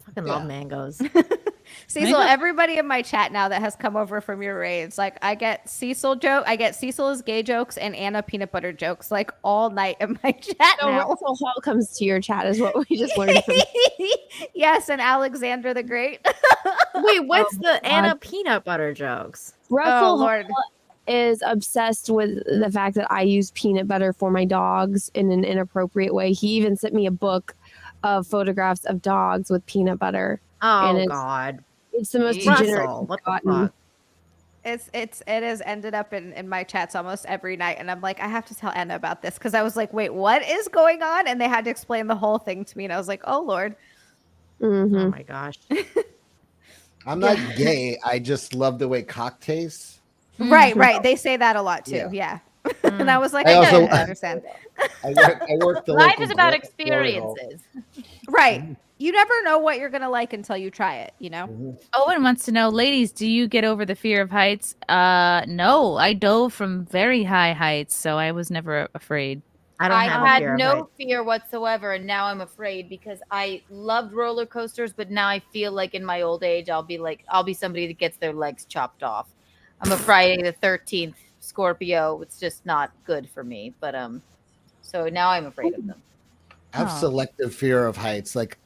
Fucking love mangoes. Cecil, everybody in my chat now that has come over from your raids, like I get Cecil's gay jokes and Anna peanut butter jokes like all night in my chat So now. Russell Hall comes to your chat is what we just learned from Yes, and Alexander the Great. Wait, what's the God. Anna peanut butter jokes? Russell Lord. Hall is obsessed with the fact that I use peanut butter for my dogs in an inappropriate way. He even sent me a book of photographs of dogs with peanut butter. Oh And God. It's the most Russell, degenerate what the gotten. fuck? It has ended up in my chats almost every night, and I'm like, I have to tell Anna about this because I was like, wait, what is going on? And they had to explain the whole thing to me, and I was like, oh Lord. Mm-hmm. Oh my gosh. I'm not gay. I just love the way cock tastes. Right. They say that a lot too. Yeah. And I was like, I I also- don't understand. I worked the Life local is about Glory Hole. experiences. Right. You never know what you're gonna like until you try it, you know? Owen wants to know, ladies, do you get over the fear of heights? No, I dove from very high heights, so I was never afraid. I had no fear whatsoever, and now I'm afraid because I loved roller coasters, but now I feel like in my old age I'll be somebody that gets their legs chopped off. I'm a Friday the 13th Scorpio. It's just not good for me. But so now I'm afraid of them. I have selective fear of heights, like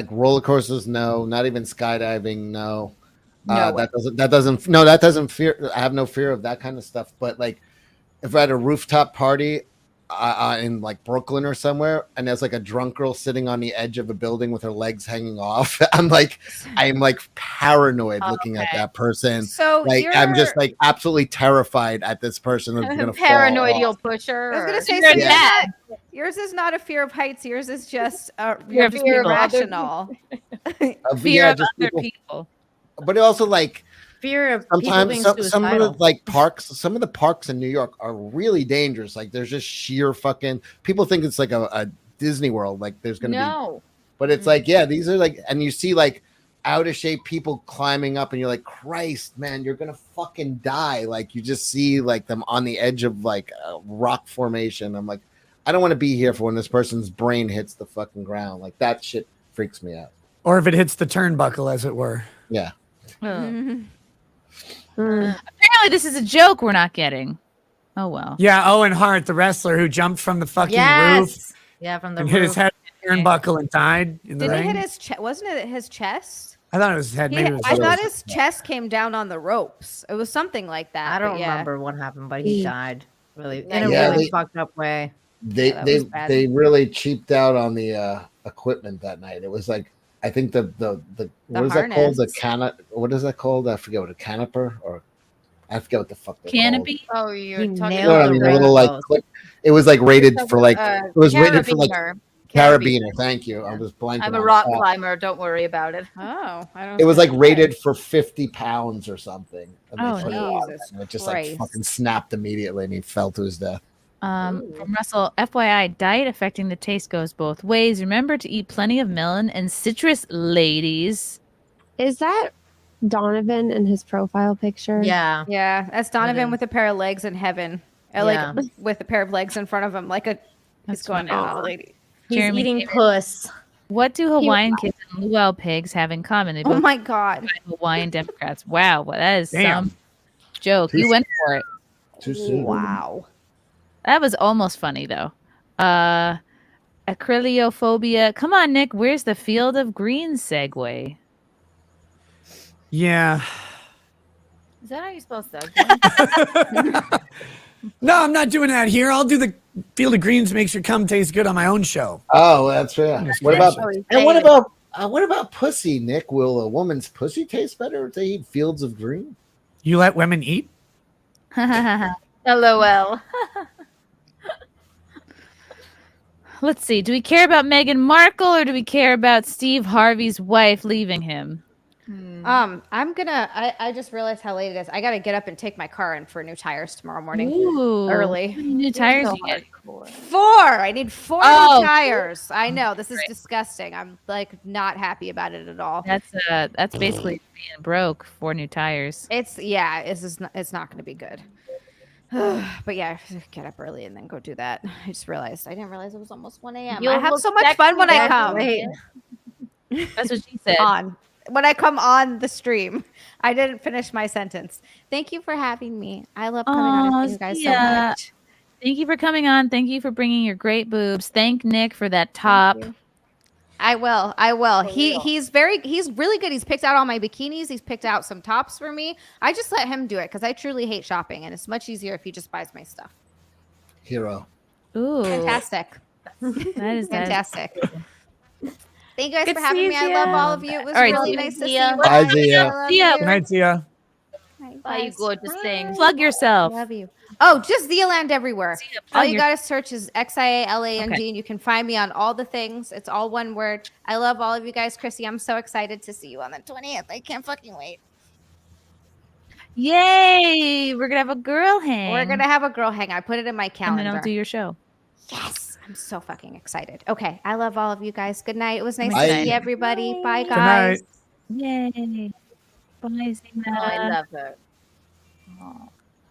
roller coasters. No, not even skydiving. No, that doesn't fear. I have no fear of that kind of stuff. But like, if I had a rooftop party in like Brooklyn or somewhere, and there's like a drunk girl sitting on the edge of a building with her legs hanging off, I'm like paranoid looking at that person. So like I'm just like absolutely terrified at this person that's gonna Paranoid, fall you'll off. push her. I was gonna say You're so mad. yours is not a fear of heights. Yours is just Fear of just people. irrational. Fear of other people. But also like fear of people sometimes being some of suicidal. the like parks, some of the parks in New York are really dangerous. Like there's just sheer fucking people think it's like a Disney World. Like there's gonna be, but it's like these are like, and you see like out of shape people climbing up, and you're like, Christ, man, you're gonna fucking die. Like you just see like them on the edge of like a rock formation. I'm like, I don't want to be here for when this person's brain hits the fucking ground. Like that shit freaks me out. Or if it hits the turnbuckle, as it were. Yeah. Apparently, this is a joke we're not getting. Oh well. Yeah, Owen Hart, the wrestler who jumped from the fucking roof Yeah, from the and roof. hit his head on the turnbuckle and died in the Did he ring. hit his chest? Wasn't it his chest? I thought it was his head. Maybe it was I thought his chest came down on the ropes. It was something like that. I don't but yeah. remember what happened, but he died really in a Yeah, really they- fucked up way. They really cheaped out on the equipment that night. It was like I think the what is that called? The what is that called? I forget what a canoper or I forget what the fuck they're Canopy. Oh, you're He talking called. You know what I about mean? A little like clip. It was like rated for like it was rated for like Carabiner. Thank you. I was blanking. I'm a on rock that. climber. Don't worry about it. Oh, I don't. It was like rated for 50 pounds or something. And they Oh, put it on, Jesus and it just Christ. like fucking snapped immediately, and he fell to his death. From Russell, FYI, diet affecting the taste goes both ways. Remember to eat plenty of melon and citrus, ladies. Is that Donovan in his profile picture? Yeah. Yeah, that's Donovan with a pair of legs in heaven. Yeah. Like with a pair of legs in front of him, like he's going down on a lady. He's Jeremy eating Davis. puss. What do Hawaiian kids and luau pigs have in common? They Oh both my God. Hawaiian Democrats. Wow, well, that is Damn. some joke. You went for it. Too soon. Wow. That was almost funny though. Acryliophobia. Come on, Nick. Where's the Field of Green segue? Yeah. Is that how you're supposed to? No, I'm not doing that here. I'll do the Field of Greens makes your cum taste good on my own show. Oh, that's right. What about Sorry. and what about pussy, Nick? Will a woman's pussy taste better if they eat fields of green? You let women eat? LOL. Let's see. Do we care about Meghan Markle or do we care about Steve Harvey's wife leaving him? I just realized how late it is. I gotta get up and take my car in for new tires tomorrow morning. Ooh, Early. how many new tires you get? 4. I need 4 Oh. new tires. I know this is disgusting. I'm like not happy about it at all. That's basically being broke. 4 new tires. It's not going to be good. But yeah, I have to get up early and then go do that. I just realized I didn't realize it was almost 1 a.m. You'll I have look so much sexy fun when I as come. well. That's what she said. When I come on the stream. I didn't finish my sentence. Thank you for having me. I love coming on with you guys so much. Thank you for coming on. Thank you for bringing your great boobs. Thank Nick for that top. I will. He's really good. He's picked out all my bikinis. He's picked out some tops for me. I just let him do it because I truly hate shopping, and it's much easier if he just buys my stuff. Hero. Ooh, Fantastic. That is fantastic. Thank you guys Good for having seeing me. I you. love all of you. It was All right, really see nice to see ya. you. Bye, Zia. I love See ya. you. Good night, Zia. Bye, you gorgeous thing. Plug yourself. Love you. Oh, just Zealand everywhere. All plug you your- gotta search is XIALAND, Okay. and you can find me on all the things. It's all one word. I love all of you guys. Chrissy, I'm so excited to see you on the 20th. I can't fucking wait. Yay! We're gonna have a girl hang. We're gonna have a girl hang. I put it in my and calendar. then I'll do your show. Yes, I'm so fucking excited. Okay, I love all of you guys. Good night. It was nice Bye. to see everybody. Bye, Good guys. night. Yay! Bye, Zena. Oh, I love her.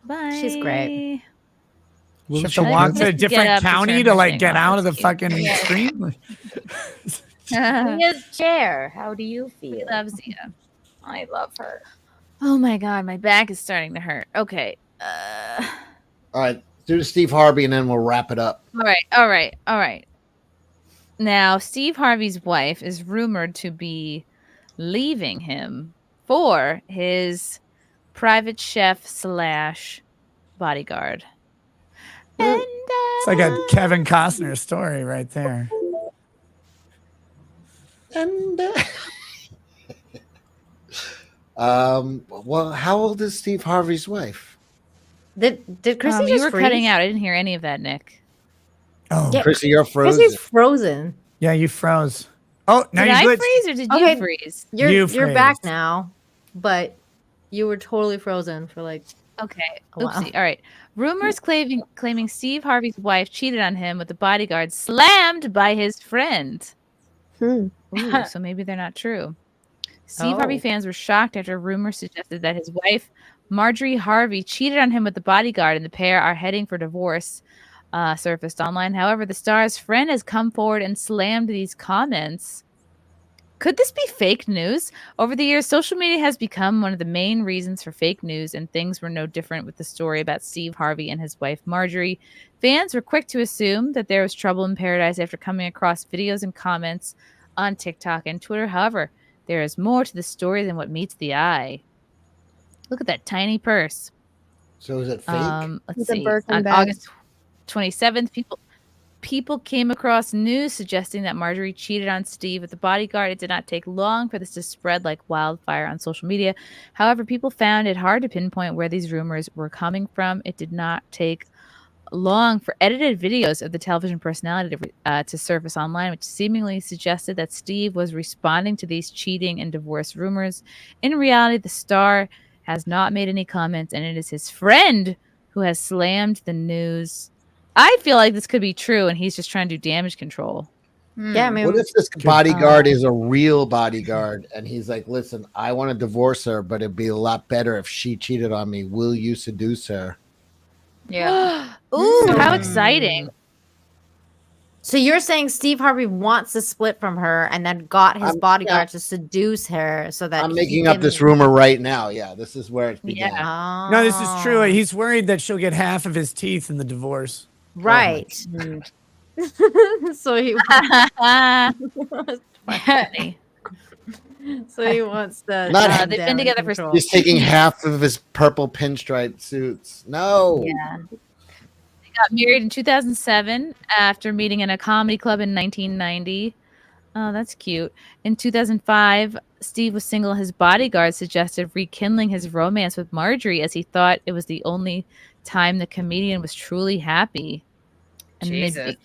Bye. She's great. You have Should to I walk to a just get different up to county turn to her like thing get off? out of the It's cute. fucking stream. Zia's chair. How do you We feel? love Zia. I love her. Oh my god, my back is starting to hurt. Okay. All right, do the Steve Harvey, and then we'll wrap it up. All right. Now, Steve Harvey's wife is rumored to be leaving him for his private chef / bodyguard. And It's like a Kevin Costner story right there. And well, how old is Steve Harvey's wife? Did Chrissy you just were freeze? cutting out. I didn't hear any of that, Nick. Oh, Yeah. Chrissy, you're frozen. Chrissy's frozen. yeah, you froze. Oh, now Did you I glitched. freeze or did Okay. you freeze? You're back phrased. now, but you were totally frozen for like Okay. a while. Oopsie. All right. Rumors claiming Steve Harvey's wife cheated on him with the bodyguard slammed by his friend. Ooh, so maybe they're not true. Steve Harvey Oh. fans were shocked after rumors suggested that his wife, Marjorie Harvey, cheated on him with the bodyguard, and the pair are heading for divorce. Surfaced online. However, the star's friend has come forward and slammed these comments. Could this be fake news? Over the years, social media has become one of the main reasons for fake news, and things were no different with the story about Steve Harvey and his wife, Marjorie. Fans were quick to assume that there was trouble in paradise after coming across videos and comments on TikTok and Twitter. However, there is more to the story than what meets the eye. Look at that tiny purse. So is it fake? Let's It's a see. Birkin On bag. August 27th, people came across news suggesting that Marjorie cheated on Steve with the bodyguard. It did not take long for this to spread like wildfire on social media. However, people found it hard to pinpoint where these rumors were coming from. It did not take long for edited videos of the television personality to surface online, which seemingly suggested that Steve was responding to these cheating and divorce rumors. In reality, the star has not made any comments, and it is his friend who has slammed the news. I feel like this could be true, and he's just trying to do damage control. Yeah, I mean, what if this bodyguard is a real bodyguard and he's like, listen, I want to divorce her, but it'd be a lot better if she cheated on me. Will you seduce her? Yeah. Ooh, how exciting. So you're saying Steve Harvey wants to split from her and then got his bodyguard to seduce her so that I'm making up this rumor right now. Yeah, this is where it began. Yeah. No, this is true. He's worried that she'll get half of his teeth in the divorce. Right. So he funny. So he wants to. Not they've been together for. He's taking half of his purple pinstripe suits. No. Yeah. They got married in 2007 after meeting in a comedy club in 1990. Oh, that's cute. In 2005, Steve was single. His bodyguard suggested rekindling his romance with Marjorie as he thought it was the only time the comedian was truly happy. And Jesus.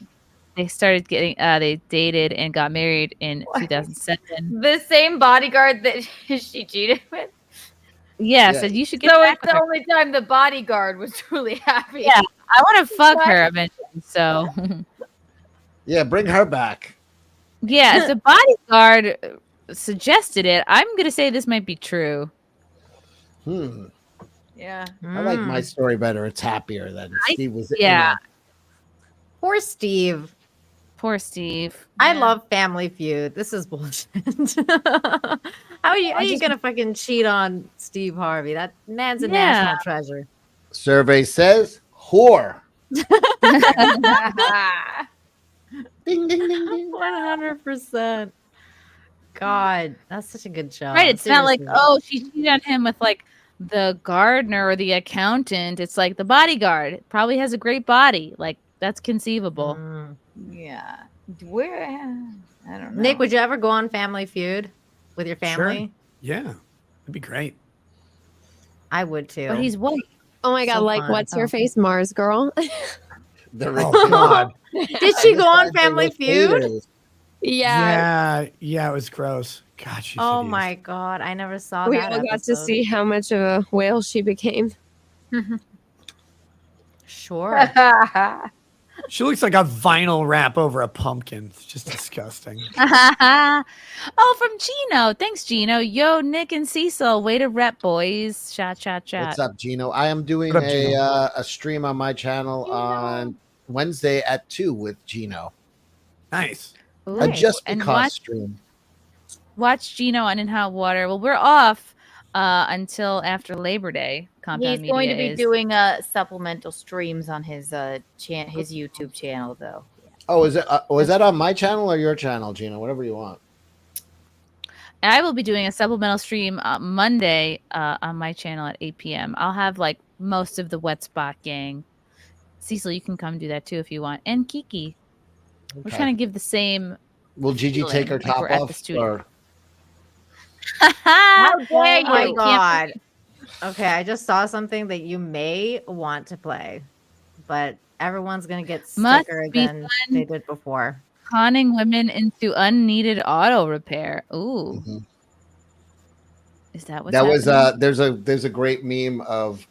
They started getting, they dated and got married in 2007. The same bodyguard that she cheated with. Yeah, so you should get So back it's with the her. only time the bodyguard was truly happy. Yeah, I want to fuck her eventually. So, Yeah, bring her back. yeah, if the bodyguard suggested it, I'm gonna say this might be true. Yeah. I like my story better. It's happier than Steve was. Yeah. Poor Steve. Poor Steve. I love Family Feud. This is bullshit. How are you gonna fucking cheat on Steve Harvey? That man's a national treasure. Survey says whore. Ding, ding, ding, ding. 100%. God, that's such a good job. Right, it's not like, Seriously. oh, she cheated on him with like the gardener or the accountant. It's like the bodyguard probably has a great body. Like that's conceivable. Yeah. Where? I don't know. Nick, would you ever go on Family Feud with your family? Sure. Yeah, that'd be great. I would too. But he's white. Oh my god, So like fun. what's her face, Mars girl? Oh God. Did she go on Family Feud? Yeah. Yeah, it was gross. God, she's Oh hideous. my god, I never saw We that. all got to episode. see how much of a whale she became. Sure. She looks like a vinyl wrap over a pumpkin. It's just disgusting. Oh, from Gino. Thanks, Gino. Yo, Nick and Cecil. Way to rep, boys. Chat. What's up, Gino? I am doing What up, Gino? a stream on my channel on Wednesday at 2 with Gino. Nice. A just And because stream. Watch Gino on In Hot Water. Well, we're off until after Labor Day. Compound He's going to Media be is. doing supplemental streams on his his YouTube channel, though. Oh, is it? Was that on my channel or your channel, Gino? Whatever you want. I will be doing a supplemental stream Monday on my channel at 8 p.m. I'll have like most of the Wet Spot gang. Cecil, you can come do that too if you want. And Kiki. We're Okay. trying to give the same. Will Gigi feeling take her like top we're at the off? studio. Or How Oh dare my you? god. Okay, I just saw something that you may want to play, but everyone's gonna get Must sicker be than fun. they did before. Conning women into unneeded auto repair. Ooh. Is that what's that was happening? there's a great meme of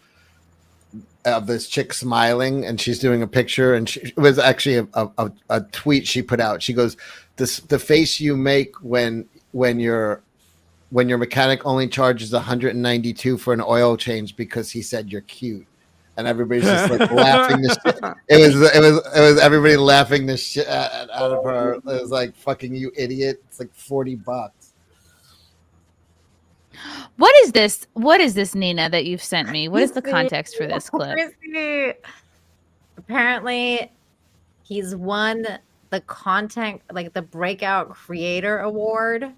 this chick smiling and she's doing a picture and it was actually a tweet she put out. She goes, the face you make when your mechanic only charges $192 for an oil change because he said you're cute. And everybody's just like laughing the shit. It was everybody laughing the shit out of her. It was like, fucking you idiot. It's like $40. What is this? What is this, Nina, that you've sent me? What is the context for this clip? Apparently, he's won the content, like the Breakout Creator Award.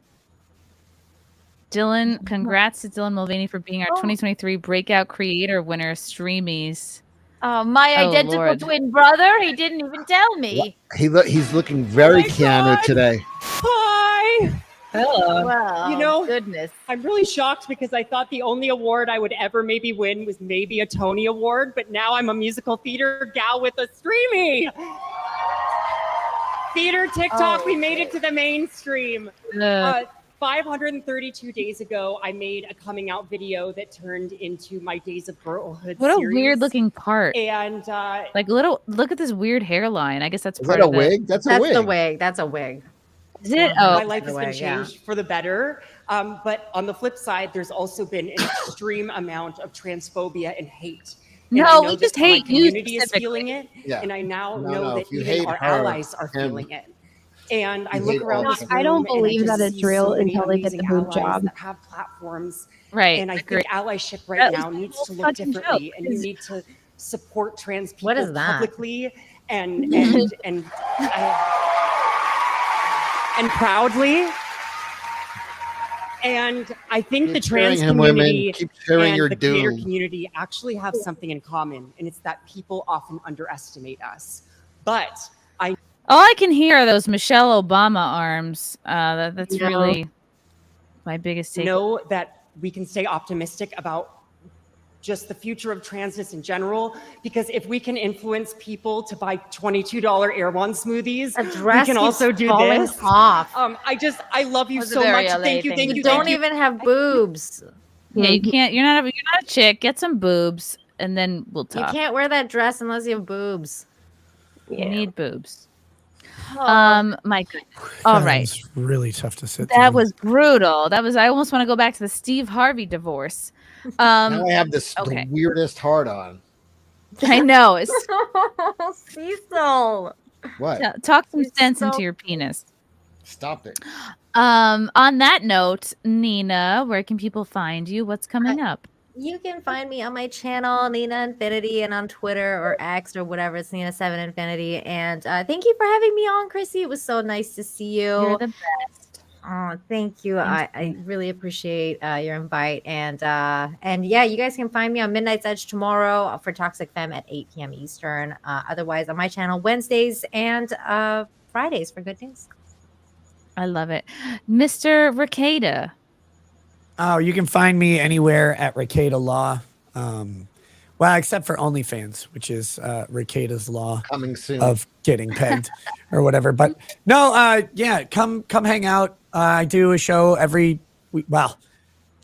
Dylan, congrats to Dylan Mulvaney for being our 2023 Breakout Creator winner, Streamies. Oh, my Oh, identical Lord. twin brother. He didn't even tell me. He's looking very Keanu today. Hi. Well, You know, goodness. I'm really shocked because I thought the only award I would ever maybe win was maybe a Tony Award, but now I'm a musical theater gal with a streamy. Theater TikTok, we made it to the mainstream. 532 days ago, I made a coming out video that turned into my Days of Girlhood What a series. weird looking part. And Like look at this weird hairline. I guess that's Is part that a of wig? That's a wig. the wig. That's a wig. Is it? my Oh, life has been changed for the better. But on the flip side, there's also been an extreme amount of transphobia and hate. And I No, know we that just my hate you community is specifically. feeling it, Yeah. and I now No, know no, that if you even hate our her, allies are him. feeling it. And I You look hate around all this of room them. I don't and believe just that it's see real so many until they get the amazing boob allies job. that have platforms. Right. And I agree. think allyship right That now was needs the to whole look fucking differently, joke, and you is- need to support trans people What is that? publicly and proudly. And I think the Keep trans sharing him, women. community Keep sharing and your the creator doom. community actually have something in common, and it's that people often underestimate us. But I All I can hear are those Michelle Obama arms. That's No. really my biggest take. know that we can stay optimistic about just the future of transness in general, because if we can influence people to buy $22 Air One smoothies, we dress can keeps also do falling this. off. I love you Was so very much. LA, Thank you, thank thank you. you, Don't thank you. even have boobs. Yeah, you can't. You're not a chick. Get some boobs, and then we'll You talk. can't wear that dress unless you have boobs. You need boobs. Oh. My goodness. All That right. was really tough to sit That through. was brutal. I almost want to go back to the Steve Harvey divorce. Now I have this okay. the weirdest hard on. I know. It's, Cecil. What? talk some sense into your penis. Stop it. On that note, Nina, where can people find you? What's coming up? You can find me on my channel, Nina Infinity, and on Twitter or X or whatever. It's Nina7 Infinity. And thank you for having me on, Chrissy. It was so nice to see you. You're the best. Oh, thank you. I really appreciate your invite. And yeah, you guys can find me on Midnight's Edge tomorrow for Toxic Femme at 8 p.m. Eastern. Otherwise, on my channel Wednesdays and Fridays for good news. I love it. Mr. Rekieta. Oh, you can find me anywhere at Rekieta Law. Well, except for OnlyFans, which is Rekieta's Law Coming soon. of getting pegged or whatever. But no, yeah, come hang out. I do a show every week. Well,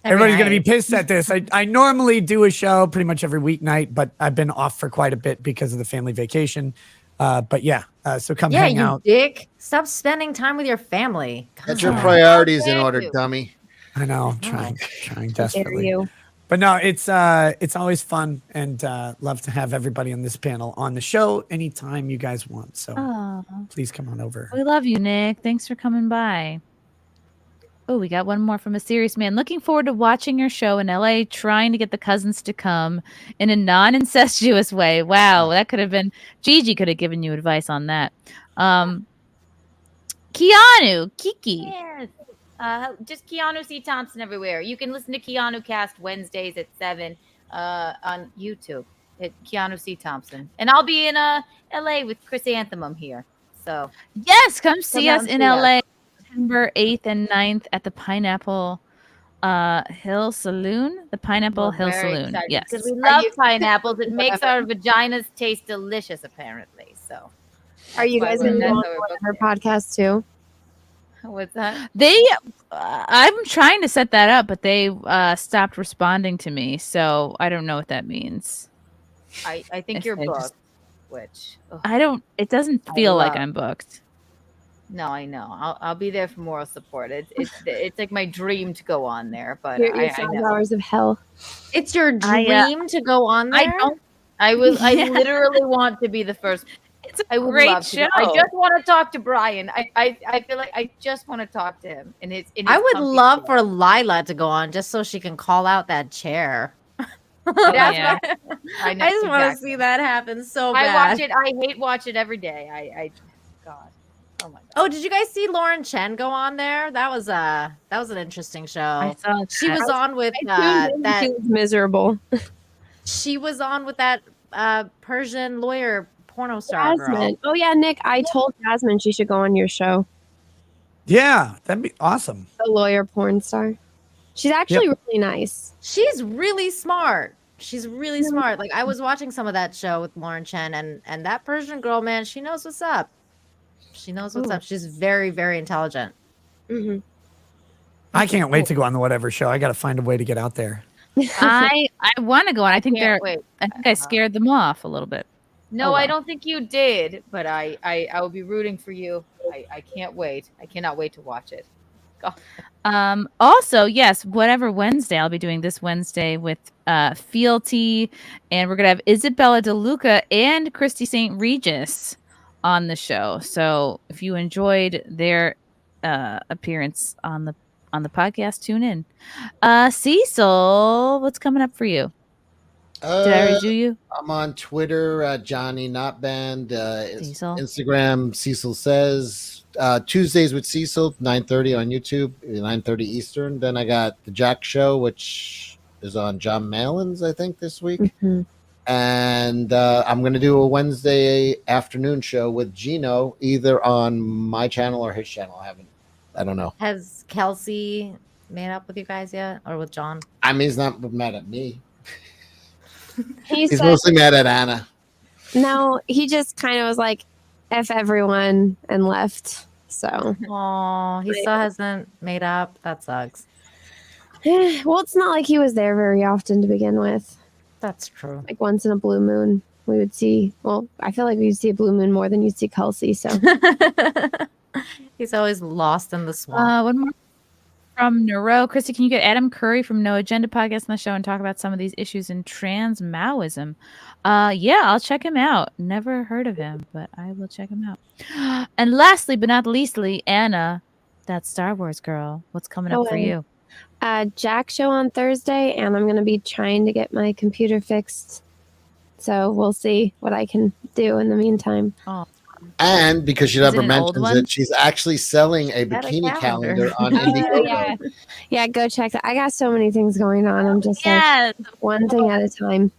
everybody's going to be pissed at this. I normally do a show pretty much every weeknight, but I've been off for quite a bit because of the family vacation. But yeah, so come hang out. Dick. Stop spending time with your family. Get your priorities in order, dummy. I know, I'm trying desperately. you. But no, it's always fun, and love to have everybody on this panel on the show anytime you guys want. So please come on over. We love you, Nick. Thanks for coming by. Oh, we got one more from a serious man. Looking forward to watching your show in LA, trying to get the cousins to come in a non-incestuous way. Wow, that could have been Gigi could have given you advice on that. Keanu, Kiki. Yes. Just Keanu C. Thompson everywhere. You can listen to Keanu Cast Wednesdays at 7 on YouTube at Keanu C. Thompson. And I'll be in LA with Chris Anthem here. So Yes, come see Come us out in to us. LA September 8th and 9th at the Pineapple Hill Saloon. The Pineapple Hill Saloon. Yes. Because we love pineapples. It makes our vaginas taste delicious, apparently. So Are you That's guys why going to we're- do that's why her podcast too? What's that? I'm trying to set that up, but they stopped responding to me, so I don't know what that means. I think If you're they booked. just- Which I don't. It doesn't feel like love. I'm booked. No, I know. I'll be there for moral support. It's like my dream to go on there, but Your I 5 know. hours of hell. It's your I, dream to go on there? I don't. I will. I Yeah. literally want to be the first. It's a I would great love to. show. I just want to talk to Brian. I feel like I just want to talk to him. And it's. I would love for Lila to go on just so she can call out that chair. Yeah. I know, I just want to exactly. see that happen so I bad. watch it. I hate watch it every day. God. Oh my God. Oh, did you guys see Lauren Chen go on there? That was an interesting show. I saw She that. was on with I tuned in, that. she was miserable. She was on with that Persian lawyer porno star girl. Jasmine. Oh yeah, Nick. I told Jasmine she should go on your show. Yeah, that'd be awesome. The lawyer porn star. She's actually really nice. She's really smart. She's really smart. Like I was watching some of that show with Lauren Chen, and that Persian girl, man, she knows what's up. She knows what's up. She's very, very intelligent. Mm-hmm. I can't wait to go on the whatever show. I got to find a way to get out there. I want to go on. I think Can't wait. I think I scared them off a little bit. No, Oh, well. I don't think you did, but I will be rooting for you. I can't wait. I cannot wait to watch it. Go. Also, yes, whatever Wednesday, I'll be doing this Wednesday with Fealty, and we're gonna have Isabella DeLuca and Christy St. Regis on the show. So if you enjoyed their appearance on the podcast, tune in. Cecil, what's coming up for you? Did I already do you? I'm on Twitter, Johnny Not Banned. Cecil. Instagram, Cecil Says. Tuesdays with Cecil, 9:30 on YouTube, 9:30 Eastern. Then I got the Jack Show, which is on John Malin's, I think, this week. Mm-hmm. And I'm going to do a Wednesday afternoon show with Gino, either on my channel or his channel. I don't know. Has Kelsey made up with you guys yet, or with John? I mean, he's not mad at me. He He's said- mostly mad at Anna. No, he just kind of was like, F everyone and left. So, Oh, he still hasn't made up. That sucks. well, it's not like he was there very often to begin with. That's true. Like once in a blue moon, we would see. Well, I feel like we'd see a blue moon more than you'd see Kelsey. So He's always lost in the swamp. One more from Neuro. Christy, can you get Adam Curry from No Agenda Podcast on the show and talk about some of these issues in trans Maoism? Yeah, I'll check him out. Never heard of him, but I will check him out. And lastly, but not leastly, Anna, that Star Wars girl. What's coming up for you? Jack Show on Thursday, and I'm going to be trying to get my computer fixed. So we'll see what I can do in the meantime. Oh. And because she Is never it an old mentions one? it, she's actually selling a Got a bikini calendar. calendar on Indiegogo. yeah. Yeah, go check that. I got so many things going on. I'm just Yes. like one thing at a time.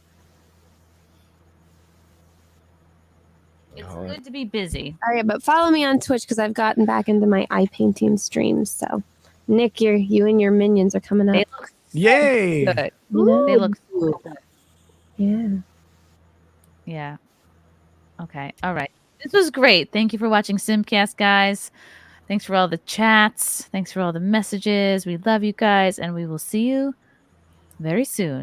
It's good to be busy. All right, but follow me on Twitch because I've gotten back into my eye painting streams. So, Nick, you and your minions are coming up. Yay! Good. You know? They look so good. Yeah. Yeah. Okay. All right. This was great. Thank you for watching SimpCast, guys. Thanks for all the chats. Thanks for all the messages. We love you guys, and we will see you very soon.